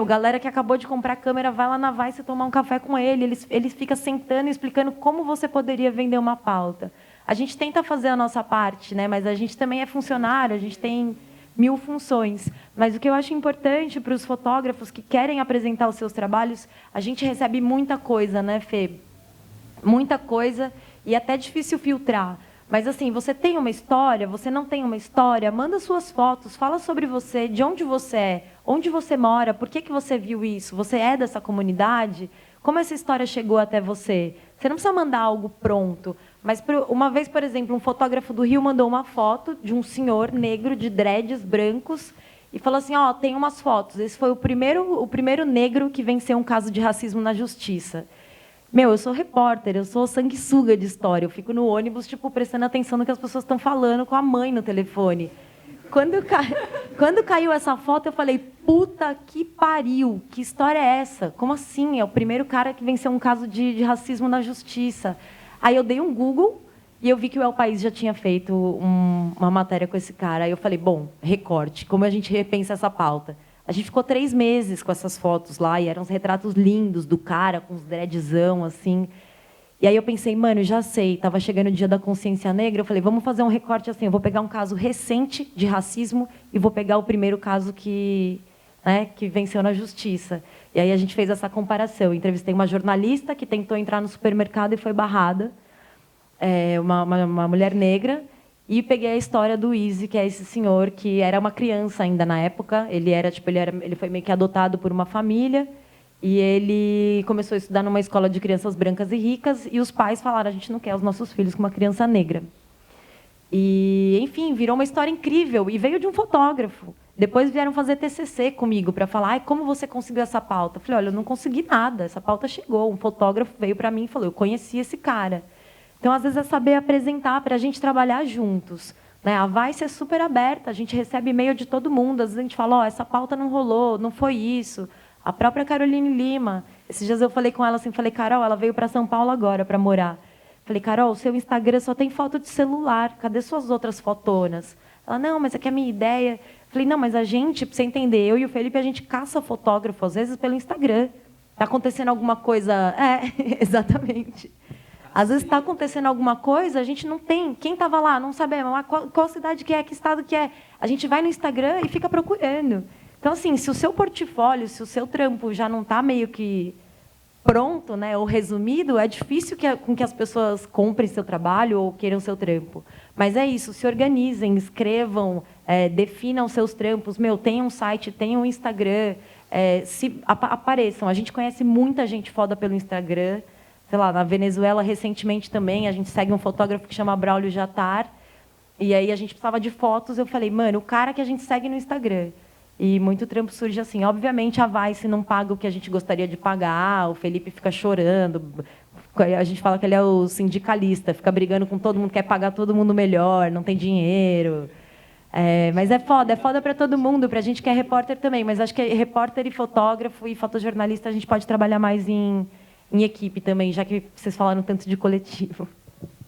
galera que acabou de comprar câmera, vai lá na Vice tomar um café com ele. Ele fica sentando e explicando como você poderia vender uma pauta. A gente tenta fazer a nossa parte, né? Mas a gente também é funcionário, a gente tem 1000 funções. Mas o que eu acho importante para os fotógrafos que querem apresentar os seus trabalhos, a gente recebe muita coisa, né, Fê? Muita coisa e até difícil filtrar. Mas, assim, você tem uma história, você não tem uma história, manda suas fotos, fala sobre você, de onde você é, onde você mora, por que você viu isso, você é dessa comunidade, como essa história chegou até você. Você não precisa mandar algo pronto. Mas, uma vez, por exemplo, um fotógrafo do Rio mandou uma foto de um senhor negro de dreads brancos e falou assim, tem umas fotos. Esse foi o primeiro negro que venceu um caso de racismo na justiça. Eu sou repórter, eu sou sanguessuga de história. Eu fico no ônibus, tipo, prestando atenção no que as pessoas estão falando com a mãe no telefone. Quando caiu essa foto, eu falei, puta que pariu, que história é essa? Como assim? É o primeiro cara que venceu um caso de racismo na justiça. Aí eu dei um Google e eu vi que o El País já tinha feito uma matéria com esse cara. Aí eu falei, bom, recorte, como a gente repensa essa pauta? A gente ficou 3 meses com essas fotos lá, e eram uns retratos lindos do cara, com uns dreadzão, assim. E aí eu pensei, mano, já sei, estava chegando o dia da consciência negra, eu falei, vamos fazer um recorte assim, eu vou pegar um caso recente de racismo e vou pegar o primeiro caso que venceu na justiça. E aí a gente fez essa comparação. Eu entrevistei uma jornalista que tentou entrar no supermercado e foi barrada. uma mulher negra, e peguei a história do Easy, que é esse senhor que era uma criança ainda na época. Ele foi meio que adotado por uma família e ele começou a estudar numa escola de crianças brancas e ricas, e os pais falaram: a gente não quer os nossos filhos com uma criança negra. E, enfim, virou uma história incrível e veio de um fotógrafo. Depois vieram fazer TCC comigo para falar: ai, como você conseguiu essa pauta? Eu falei: olha, eu não consegui nada, essa pauta chegou. Um fotógrafo veio para mim e falou: eu conheci esse cara. Então, às vezes, é saber apresentar para a gente trabalhar juntos, né? A Vice é super aberta, a gente recebe e-mail de todo mundo. Às vezes a gente fala: essa pauta não rolou, não foi isso. A própria Caroline Lima, esses dias eu falei com ela assim, falei: Carol, ela veio para São Paulo agora para morar. Falei: Carol, seu Instagram só tem foto de celular, cadê suas outras fotonas? Ela: não, mas é que a minha ideia... Falei: não, mas a gente, para você entender, eu e o Felipe, a gente caça fotógrafo, às vezes, pelo Instagram. Está acontecendo alguma coisa... exatamente. Às vezes está acontecendo alguma coisa, a gente não tem. Quem estava lá, não sabemos. Qual cidade que é, que estado que é. A gente vai no Instagram e fica procurando. Então, assim, se o seu portfólio, se o seu trampo já não está meio que pronto, né, ou resumido, é difícil com que as pessoas comprem seu trabalho ou queiram seu trampo. Mas é isso, se organizem, escrevam, definam seus trampos. Tenham um site, tenham um Instagram, apareçam. A gente conhece muita gente foda pelo Instagram. Sei lá, na Venezuela, recentemente também, a gente segue um fotógrafo que chama Braulio Jattar, e aí a gente precisava de fotos, eu falei: mano, o cara que a gente segue no Instagram. E muito trampo surge assim. Obviamente, a Vice não paga o que a gente gostaria de pagar, o Felipe fica chorando, a gente fala que ele é o sindicalista, fica brigando com todo mundo, quer pagar todo mundo melhor, não tem dinheiro. Mas é foda para todo mundo, para a gente que é repórter também, mas acho que repórter e fotógrafo e fotojornalista a gente pode trabalhar mais em equipe também, já que vocês falaram tanto de coletivo.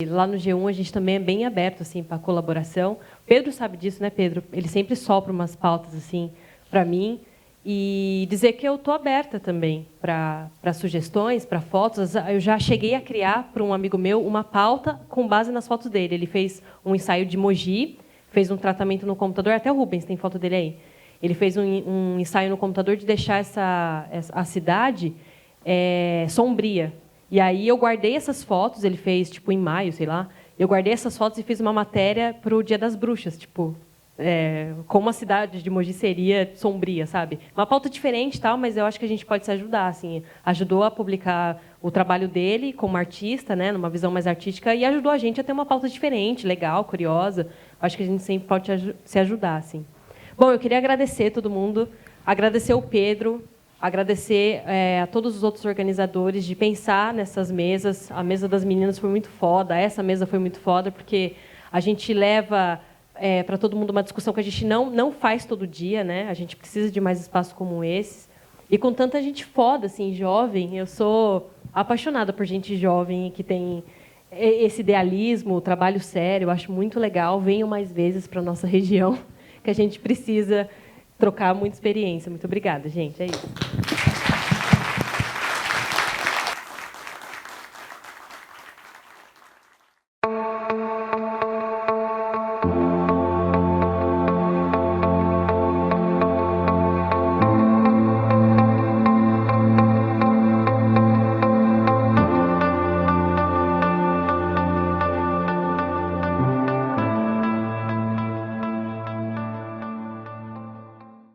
E lá no G1 a gente também é bem aberto assim para colaboração. O Pedro sabe disso, né, Pedro? Ele sempre sopra umas pautas assim para mim, e dizer que eu estou aberta também para sugestões, para fotos. Eu já cheguei a criar para um amigo meu uma pauta com base nas fotos dele. Ele fez um ensaio de Mogi, fez um tratamento no computador, até o Rubens tem foto dele aí. Ele fez um ensaio no computador de deixar a cidade sombria. E aí eu guardei essas fotos, ele fez tipo em maio, sei lá. Eu guardei essas fotos e fiz uma matéria para o Dia das Bruxas, tipo, como a cidade de Mogi seria sombria, sabe? Uma pauta diferente, tal, mas eu acho que a gente pode se ajudar, assim. Ajudou a publicar o trabalho dele como artista, né, numa visão mais artística, e ajudou a gente a ter uma pauta diferente, legal, curiosa. Acho que a gente sempre pode se ajudar, assim. Bom, eu queria agradecer todo mundo, agradecer o Pedro, agradecer a todos os outros organizadores de pensar nessas mesas. A mesa das meninas foi muito foda, essa mesa foi muito foda, porque a gente leva para todo mundo uma discussão que a gente não faz todo dia, né? A gente precisa de mais espaços como esses. E com tanta gente foda, assim, jovem, eu sou apaixonada por gente jovem que tem esse idealismo, trabalho sério, eu acho muito legal. Venham mais vezes para a nossa região, que a gente precisa trocar muita experiência. Muito obrigada, gente. É isso.